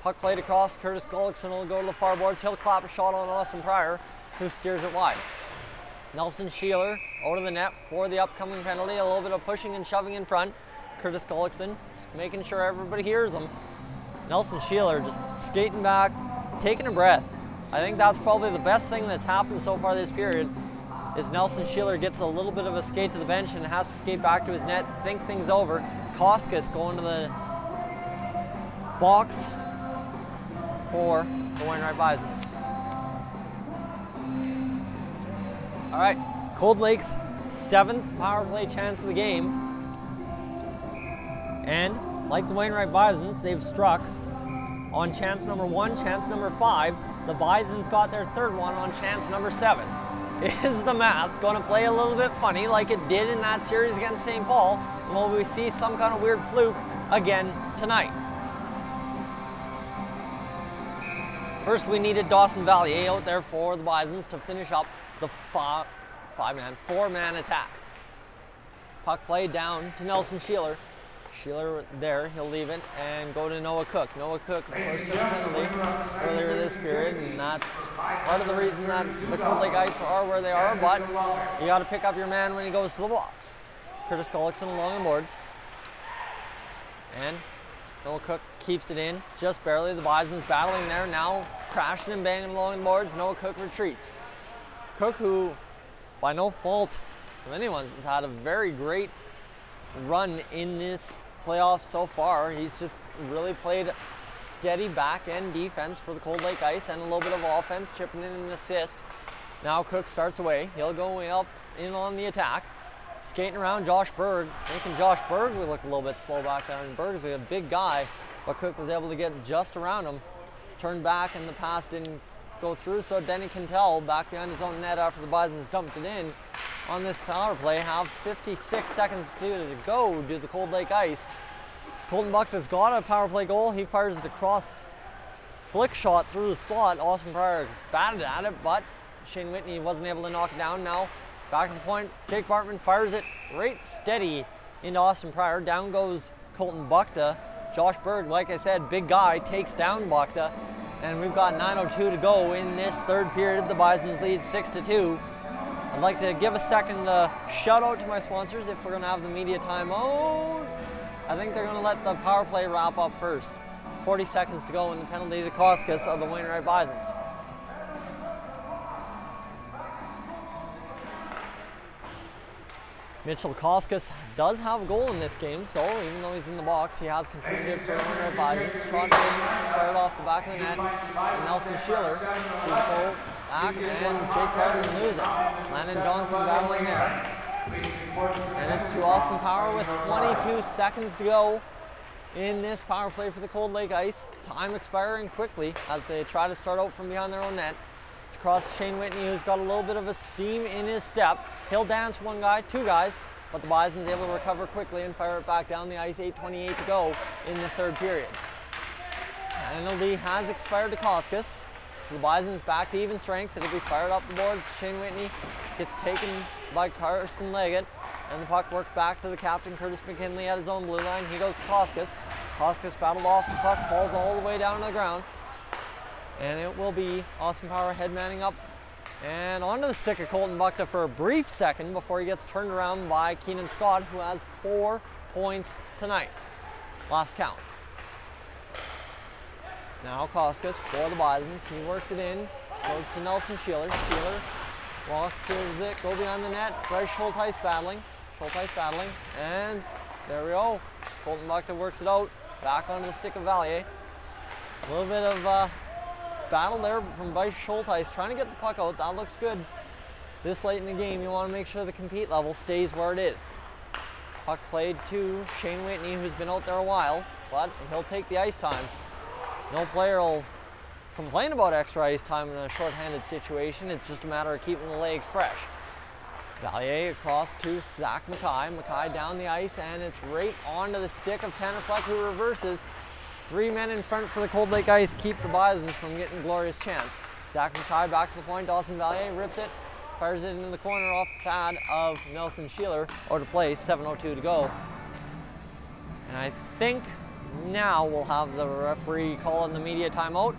Puck played across. Curtis Gullickson will go to the far boards. He'll clap a shot on Austin Pryor, who steers it wide. Nelson Sheeler out of the net for the upcoming penalty. A little bit of pushing and shoving in front. Curtis Gullickson just making sure everybody hears him. Nelson Sheeler just skating back, taking a breath. I think that's probably the best thing that's happened so far this period, is Nelson Sheeler gets a little bit of a skate to the bench and has to skate back to his net, think things over. Koskis going to the box for the Wainwright Bisons. All right, Cold Lake's 7th power play chance of the game. And like the Wainwright Bisons, they've struck on chance number 1, chance number 5. The Bisons got their 3rd one on chance number 7. Is the math going to play a little bit funny like it did in that series against St. Paul? And will we see some kind of weird fluke again tonight? First, we needed Dawson Valier out there for the Bisons to finish up the 4-man attack. Puck played down to Nelson Sheeler. Sheeler there, he'll leave it and go to Noah Cook. Noah Cook, of course, took a penalty earlier this period, and that's part of the reason that the Cold Lake Ice are where they are, but you got to pick up your man when he goes to the box. Curtis Gullickson along the boards. And Noah Cook keeps it in, just barely. The Bisons battling there, now crashing and banging along the boards. Noah Cook retreats. Cook, who, by no fault of anyone's, has had a very great run in this playoffs so far. He's just really played steady back-end defense for the Cold Lake Ice and a little bit of offense, chipping in an assist. Now Cook starts away. He'll go way up in on the attack. Skating around Josh Berg, making Josh Berg look a little bit slow back there. And Berg's a big guy, but Cook was able to get just around him. Turned back and the pass didn't go through, so Denny Cantel back behind his own net after the Bisons dumped it in. On this power play, have 56 seconds to go to the Cold Lake Ice. Colton Buckta's got a power play goal. He fires it across, flick shot through the slot. Austin Pryor batted at it, but Shane Whitney wasn't able to knock it down. Now back to the point. Jake Bartman fires it right steady into Austin Pryor. Down goes Colton Buckta. Josh Berg, like I said, big guy, takes down Buckta. And we've got 9:02 to go in this 3rd period. The Bisons lead 6-2. I'd like to give a second shout out to my sponsors if we're going to have the media timeout. I think they're going to let the power play wrap up first. 40 seconds to go in the penalty to Koskis of the Wainwright Bisons. Mitchell Koskis does have a goal in this game, so even though he's in the box, he has contributed for the Wainwright Bisons. Shot fired off the back of the net. And Nelson Sheeler sees the goal back, and Jake Bartman loses it. Landon Johnson battling there. And it's to Austin Power with 22 seconds to go in this power play for the Cold Lake Ice. Time expiring quickly as they try to start out from behind their own net. It's across to Shane Whitney, who's got a little bit of a steam in his step. He'll dance one guy, 2 guys, but the Bison's able to recover quickly and fire it back down the ice. 8:28 to go in the 3rd period. Penalty has expired to Koskis. So the Bison's back to even strength. It'll be fired up the boards. Shane Whitney gets taken by Carson Leggett, and the puck worked back to the captain, Curtis McKinley, at his own blue line. He goes to Koskis. Koskis battled off the puck, falls all the way down to the ground. And it will be Austin Power headmanning up and onto the stick of Colton Buckta for a brief second before he gets turned around by Keenan Scott, who has 4 points tonight. Last count. Now Koskis for the Bisons. He works it in, goes to Nelson Sheeler. Sheeler walks to it, go behind the net. Bryce Schulteis battling. And there we go. Colton Buckta works it out, back onto the stick of Valier. A little bit of battle there from Bryce Schulteis, trying to get the puck out. That looks good. This late in the game, you want to make sure the compete level stays where it is. Puck played to Shane Whitney, who's been out there a while, but he'll take the ice time. No player will complain about extra ice time in a shorthanded situation. It's just a matter of keeping the legs fresh. Valier across to Zach Mackay. Mackay down the ice, and it's right onto the stick of Tanner Fleck, who reverses. 3 men in front for the Cold Lake Ice keep the Bisons from getting a glorious chance. Zach Mackay back to the point. Dawson Valier rips it, fires it into the corner off the pad of Nelson Sheeler. Out of play, 7:02 to go. And I think now we'll have the referee call in the media timeout.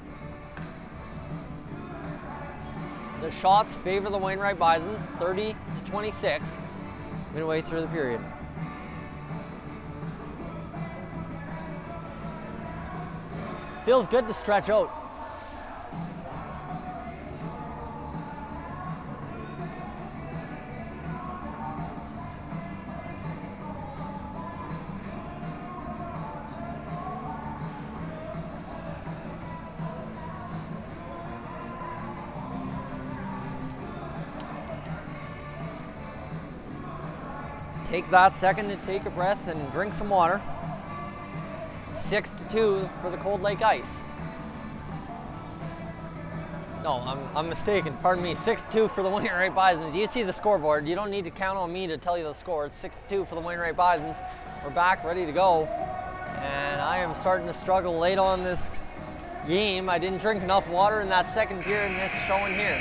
The shots favor the Wainwright Bisons, 30-26, midway through the period. Feels good to stretch out. Take that second to take a breath and drink some water. 6-2 for the Cold Lake Ice. No, I'm mistaken. Pardon me. 6-2 for the Wainwright Bisons. You see the scoreboard. You don't need to count on me to tell you the score. It's 6-2 for the Wainwright Bisons. We're back, ready to go. And I am starting to struggle late on this game. I didn't drink enough water in that second period, and it's showing here.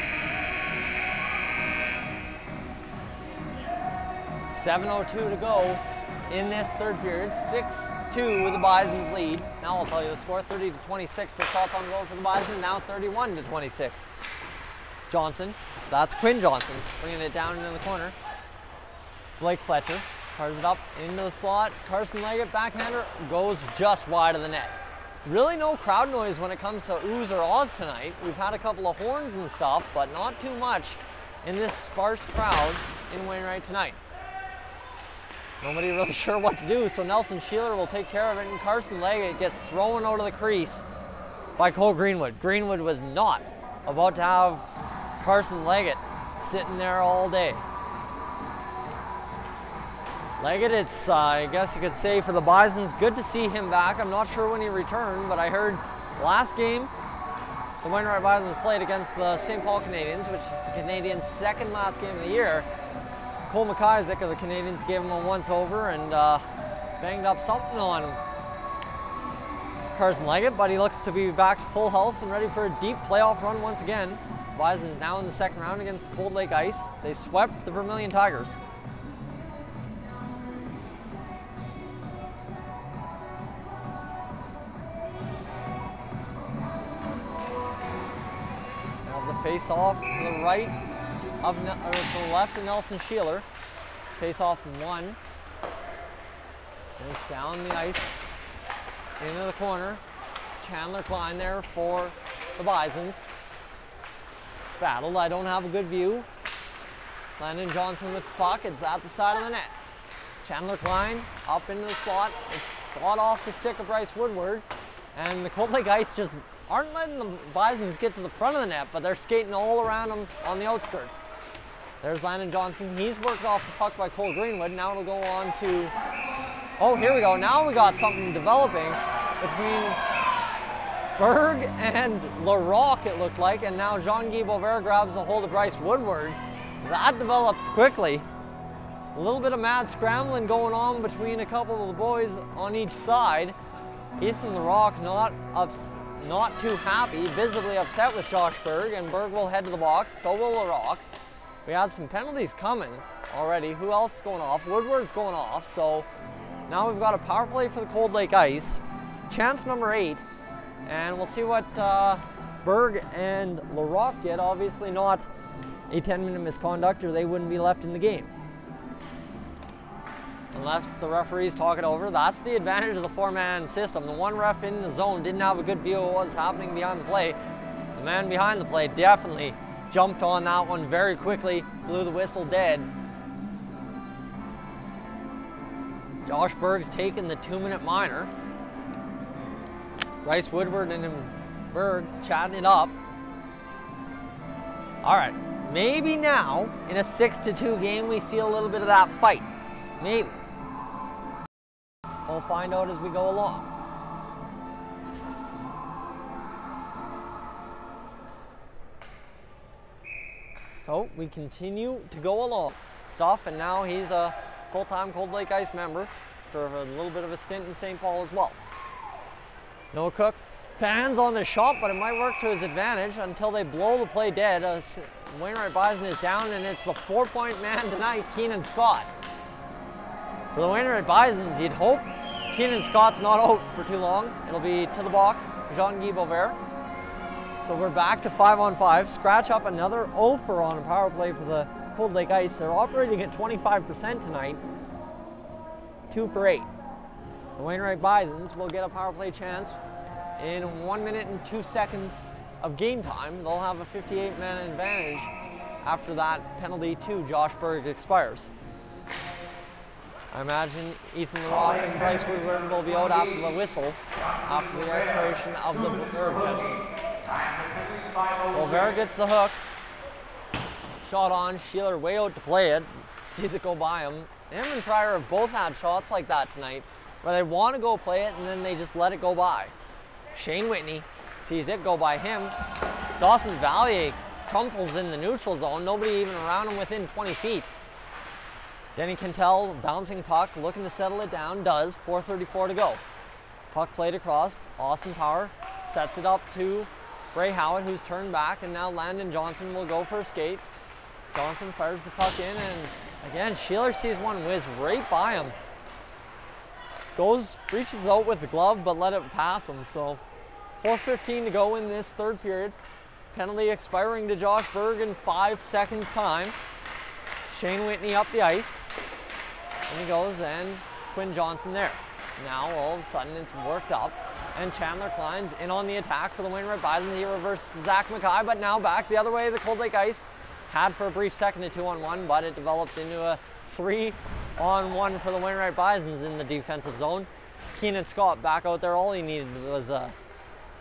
7:02 to go in this third period. 6-2 with the Bisons lead. Now I'll tell you the score, 30-26 for shots on goal for the Bisons, now 31-26. Johnson, that's Quinn Johnson, bringing it down into the corner. Blake Fletcher cars it up into the slot. Carson Leggett, backhander, goes just wide of the net. Really no crowd noise when it comes to oohs or ahs tonight. We've had a couple of horns and stuff, but not too much in this sparse crowd in Wainwright tonight. Nobody really sure what to do, so Nelson Sheeler will take care of it, and Carson Leggett gets thrown out of the crease by Cole Greenwood. Greenwood was not about to have Carson Leggett sitting there all day. Leggett, it's, I guess you could say, for the Bisons, good to see him back. I'm not sure when he returned, but I heard last game the Wainwright Bisons played against the St. Paul Canadians, which is the Canadians' second last game of the year. Cole McIsaac of the Canadians gave him a once-over and banged up something on him. Carson Leggett, but he looks to be back to full health and ready for a deep playoff run once again. Bisons now in the second round against Cold Lake Ice. They swept the Vermilion Tigers. Now the face-off to the right. To the left of Nelson Sheeler. Face off one. And it's down the ice into the corner. Chandler Klein there for the Bisons. It's battled. I don't have a good view. Landon Johnson with the puck. It's at the side of the net. Chandler Klein up into the slot. It's fought off the stick of Bryce Woodward. And the Cold Lake Ice just aren't letting the Bisons get to the front of the net, but they're skating all around them on the outskirts. There's Landon Johnson. He's worked off the puck by Cole Greenwood. Now it'll go on to, oh, here we go. Now we got something developing between Berg and LaRocque, it looked like, and now Jean-Guy Boisvert grabs a hold of Bryce Woodward. That developed quickly. A little bit of mad scrambling going on between a couple of the boys on each side. Ethan LaRocque not too happy, visibly upset with Josh Berg, and Berg will head to the box, so will LaRocque. We had some penalties coming already. Who else is going off? Woodward's going off, so now we've got a power play for the Cold Lake Ice. Chance number 8, and we'll see what Berg and LaRocque get. Obviously not a 10-minute misconduct, or they wouldn't be left in the game. Unless the referees talk it over. That's the advantage of the 4-man system. The one ref in the zone didn't have a good view of what was happening behind the play. The man behind the play definitely jumped on that one very quickly, blew the whistle dead. Josh Berg's taken the 2-minute minor. Bryce Woodward and Berg chatting it up. All right, maybe now in a 6-2 game we see a little bit of that fight. Maybe. We'll find out as we go along. So we continue to go along stuff, and now he's a full-time Cold Lake Ice member for a little bit of a stint in St. Paul as well. Noah Cook fans on the shot, but it might work to his advantage until they blow the play dead. Wainwright Bison is down, and it's the 4-point man tonight, Keenan Scott. For the Wainwright Bisons, you'd hope Keenan Scott's not out for too long. It'll be to the box, NEAJBHL. So we're back to 5-on-5. Scratch up another 0 for on a power play for the Cold Lake Ice. They're operating at 25% tonight. 2 for 8. The Wainwright Bisons will get a power play chance in 1 minute and 2 seconds of game time. They'll have a 58-man advantage after that penalty to Josh Berg expires. I imagine Ethan LaRock and Bryce Woodward will be out after the whistle after the expiration of the third penalty. Olvera gets the hook. Shot on. Sheeler way out to play it. Sees it go by him. Him and Pryor have both had shots like that tonight where they want to go play it and then they just let it go by. Shane Whitney sees it go by him. Dawson Valier crumples in the neutral zone. Nobody even around him within 20 feet. Denny Cantel, bouncing puck, looking to settle it down, does. 4:34 to go. Puck played across. Austin Power sets it up to Ray Howitt, who's turned back, and now Landon Johnson will go for a skate. Johnson fires the puck in, and again, Sheeler sees one whiz right by him. Reaches out with the glove, but let it pass him. So 4:15 to go in this third period. Penalty expiring to Josh Berg in 5 seconds time. Shane Whitney up the ice. And he goes, and Quinn Johnson there. Now all of a sudden it's worked up, and Chandler Klein's in on the attack for the Wainwright Bisons. He reverses Zach Mackay, but now back the other way. The Cold Lake Ice had for a brief second a 2-on-1, but it developed into a 3-on-1 for the Wainwright Bisons in the defensive zone. Keenan Scott back out there. All he needed was a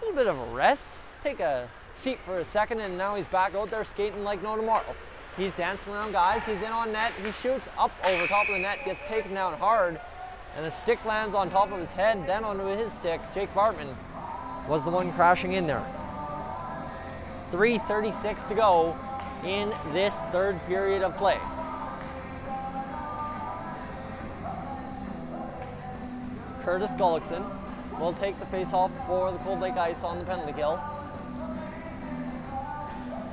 little bit of a rest, take a seat for a second, and now he's back out there skating like no tomorrow. He's dancing around guys, he's in on net, he shoots up over top of the net, gets taken down hard, and the stick lands on top of his head, then onto his stick. Jake Bartman was the one crashing in there. 3:36 to go in this third period of play. Curtis Gullickson will take the face-off for the Cold Lake Ice on the penalty kill.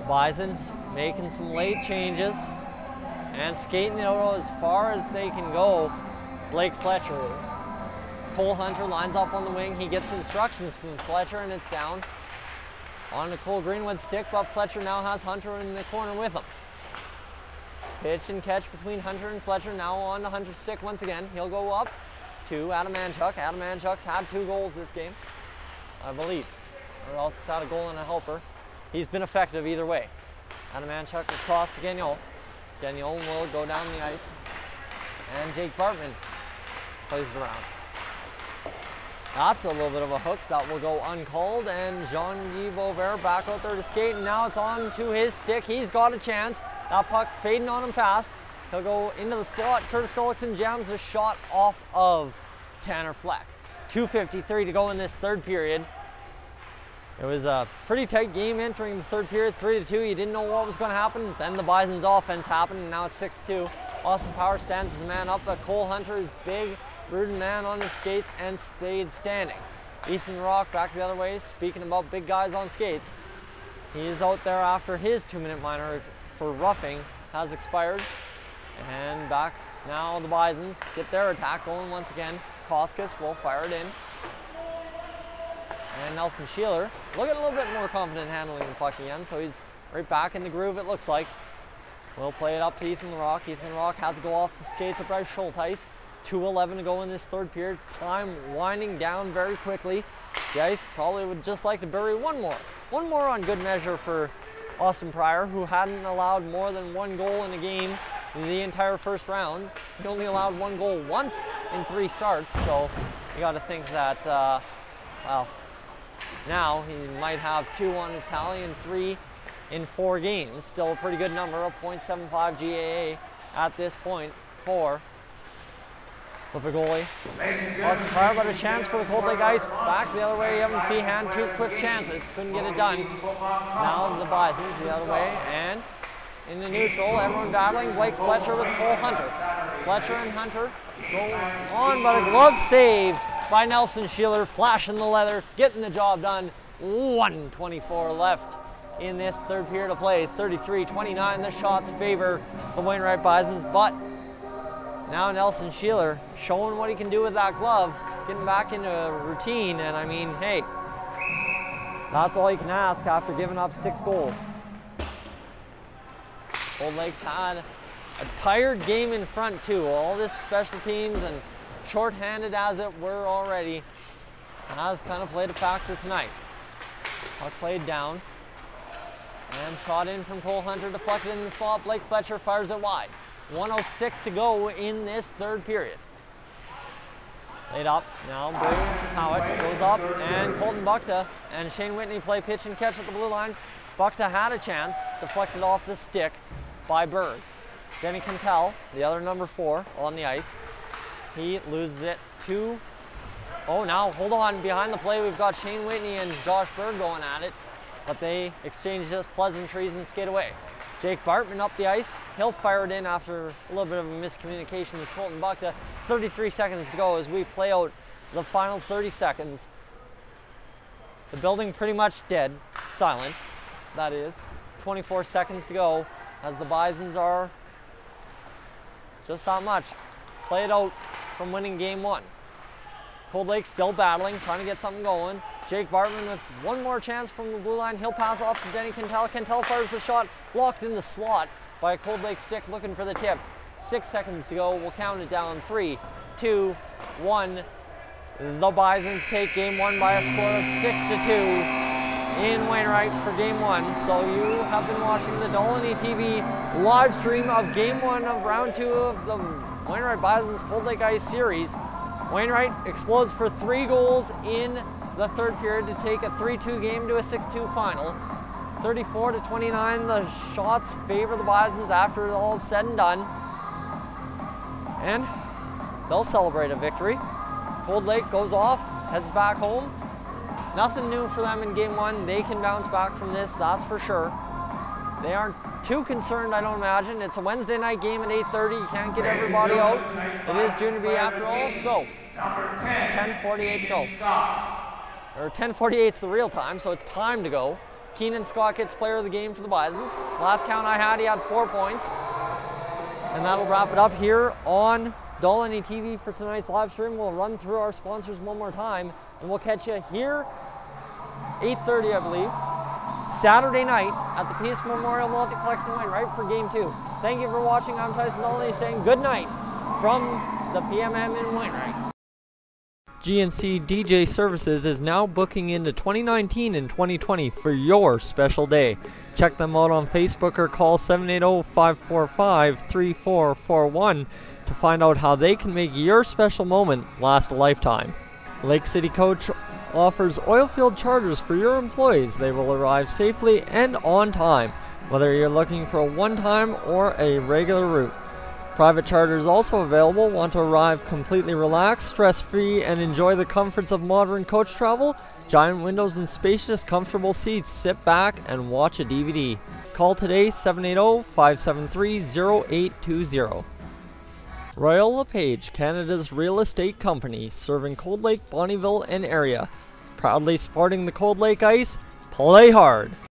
The Bisons making some late changes and skating out as far as they can go. Blake Fletcher is. Cole Hunter lines up on the wing. He gets instructions from Fletcher, and it's down on to Cole Greenwood's stick, but Fletcher now has Hunter in the corner with him. Pitch and catch between Hunter and Fletcher, now on to Hunter's stick once again. He'll go up to Adam Manchuk. Adam Manchuk's had 2 goals this game, I believe, or else he's had a goal and a helper. He's been effective either way. Adam Manchuk across to Gagnon. Gagnon will go down the ice, and Jake Bartman plays it around. That's a little bit of a hook that will go uncalled, and NEAJBHL back out there to skate, and now it's on to his stick. He's got a chance. That puck fading on him fast. He'll go into the slot. Curtis Gullickson jams a shot off of Tanner Fleck. 2:53 to go in this third period. It was a pretty tight game entering the third period, 3-2. You didn't know what was going to happen. Then the Bison's offense happened, and now it's 6-2. Austin Power stands as the man up, but Cole Hunter is big, rooted man on his skates and stayed standing. Ethan Rock back the other way. Speaking about big guys on skates, he is out there after his 2-minute minor for roughing has expired. And back now the Bisons get their attack going once again. Koskis will fire it in. And Nelson Sheeler looking a little bit more confident handling the puck again, so he's right back in the groove, it looks like. We'll play it up to Ethan Rock. Ethan Rock has to go off the skates of Bryce Schulteis. 2:11 to go in this third period. Climb winding down very quickly. The Ice probably would just like to bury one more. One more on good measure for Austin Pryor, who hadn't allowed more than 1 goal in a game in the entire first round. He only allowed 1 goal once in 3 starts, so you got to think that, well, now he might have 2 on his tally and 3 in 4 games. Still a pretty good number, a .75 GAA at this point for the goalie. Austin Pryor, but a chance for the Cold Lake Ice. Back the other way, Evan Feehan, 2 quick chances. Couldn't get it done. Now the Bisons the other way, and in the neutral, everyone battling. Blake Fletcher with Cole Hunter. Fletcher and Hunter go on, but a glove save by Nelson Sheeler, flashing the leather, getting the job done. 1:24 left in this third period of play. 33-29, the shots favor the Wainwright Bisons, but now Nelson Sheeler showing what he can do with that glove. getting back into a routine, and I mean, hey, that's all you can ask after giving up 6 goals. Cold Lake's had a tired game in front too. All this special teams and shorthanded as it were already has kind of played a factor tonight. Puck played down and shot in from Cole Hunter, deflected in the slot. Blake Fletcher fires it wide. 1:06 to go in this third period. Laid up, now Brady Howitt goes up, and Colton Buckta and Shane Whitney play pitch and catch at the blue line. Buckta had a chance, deflected off the stick by Berg. Denny Cantel, the other number 4, on the ice. He loses it to, oh now, hold on, behind the play we've got Shane Whitney and Josh Berg going at it, but they exchange just pleasantries and skate away. Jake Bartman up the ice. He'll fire it in after a little bit of a miscommunication with Colton Buckta. 33 seconds to go as we play out the final 30 seconds. The building pretty much dead, silent, that is. 24 seconds to go as the Bisons are just that much. Play it out from winning game 1. Cold Lake still battling, trying to get something going. Jake Bartman with one more chance from the blue line. He'll pass off to Denny Cantel. Cantel fires the shot, blocked in the slot by a Cold Lake stick looking for the tip. 6 seconds to go. We'll count it down. 3, 2, 1. The Bisons take game 1 by a score of 6-2 in Wainwright for game 1. So you have been watching the Dolynny TV live stream of game 1 of round 2 of the Wainwright Bisons Cold Lake Ice series. Wainwright explodes for 3 goals in the third period to take a 3-2 game to a 6-2 final. 34-29, the shots favor the Bisons after it all is said and done. And they'll celebrate a victory. Cold Lake goes off, heads back home. Nothing new for them in game 1. They can bounce back from this, that's for sure. They aren't too concerned, I don't imagine. It's a Wednesday night game at 8:30. You can't get everybody out. It is Junior B after all, so 10:48 to go. Or 10:48 is the real time, so it's time to go. Keenan Scott gets player of the game for the Bisons. Last count I had, he had 4 points. And that'll wrap it up here on Dolynny TV for tonight's live stream. We'll run through our sponsors one more time, and we'll catch you here 8:30, I believe, Saturday night at the Peace Memorial Multiplex in Wainwright for game 2. Thank you for watching. I'm Tyson Dolynny saying good night from the PMM in Wainwright. GNC DJ Services is now booking into 2019 and 2020 for your special day. Check them out on Facebook or call 780-545-3441 to find out how they can make your special moment last a lifetime. Lake City Coach offers oil-filled charters for your employees. They will arrive safely and on time, whether you're looking for a one-time or a regular route. Private charters also available. Want to arrive completely relaxed, stress-free, and enjoy the comforts of modern coach travel? Giant windows and spacious, comfortable seats. Sit back and watch a DVD. Call today 780-573-0820. Royal LePage, Canada's real estate company, serving Cold Lake, Bonnyville, and area. Proudly sporting the Cold Lake Ice. Play hard!